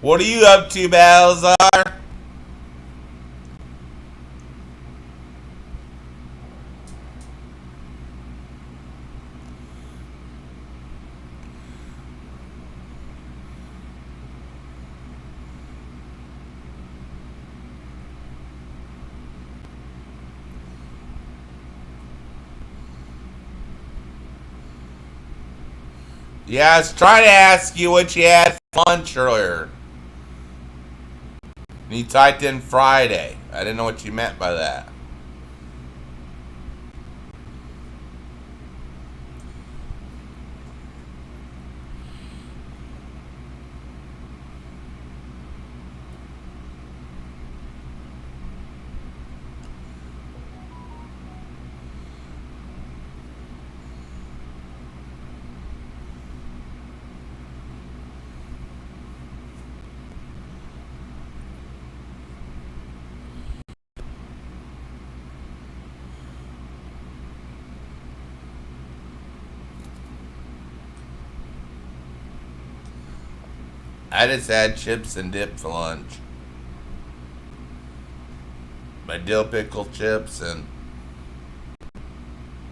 [SPEAKER 3] What are you up to, Balzar? Yeah, I was trying to ask you what you had for lunch earlier. And you typed in Friday. I didn't know what you meant by that. I just had chips and dip for lunch. My dill pickle chips and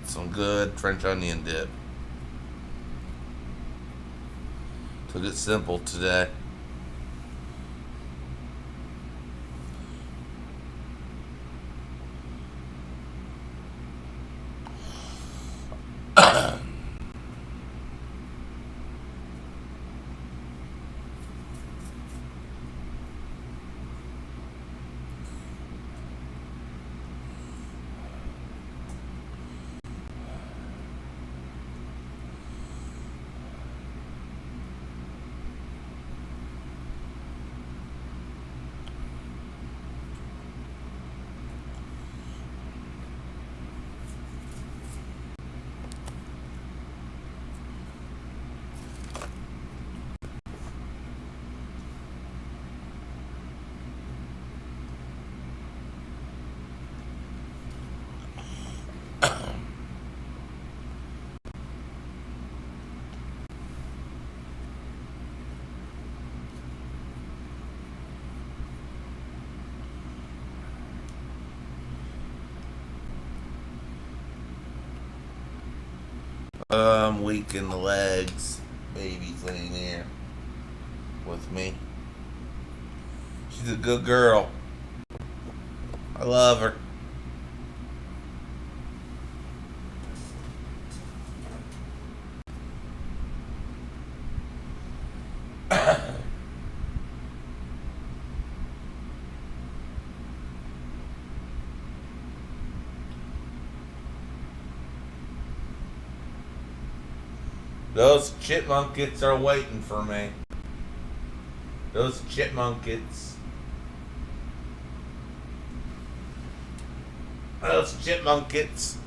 [SPEAKER 3] some good French onion dip. Took it simple today. I'm weak in the legs. Baby's laying here with me. She's a good girl. I love her. Those chipmunkets are waiting for me. Those chipmunkets. Those chipmunkets.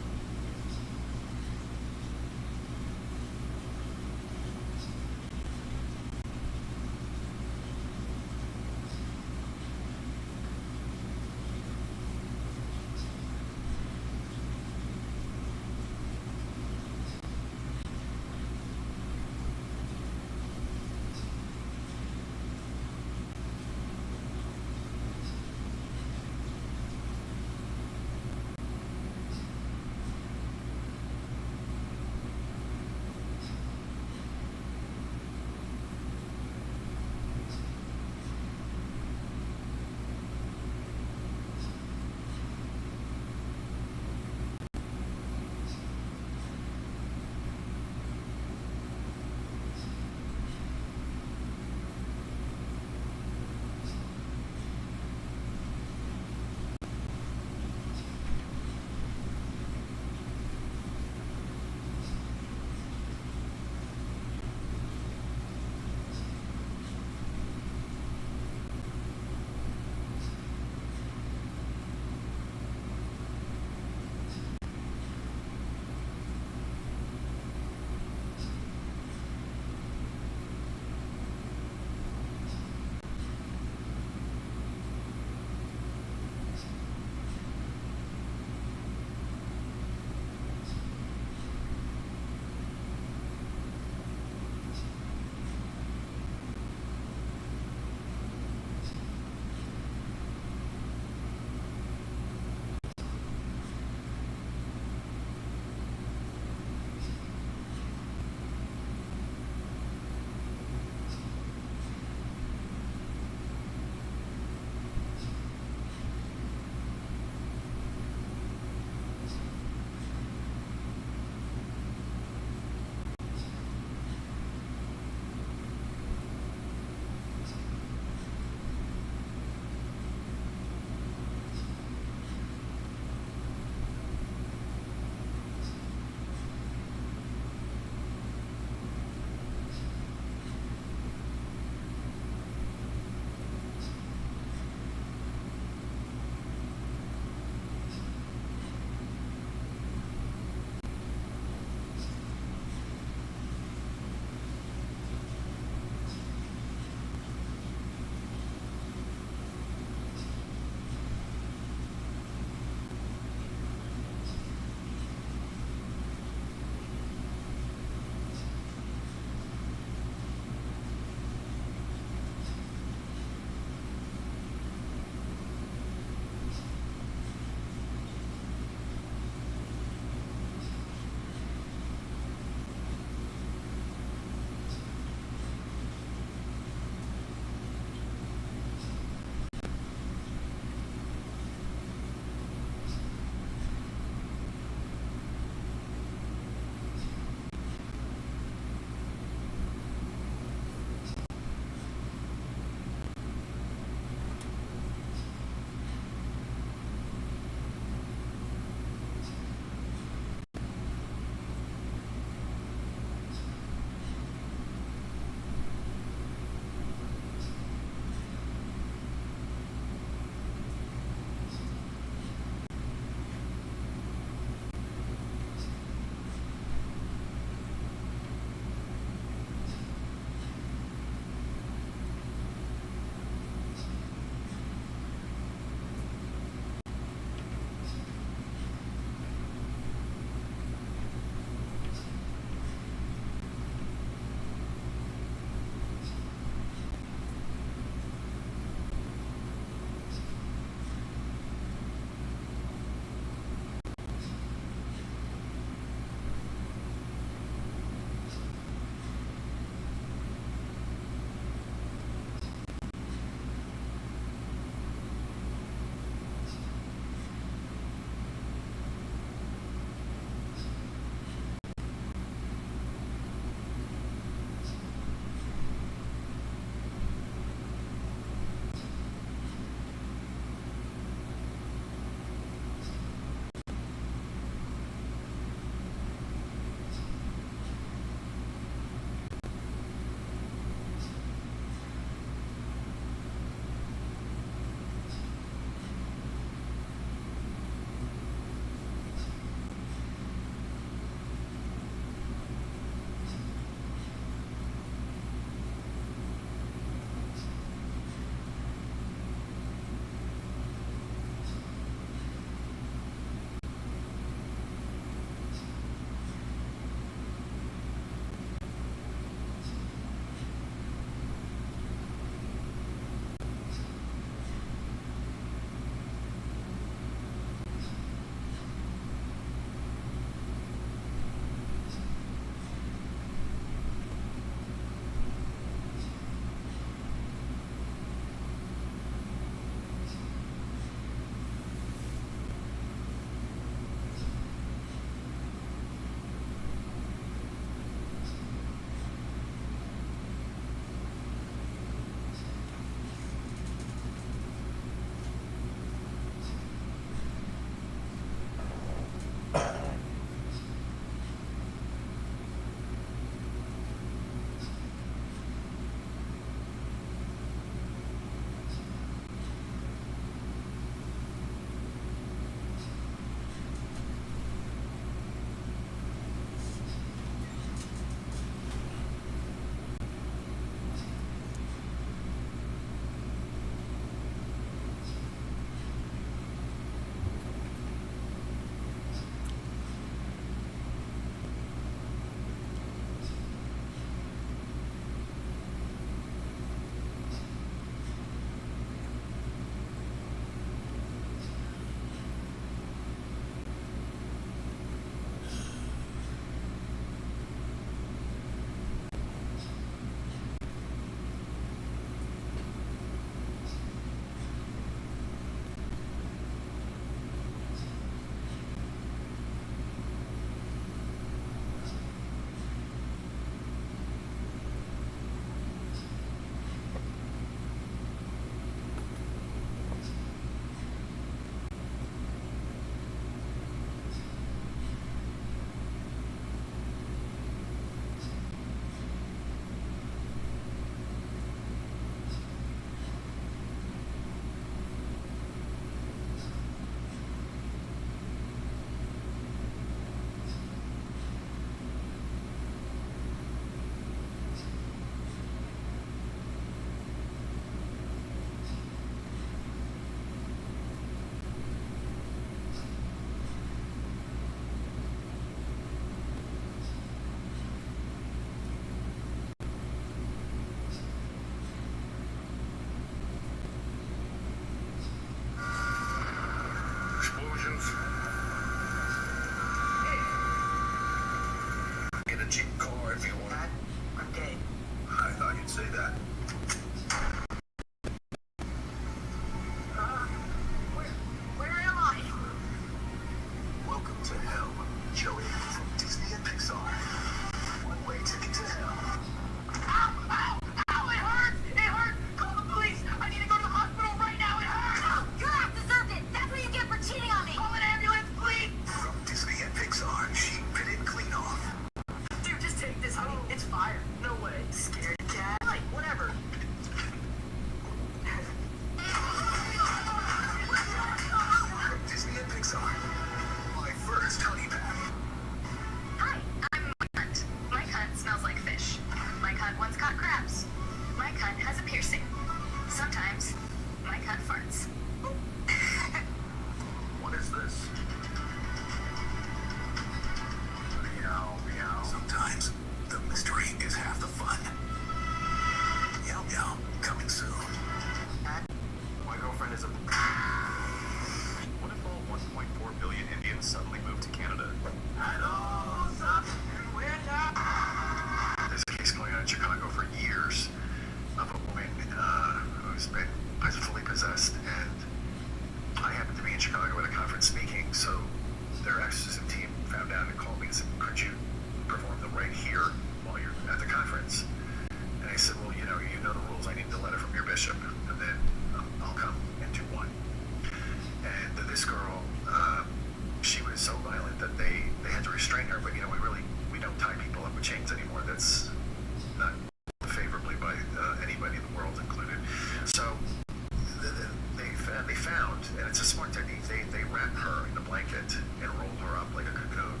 [SPEAKER 4] It's a smart technique. They wrap her in a blanket and roll her up like a cocoon,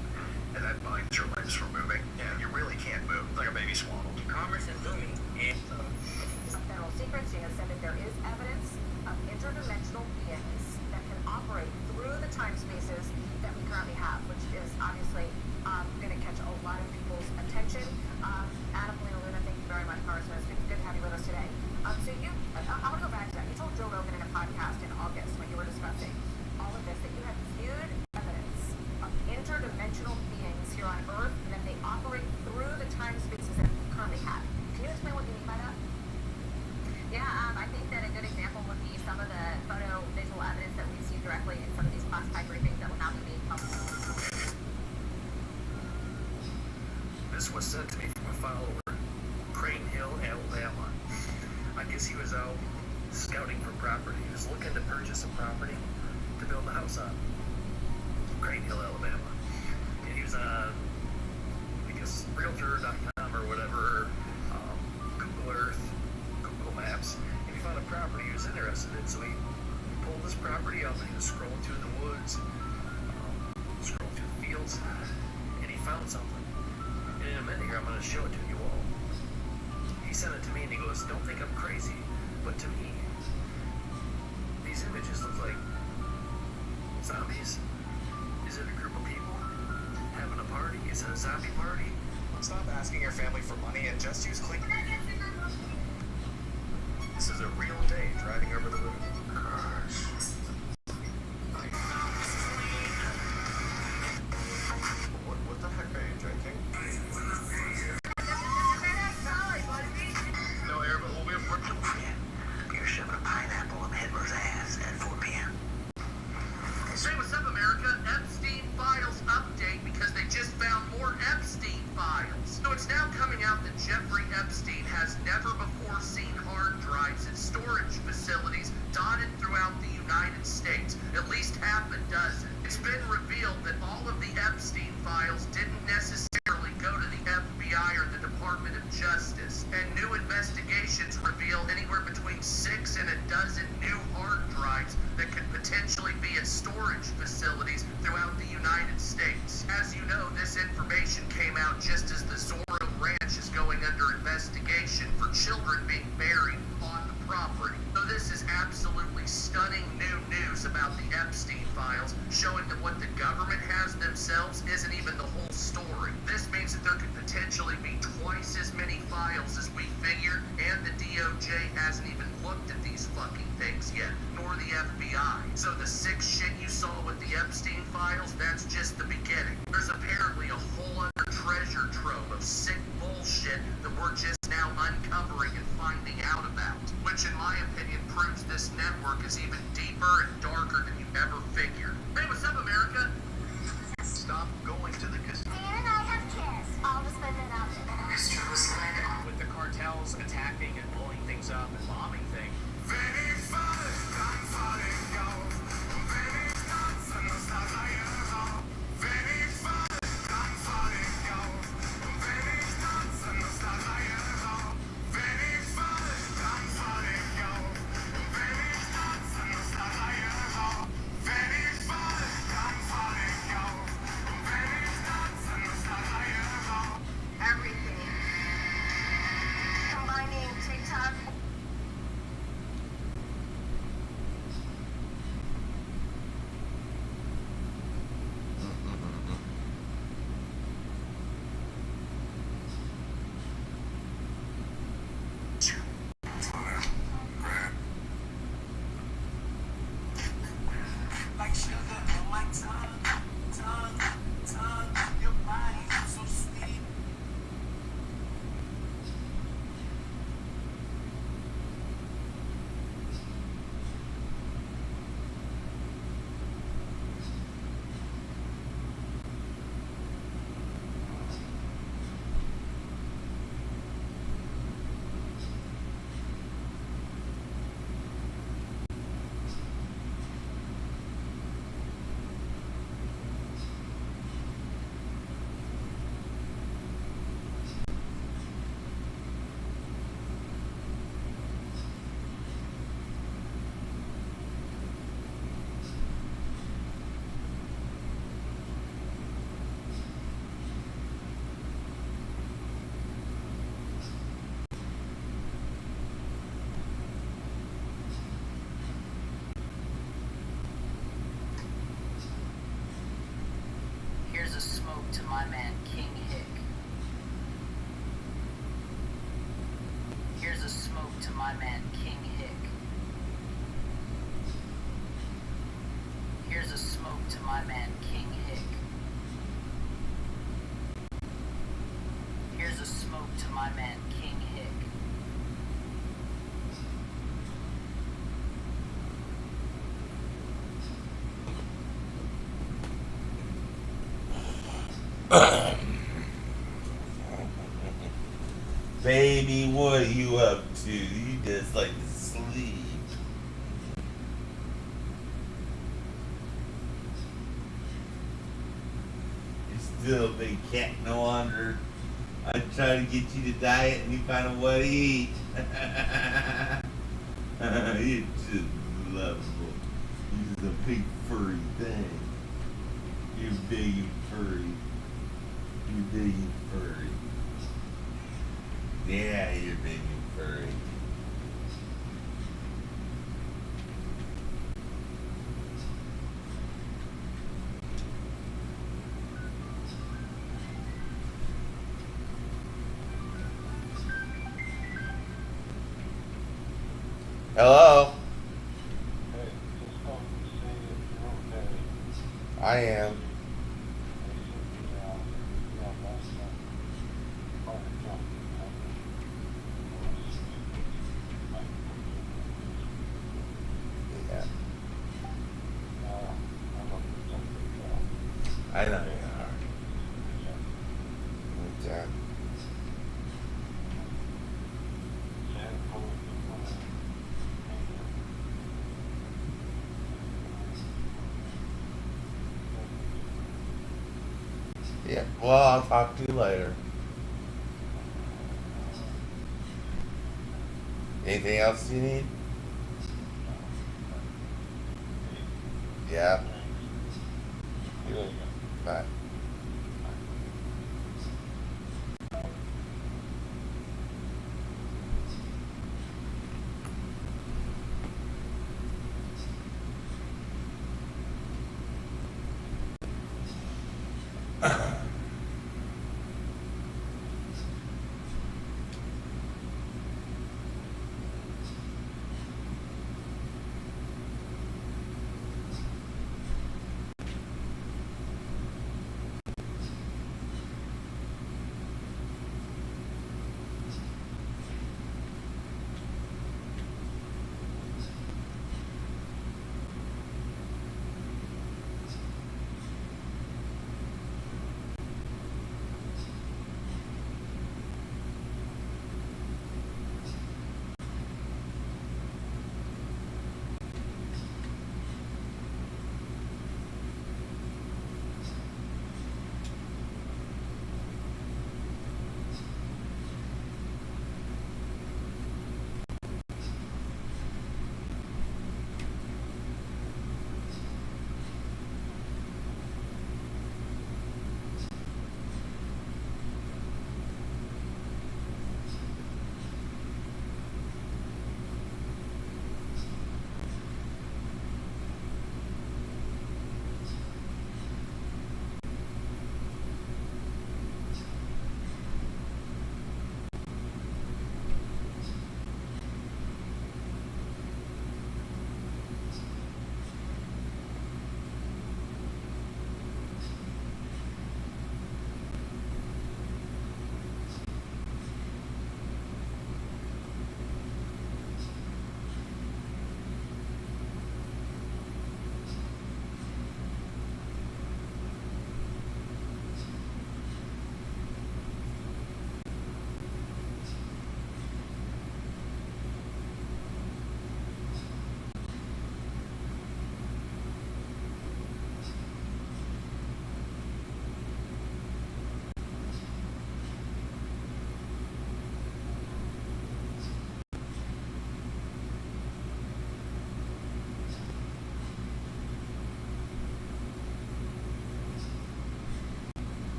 [SPEAKER 4] and that binds your legs from moving. Yeah. You really can't move, like a baby swaddled.
[SPEAKER 5] Commerce is booming.
[SPEAKER 6] Federal secrets, she has said that there is evidence of interdimensional beings that can operate through the time spaces that we currently have, which is obviously going to catch a lot of people's attention. Adam Luna, thank you very much, Congressman. It's good to have you with us today. I want to go back to that. You told Joe Rogan in a podcast in August when you were discussing all of this that you had viewed evidence of interdimensional beings here on Earth and that they operate through the time spaces that we currently have. Can you explain what you mean by that?
[SPEAKER 7] Yeah, I think that a good example would be some of the photo visual evidence that we've seen directly in some of these classified briefings that will now be made public.
[SPEAKER 5] This was sent to me from a follower, Crane Hill, Alabama. I guess he was out scouting for property. He was looking to purchase a property to build a house on. Crane Hill, Alabama. And he was on, I guess, Realtor.com or whatever, Google Earth, Google Maps, and he found a property he was interested in. So he pulled this property up and he was scrolling through the woods, scrolling through the fields, and he found something. And in a minute here, I'm going to show it to you all. He sent it to me and he goes, don't think I'm crazy, but to me, these images look like zombies. Is it a group of people having a party? Is it a zombie party?
[SPEAKER 4] Stop asking your family for money and just use click. This is a real day driving over the moon. What the heck are you drinking? No air, but we'll be at work.
[SPEAKER 5] You're shoving a pineapple in Hitler's ass at 4 p.m.
[SPEAKER 8] Hey, what's up, America? Epstein Files update because they just found more Epstein files. So it's now coming out that Jeffrey Epstein has never before seen hard drives in storage facilities dotted throughout the United States, at least half a dozen. It's been revealed that all of the Epstein files didn't necessarily go to the FBI or the Department of Justice, and new investigations reveal anywhere between 6 and a dozen new hard drives that could potentially be at storage facilities throughout the United States. As you know, this information came out just as the Zorro Ranch is going under investigation for children being buried on the property. So this is absolutely stunning new news about the Epstein files, showing that what the government has themselves isn't even the whole story. This means that there could potentially be twice as many files as we figured, and the DOJ hasn't even looked at these fucking things yet, nor the FBI. So the sick shit you saw with the Epstein files, that's just the beginning. There's apparently a whole other treasure trove of sick bullshit that we're just now uncovering and finding out about, which in my opinion proves this network is even deeper and darker than you ever figured. Hey, what's up, America?
[SPEAKER 4] Stop going to the casino.
[SPEAKER 6] Dan and I have kids. I'll just spend it out there.
[SPEAKER 5] With the cartels attacking and blowing things up and bombing things.
[SPEAKER 6] Everything. Combining TikTok
[SPEAKER 9] to my man King Hick. Here's a smoke to my man King Hick. Here's a smoke to my man King Hick. Here's a smoke to my man King Hick.
[SPEAKER 3] Baby, what are you up to? You just like to sleep. You still big cat, no wonder. I try to get you to diet and you find out what to eat. You're just lovable. You're just a big furry thing. You're big and furry. You're big and furry. Yeah, you're big and furry. Hello? I am. Yeah. I know you are. Okay. Yeah, well, I'll talk to you later. Anything else you need? Yeah. Bye.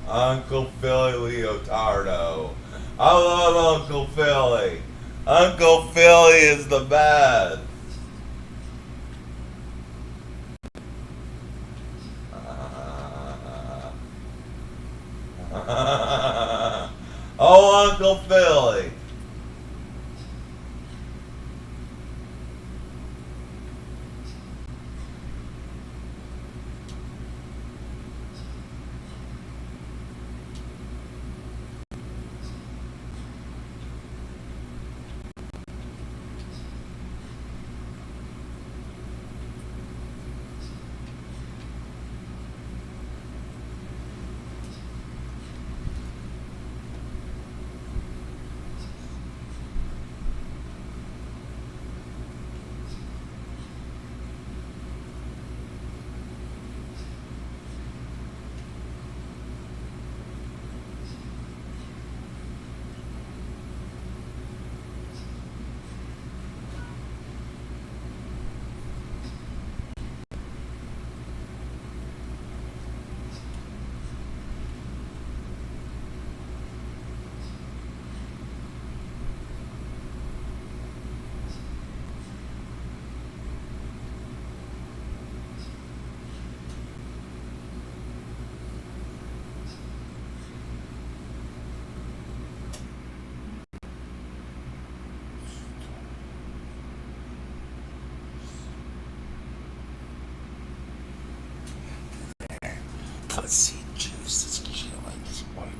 [SPEAKER 3] Uncle Philly Leotardo. I love Uncle Philly. Uncle Philly is the best. Oh, Uncle Philly. Pussy juice is killing this wife.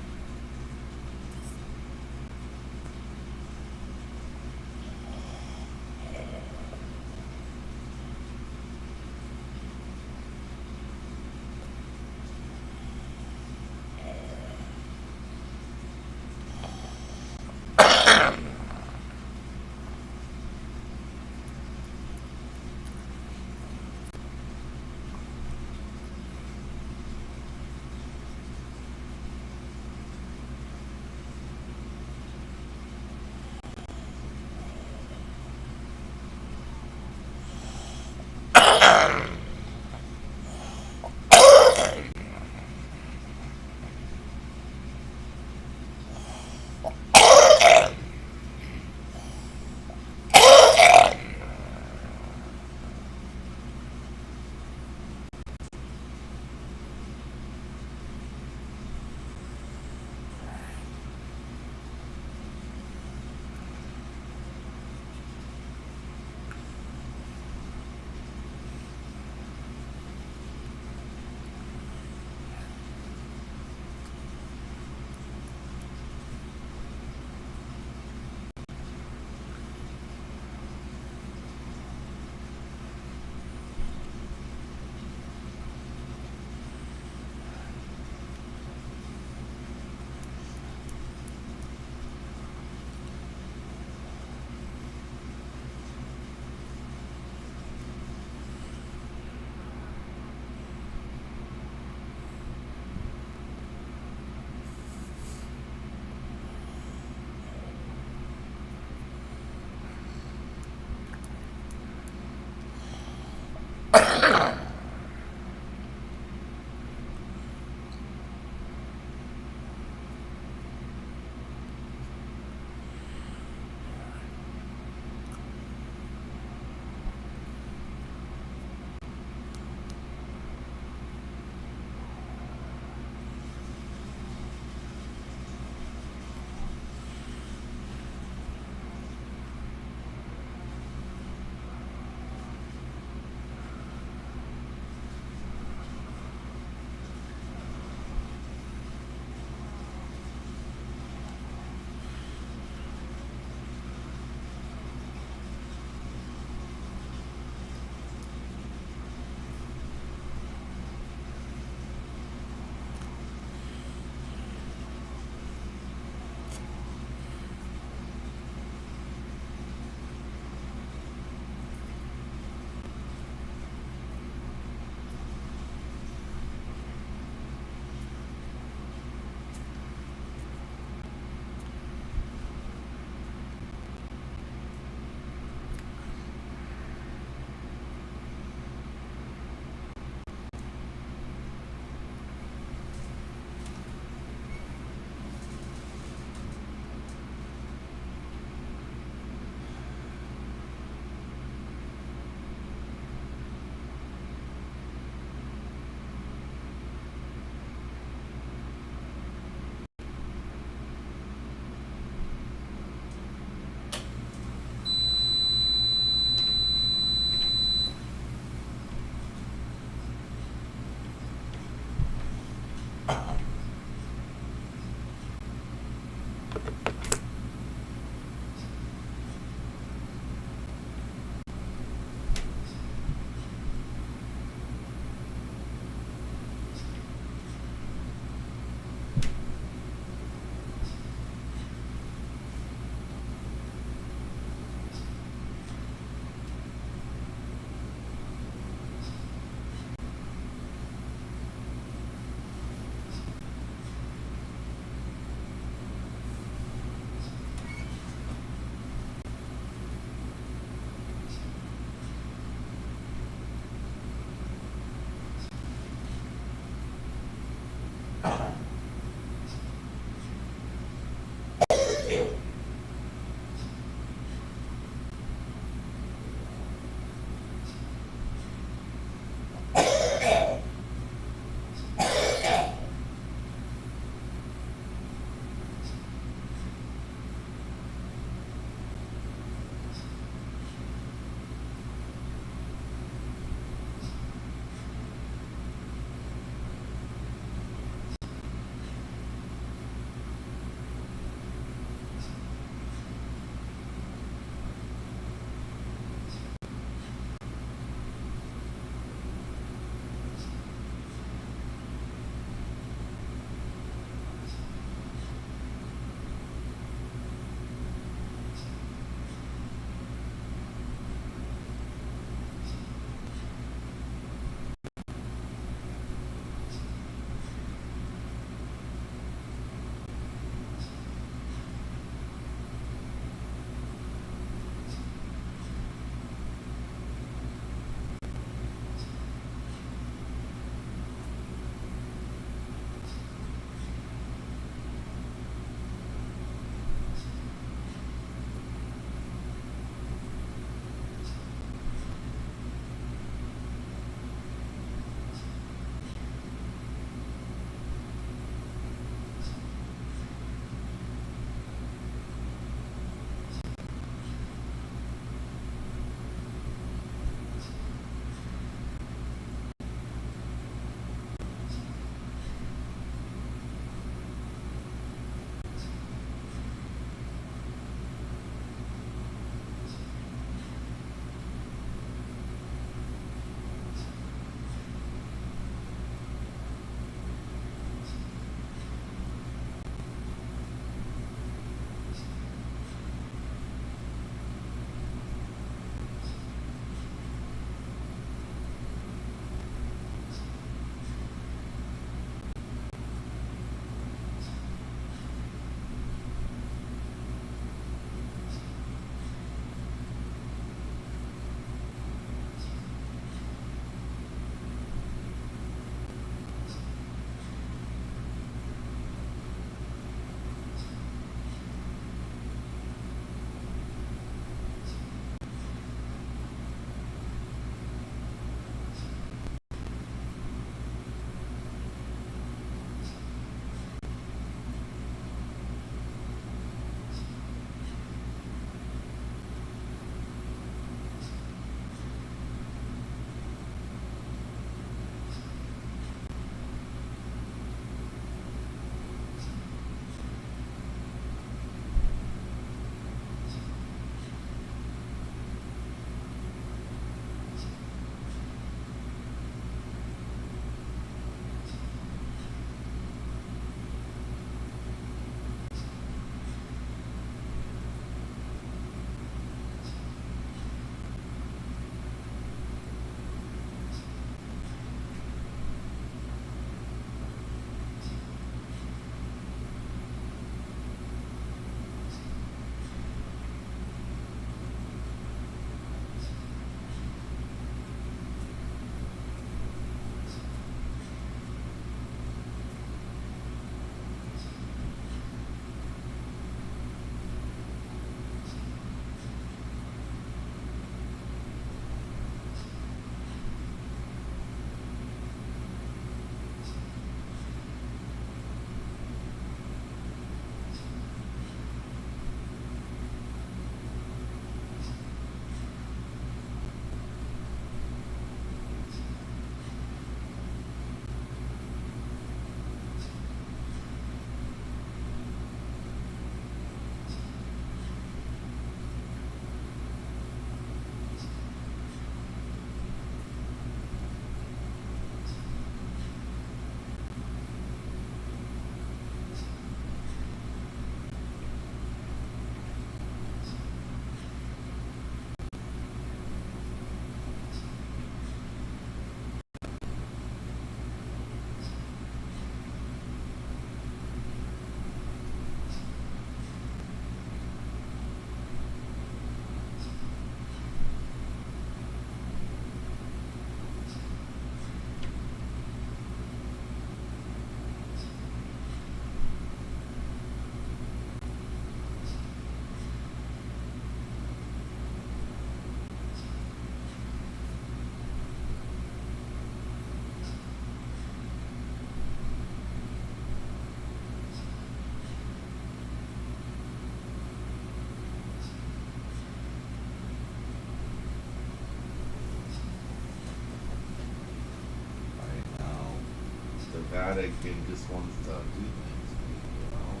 [SPEAKER 3] fanatic and just wants to do things, you know.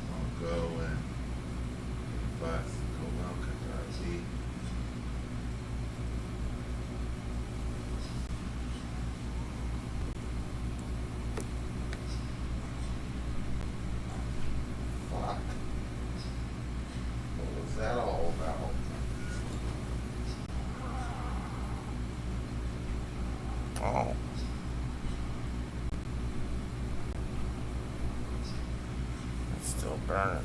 [SPEAKER 3] I'll go and bus, go milk and tea. Fuck. What was that all about? Oh. It's still burning.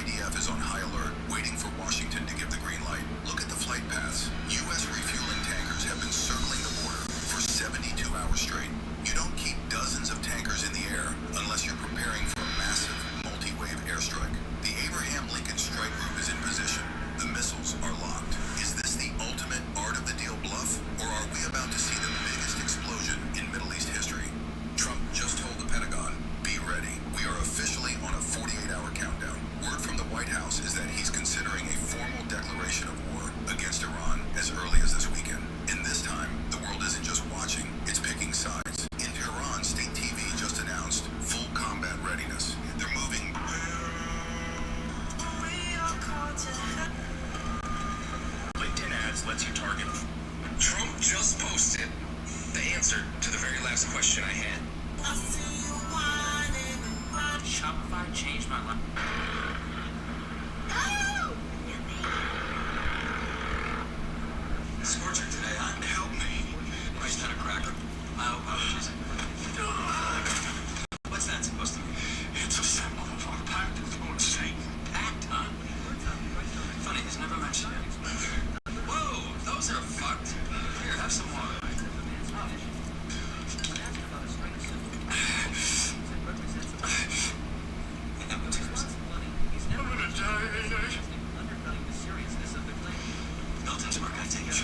[SPEAKER 4] IDF is on high alert, waiting for Washington to give the green light. Look at the flight paths. U.S. refueling tankers have been circling the border for 72 hours straight. You don't keep dozens of tankers in the air unless you're preparing for a massive multi-wave airstrike. The Abraham Lincoln Strike Group is in position. The missiles are locked. Is this the ultimate art of the deal bluff, or are we about to see the biggest explosion in Middle East history? Trump just told the Pentagon, be ready. We are officially on a 48-hour countdown. Word from the White House is that he's considering a formal declaration of war against Iran as early as this weekend. And this time, the world isn't just watching, it's picking sides. In Tehran, state TV just announced full combat readiness. They're moving.
[SPEAKER 5] LinkedIn ads lets you target. Trump just posted the answer to the very last question I had. Shopify changed my life. Scorcher today, huh? Help me. Christ had a cracker. My apologies. What's that supposed to mean? It's a symbol of our pact with Lord Satan. Pact, huh? Funny, he's never mentioned it. Whoa, those are fucked. Here, have some more. Milton's work, I take it.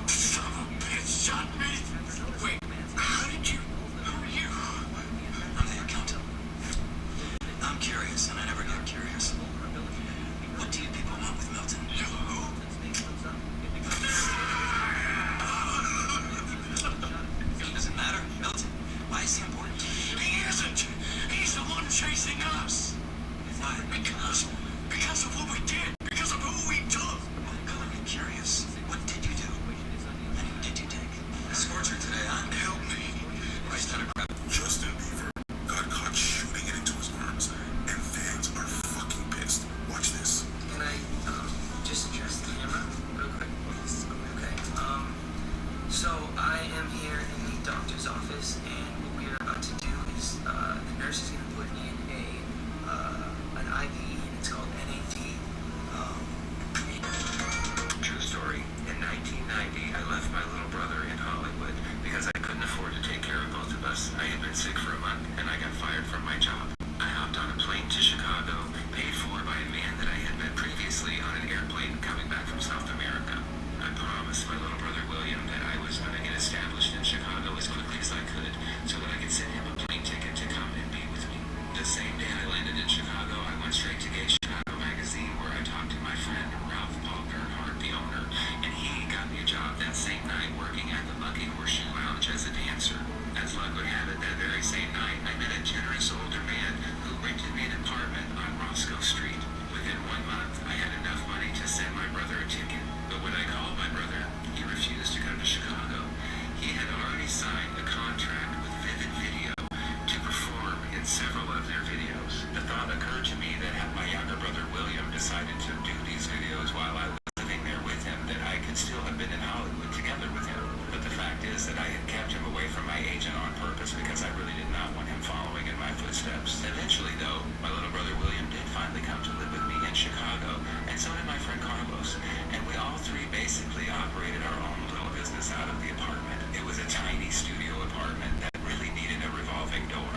[SPEAKER 5] Son of a bitch shot me. Wait, how did you? Who are you? I'm the accountant. I'm curious, and I never get curious. What do you people want with Milton? You who? Does it matter, Milton? Why is he important? He isn't. He's the one chasing us. Why? Because of what we did. Because of who we took. I'm curious. What did you do? And who did you take? Scorcher today, huh? Help me. Christ out of crap.
[SPEAKER 4] Justin Bieber got caught shooting it into his arms, and fans are fucking pissed. Watch this.
[SPEAKER 5] Can I just address the camera real quick? Okay. So I am here in the doctor's office, and what we are about to do is the nurse is going to put in an IV, and it's called NAD. True story. In 1990, I left my little brother in Hollywood because I couldn't afford to take care of both of us. I had been sick for a month, and I got fired from my job. I hopped on a plane to Chicago, paid for by a man that I had met previously on an airplane coming back from South America. I promised my little brother William that I was going to get established in Chicago as quickly as I could so that I could send him a plane ticket to come and be with me. The same day I landed in Chicago, I went straight to Gay Chicago magazine where I talked to my friend Ralph Paul Bernhardt, the owner, and he got me a job that same night working at the Lucky Horseshoe Lounge as a dancer. As luck would have it, that very same night, I met a generous older man who rented me an apartment on Roscoe Street. Within 1 month, I had enough money to send my brother a ticket. But when I called my brother, he refused to come to Chicago. He had already signed a contract with Vivid Video to perform in several of their videos. The thought occurred to me that had my younger brother William decided to do these videos while I was living there with him, that I could still have been in Hollywood together with him. But the fact is that I had kept him away from my agent on purpose because I really did not want him following in my footsteps. Eventually, though, my little brother William did finally come to live with me in Chicago, and so did my friend Carlos. And we all three basically operated our own little business out of the apartment. It was a tiny studio apartment that really needed a revolving door.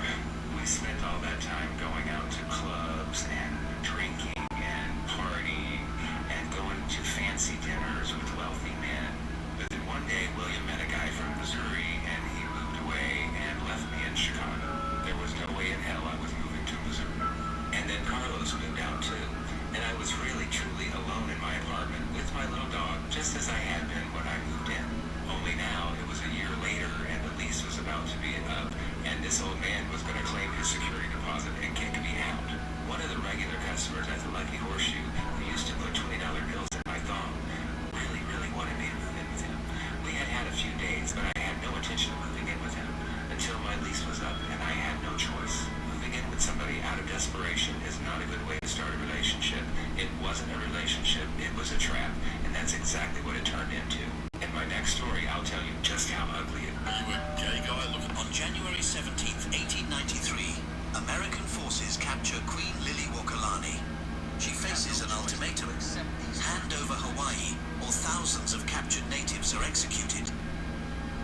[SPEAKER 5] We spent all that time going out to clubs and drinking and partying and going to fancy dinners with wealthy men. But then one day, William met a guy from Missouri, and he moved away and left me in Chicago. There was no way in hell I was moving to Missouri. And then Carlos moved out too, and I was really truly alone in my apartment with my little dog, just as I had been when I moved in. Only now, it was a year later, and the lease was about to be up, and this old man was going to claim his security deposit and kick me out. One of the regular customers at the Lucky Horseshoe, who used to put $20 bills in my thumb, really wanted me to move in with him. We had had a few dates, but I had no intention of moving in with him until my lease was up, and I had no choice. Moving in with somebody out of desperation is not a good way to start a relationship. It wasn't a relationship, it was a trap, and that's exactly what it turned into. In my next story, I'll tell you just how ugly it was.
[SPEAKER 4] Are you a gay guy looking?
[SPEAKER 10] On January 17th, 1893, American forces capture Queen Lily thousands of captured natives are executed.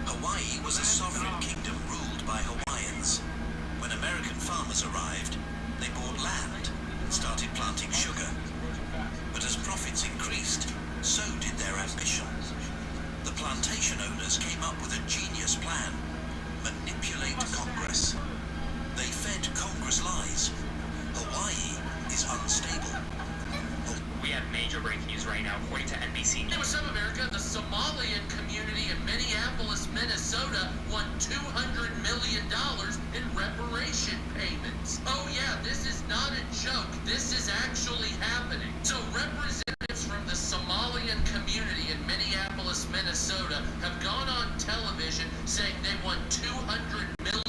[SPEAKER 10] Hawaii was a sovereign kingdom ruled by Hawaiians. When American farmers arrived, they bought land and started planting sugar. But as profits increased, so did their ambition. The plantation owners came up with a genius plan: manipulate Congress. They fed Congress lies. Hawaii is unstable.
[SPEAKER 5] We have major breaking news right now, according to NBC. Hey, what's up, America? The Somalian community in Minneapolis, Minnesota won $200 million in reparation payments. Oh yeah, this is not a joke. This is actually happening. So representatives from the Somalian community in Minneapolis, Minnesota have gone on television saying they won $200 million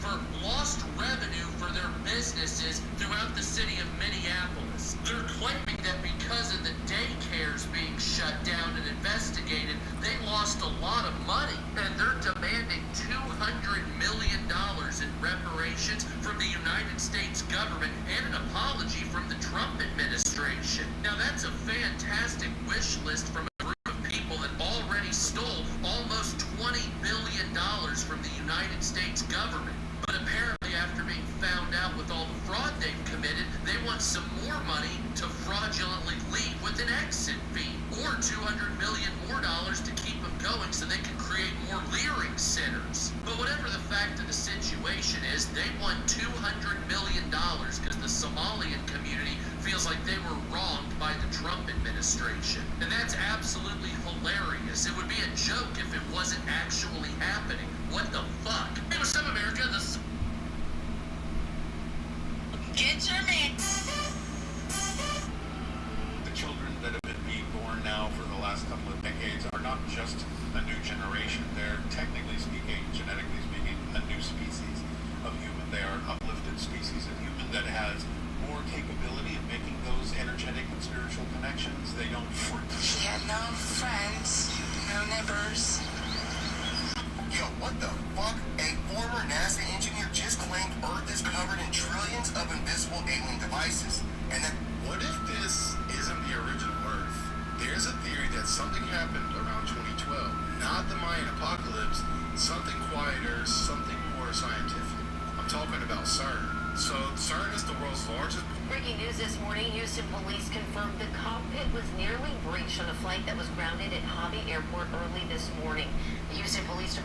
[SPEAKER 5] for lost revenue for their businesses throughout the city of Minneapolis. They're claiming that because of the daycares being shut down and investigated, they lost a lot of money. And they're demanding $200 million in reparations from the United States government and an apology from the Trump administration. Now that's a fantastic wish list from a group of people that already stole almost $20 billion from the United States government. But apparently after being found out with all the fraud they've committed, they want some more money to fraudulently leave with an exit fee, or $200 million more to keep them going so they can create more Leering centers. But whatever the fact of the situation is, they want $200 million because the Somalian community feels like they were wronged by the Trump administration. And that's absolutely hilarious. It would be a joke if it wasn't actually happening. What the fuck? Hey, what's up, America?
[SPEAKER 9] Get your man.
[SPEAKER 11] The children that have been being born now for the last couple of decades are not just a new generation. They're, technically speaking, genetically speaking, a new species of human. They are an uplifted species of human that has more capability of making those energetic and spiritual connections. They don't
[SPEAKER 9] She had no friends, no neighbors.
[SPEAKER 4] Yo, what the fuck? A former NASA engineer just claimed Earth is covered in trillions of invisible alien devices. And that,
[SPEAKER 11] What if this isn't the original Earth? There's a theory that something happened around 2012. Not the Mayan apocalypse, something quieter, something more scientific. I'm talking about CERN. So CERN is the world's largest...
[SPEAKER 12] Breaking news this morning, Houston police confirmed the cockpit was nearly breached on a flight that was grounded at Hobby Airport early this morning. The Houston police...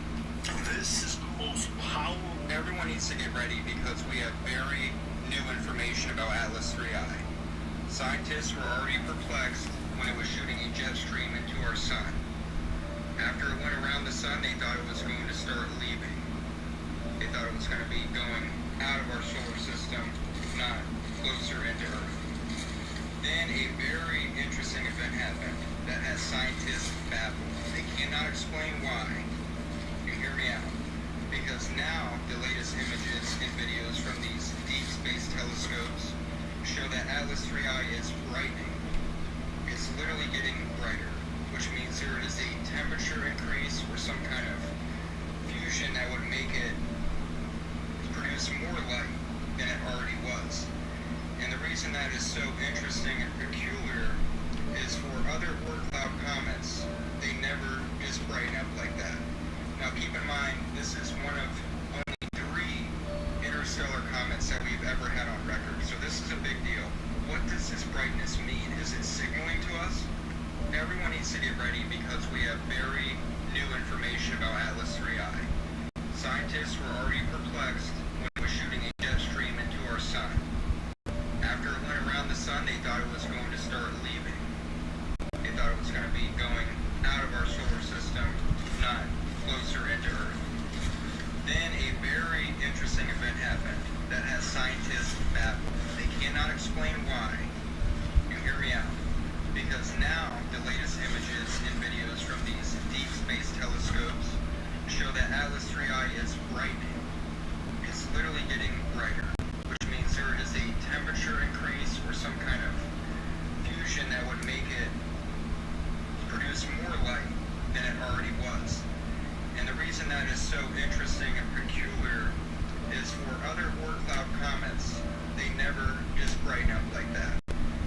[SPEAKER 11] This is the most powerful...
[SPEAKER 13] Everyone needs to get ready because we have very new information about Atlas 3I. Scientists were already perplexed when it was shooting a jet stream into our sun. After it went around the sun, they thought it was going to start leaving. They thought it was going to be going out of our solar system, not closer into Earth. Then a very interesting event happened that has scientists baffled. They cannot explain why. You hear me out. Because now the latest images and videos from these deep space telescopes show that Atlas 3I is brightening. It's literally getting brighter, which means there is a temperature increase or some kind of fusion that would make it produce more light than it already was. And the reason that is so interesting and peculiar is for other word cloud comets, they never just brighten up like that. Now keep in mind, this is one of only 3 interstellar comets that we've ever had on record, so this is a big deal. What does this brightness mean? Is it signaling to us? Everyone needs to get ready because we have very new information about Atlas 3I. Scientists were already perplexed when it was shooting a jet stream into our sun. After it went around the sun, they thought it was going to start leaving. They thought it was going to be going out of our solar system, not closer into Earth. Then a very interesting event happened that has scientists baffled. They cannot explain why. You hear me out. Because now the latest images and videos from these deep space telescopes show that Atlas 3I is brightening. It's literally getting brighter, which means there is a temperature increase or some kind of fusion that would make it produce more light than it already was. And the reason that is so interesting and peculiar is for other Oort cloud comets, they never just brighten up like that.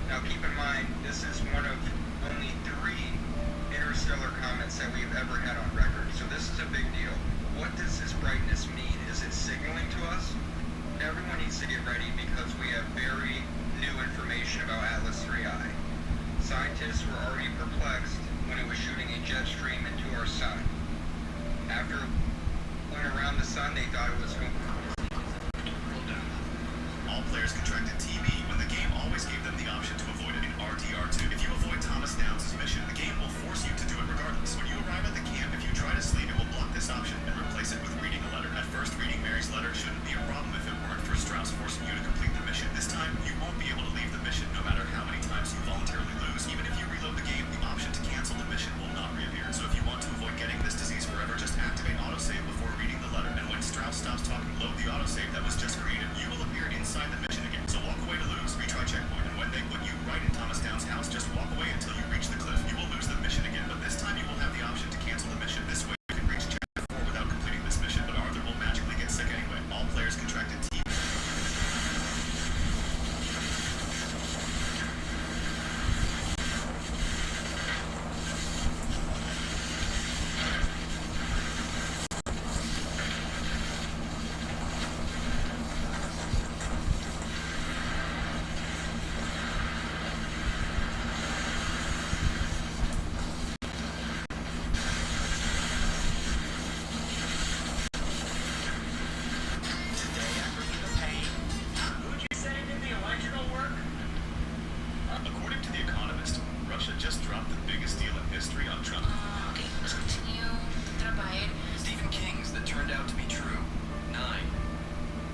[SPEAKER 13] Now keep in mind, this is one of only 3
[SPEAKER 14] players contracted TB when the game always gave them the option to avoid it in RDR2. If you avoid Thomas Downs' mission, the game will force you to do it regardless. When you arrive at the camp, if you try to sleep, it will block this option and replace it with reading a letter. At first, reading Mary's letter shouldn't be a problem if it weren't for Strauss forcing you to complete the mission. This time, you won't be able to leave the mission no matter how many times you voluntarily lose. Even if you reload the game, the option to cancel the mission will not reappear. So if you want to avoid getting this disease forever, just activate autosave before reading the letter. And when Strauss stops talking, load the autosave that was just created. You will appear inside the mission again. So walk away to lose, retry checkpoint, and when they put you right in Thomas Downs' house, just walk away until you reach the cliff. You will lose the mission again, but this time you will have the option to cancel the mission. This way you can reach chapter 4 without completing this mission, but Arthur will magically get sick anyway. All players contracted TB. According to The Economist, Russia just dropped the biggest deal in history on Trump.
[SPEAKER 9] Okay, let's continue. Trabajar.
[SPEAKER 15] Stephen King's that turned out to be true. 9.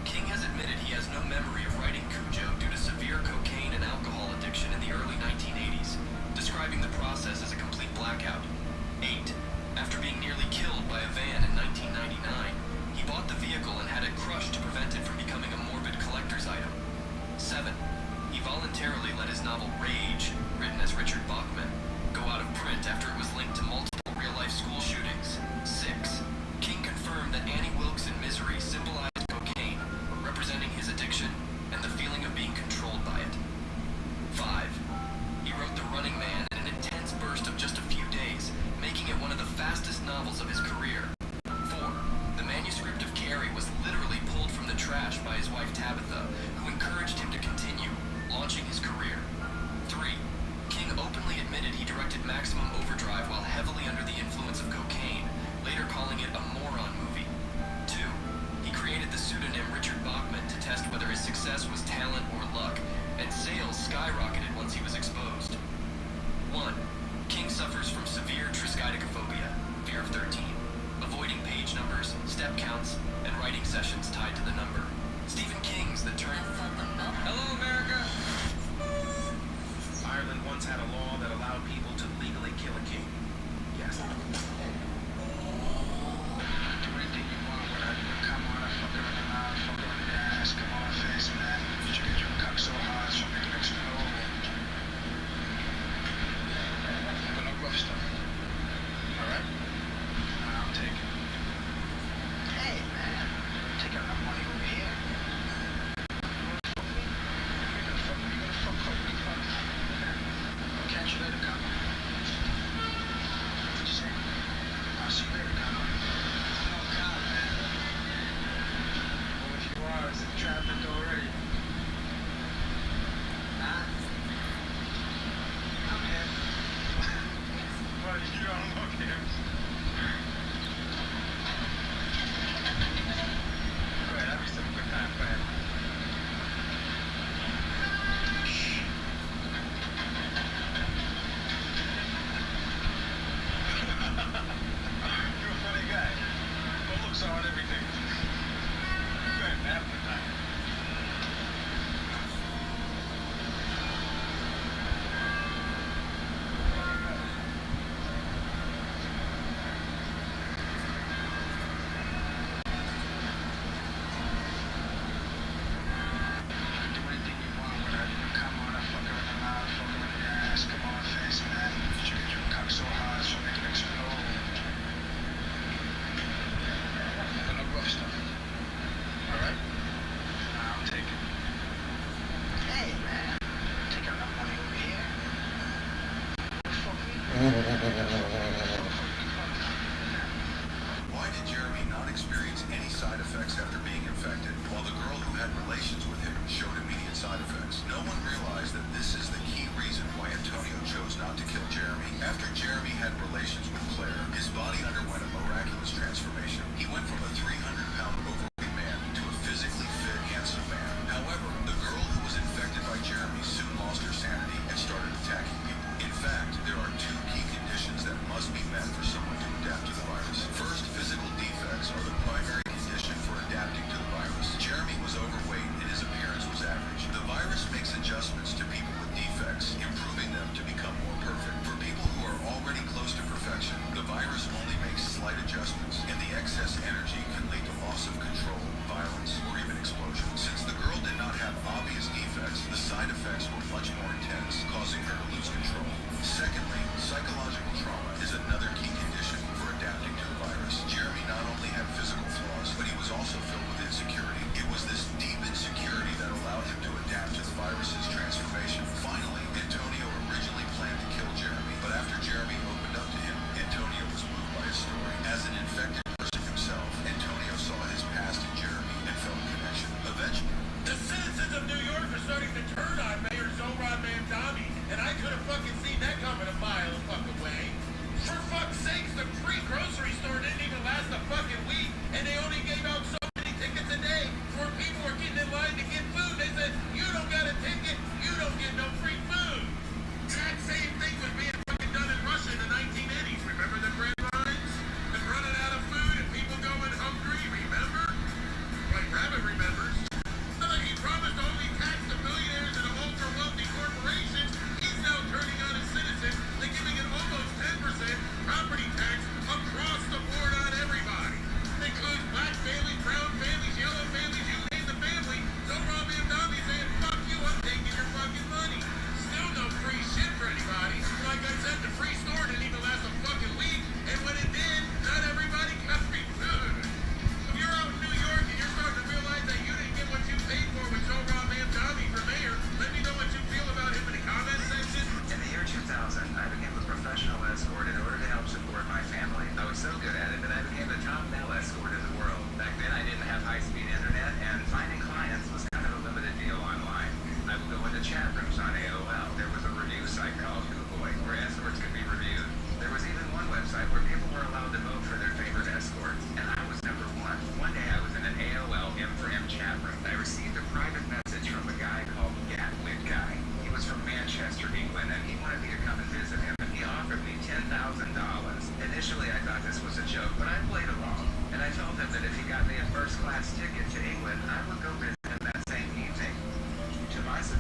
[SPEAKER 15] King has admitted he has no memory of writing Cujo due to severe cocaine and alcohol addiction in the early 1980s, describing the process as a complete blackout. 8. After being nearly killed by a van in 1999, he bought the vehicle and had it crushed to prevent it from becoming a morbid collector's item. 7. He voluntarily let his novel Rage, written as Richard Bachman, go out of print after it was linked to multiple real-life school shootings. 6. King confirmed that Annie Wilkes in Misery symbolized cocaine, representing his addiction and the feeling of being controlled by it. 5. He wrote The Running Man in an intense burst of just a few days, making it one of the fastest novels of his career. 4. The manuscript of Carrie was literally pulled from the trash by his wife Tabitha, who encouraged him to continue, launching his career. 3. King openly admitted he directed Maximum Overdrive while heavily under the influence of cocaine, later calling it a moron movie. 2. He created the pseudonym Richard Bachman to test whether his success was talent or luck, and sales skyrocketed once he was exposed. 1. King suffers from severe triskaidekaphobia, fear of 13, avoiding page numbers, step counts, and writing sessions tied to the number. Stephen King's that turned...
[SPEAKER 13] Hello, America!
[SPEAKER 14] Ireland once had a law that allowed people to legally kill a king. Yes.
[SPEAKER 13] Do anything you want when I come on, I fuck her in the mouth, fuck her in the ass, come on, face, man. You should get your cock so hard, she'll make it explode. But no rough stuff. Alright? I'll take it. Hey, man. Take out enough money over here. Catch you later, Connor. What'd you say? I'll see you later, Connor. No, Connor, man. Well, if you are, is it trapped already? Huh? I'm here. Well, you don't look him. Go ahead, have yourself a good time, go ahead. You're a funny guy. Well, looks are and everything. Go ahead, man, have a good time. Do anything you want when I come on, I fuck her in the mouth, fuck her in the ass, come on, face, man. You should get your cock so hard, she'll make it explode. But no rough stuff. Alright? I'll take it. Hey, man. Take out enough money over here. Fuck me.
[SPEAKER 4] Why did Jeremy not experience any side effects after being infected, while the girl who had relations with him showed immediate side effects? No one realized that this is the key reason why Antonio chose not to kill Jeremy. After Jeremy had relations with Claire, his body underwent a miraculous transformation. He went from a 300-pound overweight man to a physically fit, handsome man. However, the girl who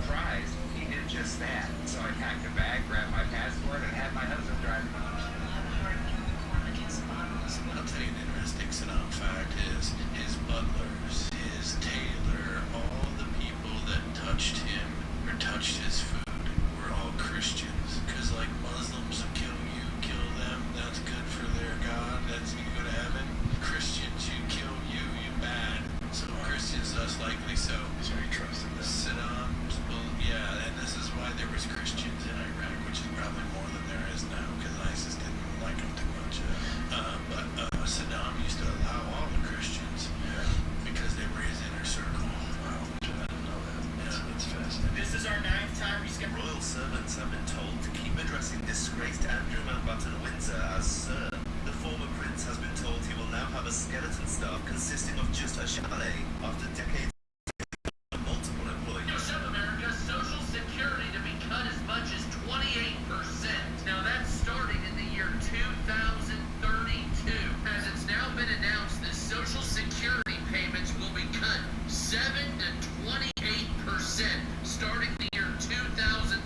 [SPEAKER 13] surprise, he did just that. So I packed a bag, grabbed my passport, and had my husband drive me.
[SPEAKER 10] I'll tell you an interesting Saddam fact is his butlers, his tailor, all the people that touched him or touched his food were all Christians. Because like Muslims will kill you, kill them, that's good for their God, that's you go to heaven. Christians, you kill you, you bad. So Christians less likely so. So he trusted them. Saddam's, well, yeah, and this is why there was Christians in Iraq, which is probably more than there is now, because ISIS didn't like them too much. But Saddam used to allow all the Christians because they were his inner circle. Wow, I didn't know that. That's fascinating.
[SPEAKER 14] This is our 9th time we skip. Royal servants have been told to keep addressing disgraced Andrew Mountbatten Windsor as Sir. The former prince has been told he will now have a skeleton staff consisting of just a chalet after decades of multiple employees.
[SPEAKER 8] South America, Social Security to be cut as much as 28%. Now that's starting in the year 2032. As it's now been announced that Social Security payments will be cut 7 to 28% starting the year 2032,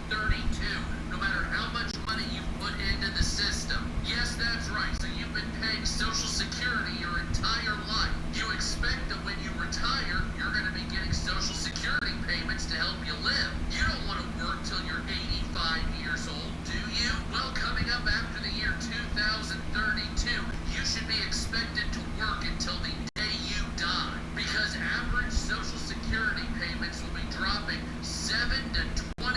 [SPEAKER 8] no matter how much money you put into the system. Yes, that's right. So you've been paying Social Security your entire life. You expect that when you retire, you're going to be getting Social Security payments to help you live. You don't want to work till you're 85 years old, do you? Well, coming up after the year 2032, you should be expected to work until the day you die, because average Social Security payments will be dropping 7 to 28%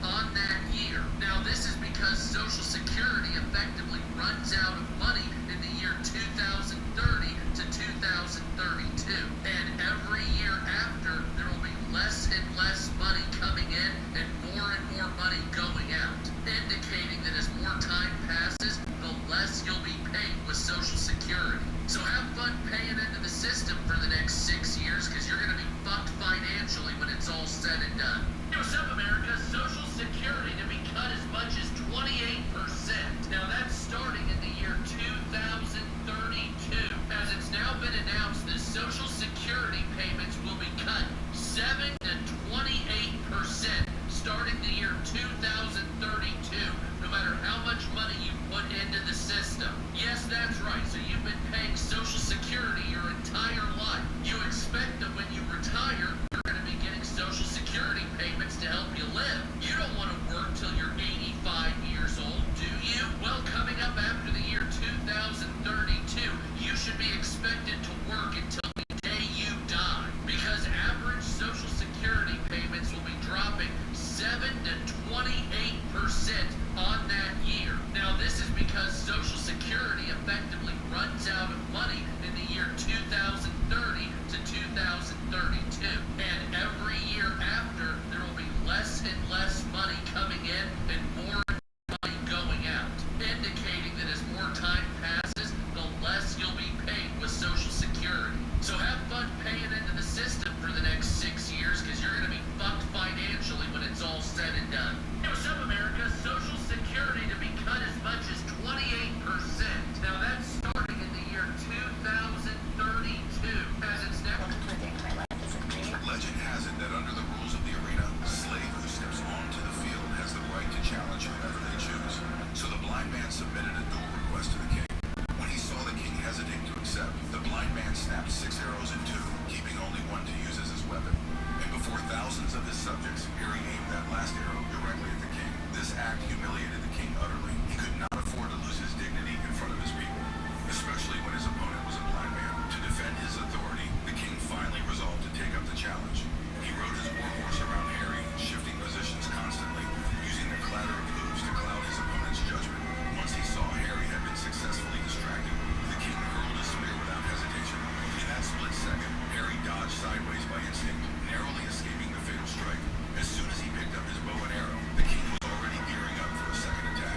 [SPEAKER 8] on that year. Now, this is because Social Security effectively runs out of money in the year 2030 to 2032. And every year after, there will be less and less money coming in and more money going out, indicating that as more time passes, the less you'll be paid with Social Security. So have fun paying into the system for the next 6 years, because you're going to be fucked financially when it's all said and done. South America, Social Security to be cut as much as 28%. Now that's starting in the year 2032. As it's now been announced that Social Security payments will be cut 7 to 28% starting the year 2032, no matter how much money you put into the system. Yes, that's right. So you've been paying Social Security your entire life. You expect that when you retire, you're going to be getting Social Security payments to help you live. You don't want to work till you're 85 years old, do you? Well, coming up after the year 2032, you should be expected to work until the day you die, because average Social Security payments will be dropping 7 to 28% on that year. Now, this is because Social Security effectively runs out of money in the year 2030 to 2032. And every year after, there will be less and less money coming in and more money going out, indicating that as more time passes, the less you'll be paid with Social Security. So have fun paying into the system for the next 6 years, because you're going to be fucked financially when it's all said and done. South America, Social Security to be cut as much as 28%. Now that's starting in the year 2032. As it's now...
[SPEAKER 4] Legend has it that under the rules of the arena, a slave who steps onto the field has the right to challenge whoever they choose. So the blind man submitted a duel request to the king. When he saw the king hesitate to accept, the blind man snapped 6 arrows in 2, keeping only one to use as his weapon. And before thousands of his subjects, Harry aimed that last arrow directly at the king. This act humiliated the king utterly. He could not afford to lose his dignity in front of his people, especially when his opponent was a blind man. To defend his authority, the king finally resolved to take up the challenge. He rode his warhorse around Harry, shifting positions constantly, using the clatter of hooves to cloud his opponent's judgment. Once he saw Harry had been successfully distracted, the king hurled his spear without hesitation. In that split second, Harry dodged sideways by instinct, narrowly escaping the fatal strike. As soon as he picked up his bow and arrow, the king was already gearing up for a second attack.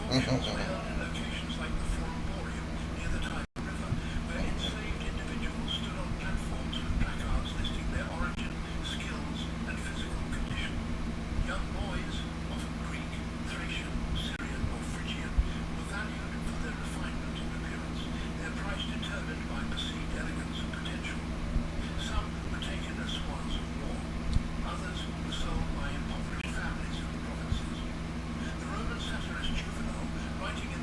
[SPEAKER 14] Workshops were held in locations like the Formorium near the Tyne River, where enslaved individuals stood on platforms with placards listing their origin, skills, and physical condition. Young boys, often Greek, Thracian, Syrian, or Phrygian, were valued for their refinement and appearance, their price determined by perceived elegance and potential. Some were taken as spoils of war. Others were sold by impoverished families in the provinces. The Roman satirist Juvenal, writing in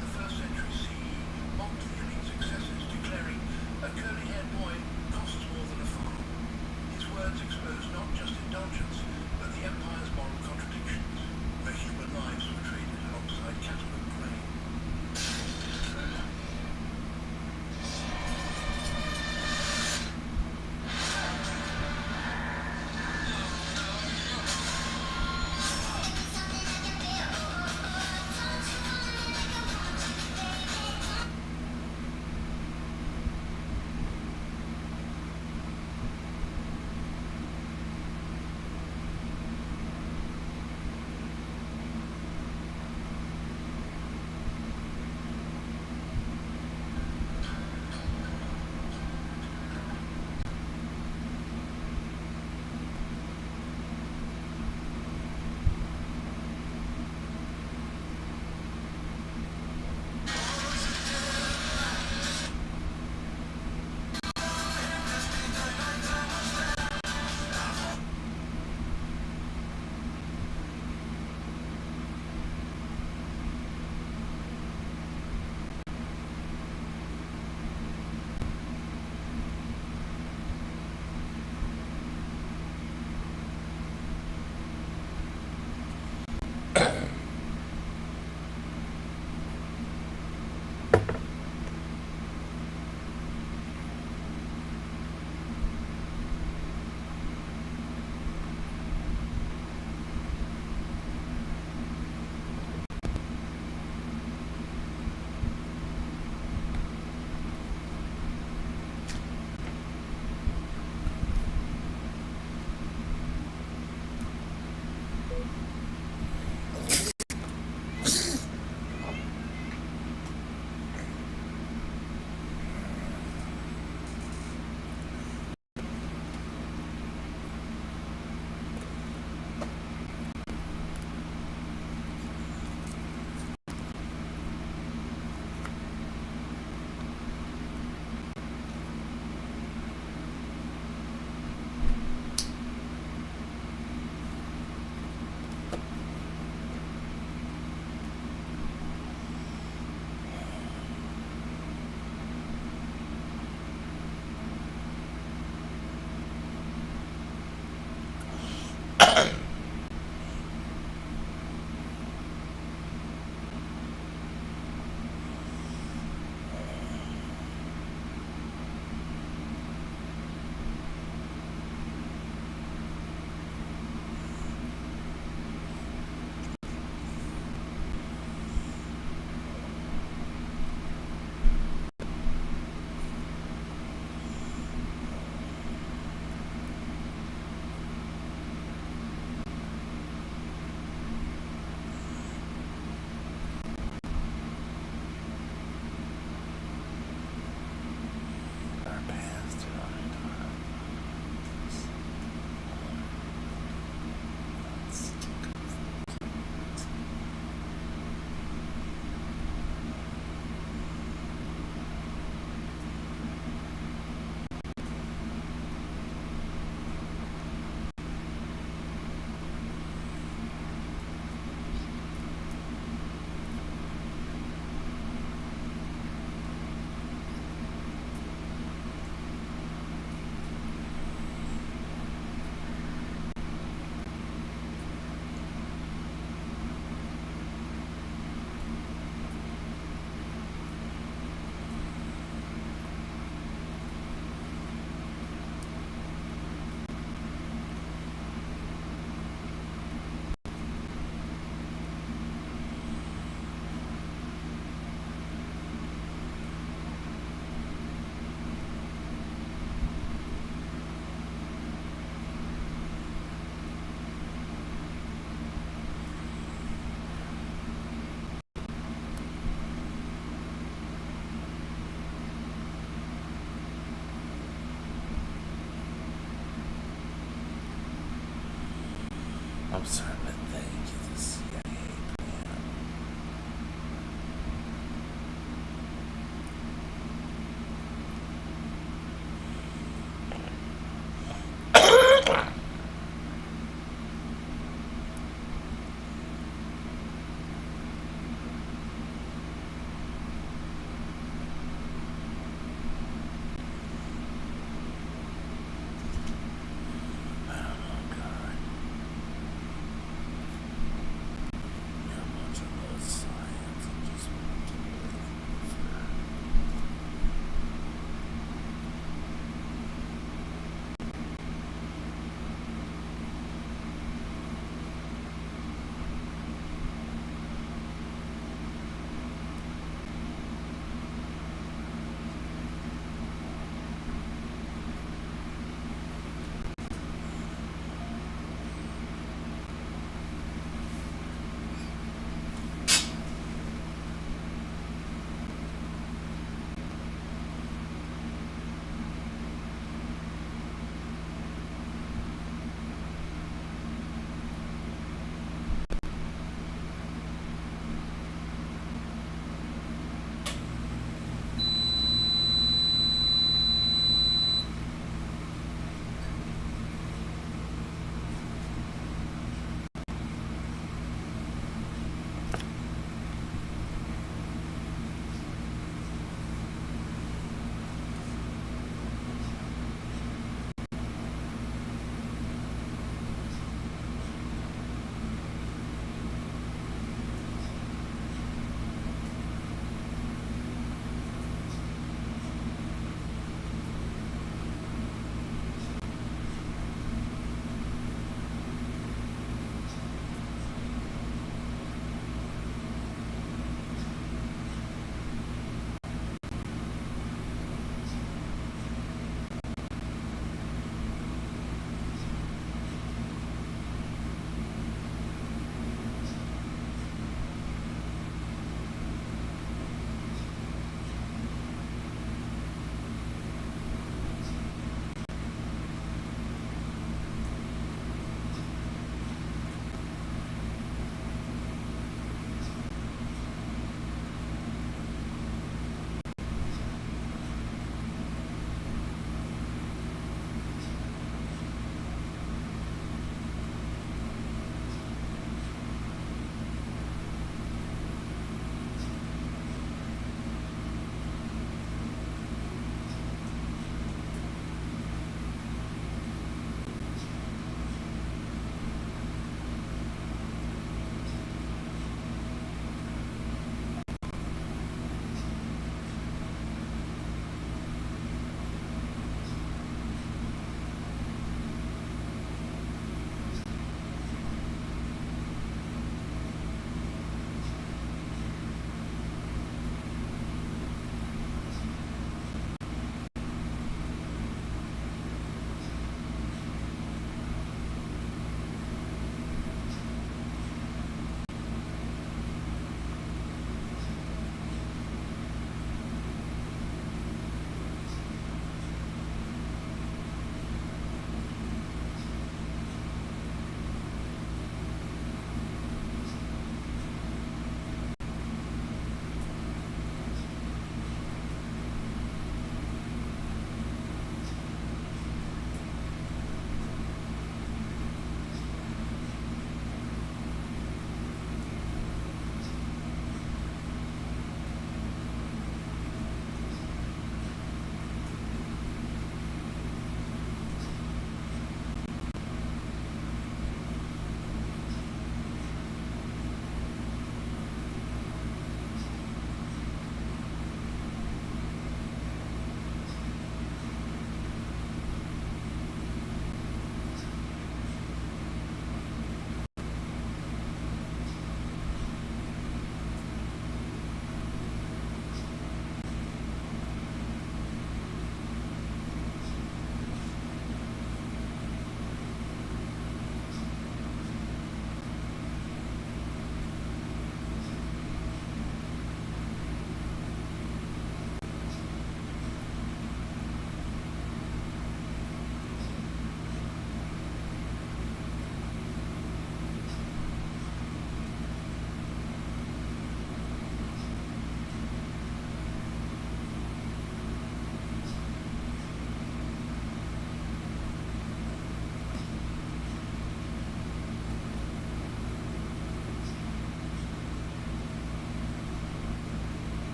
[SPEAKER 3] closer.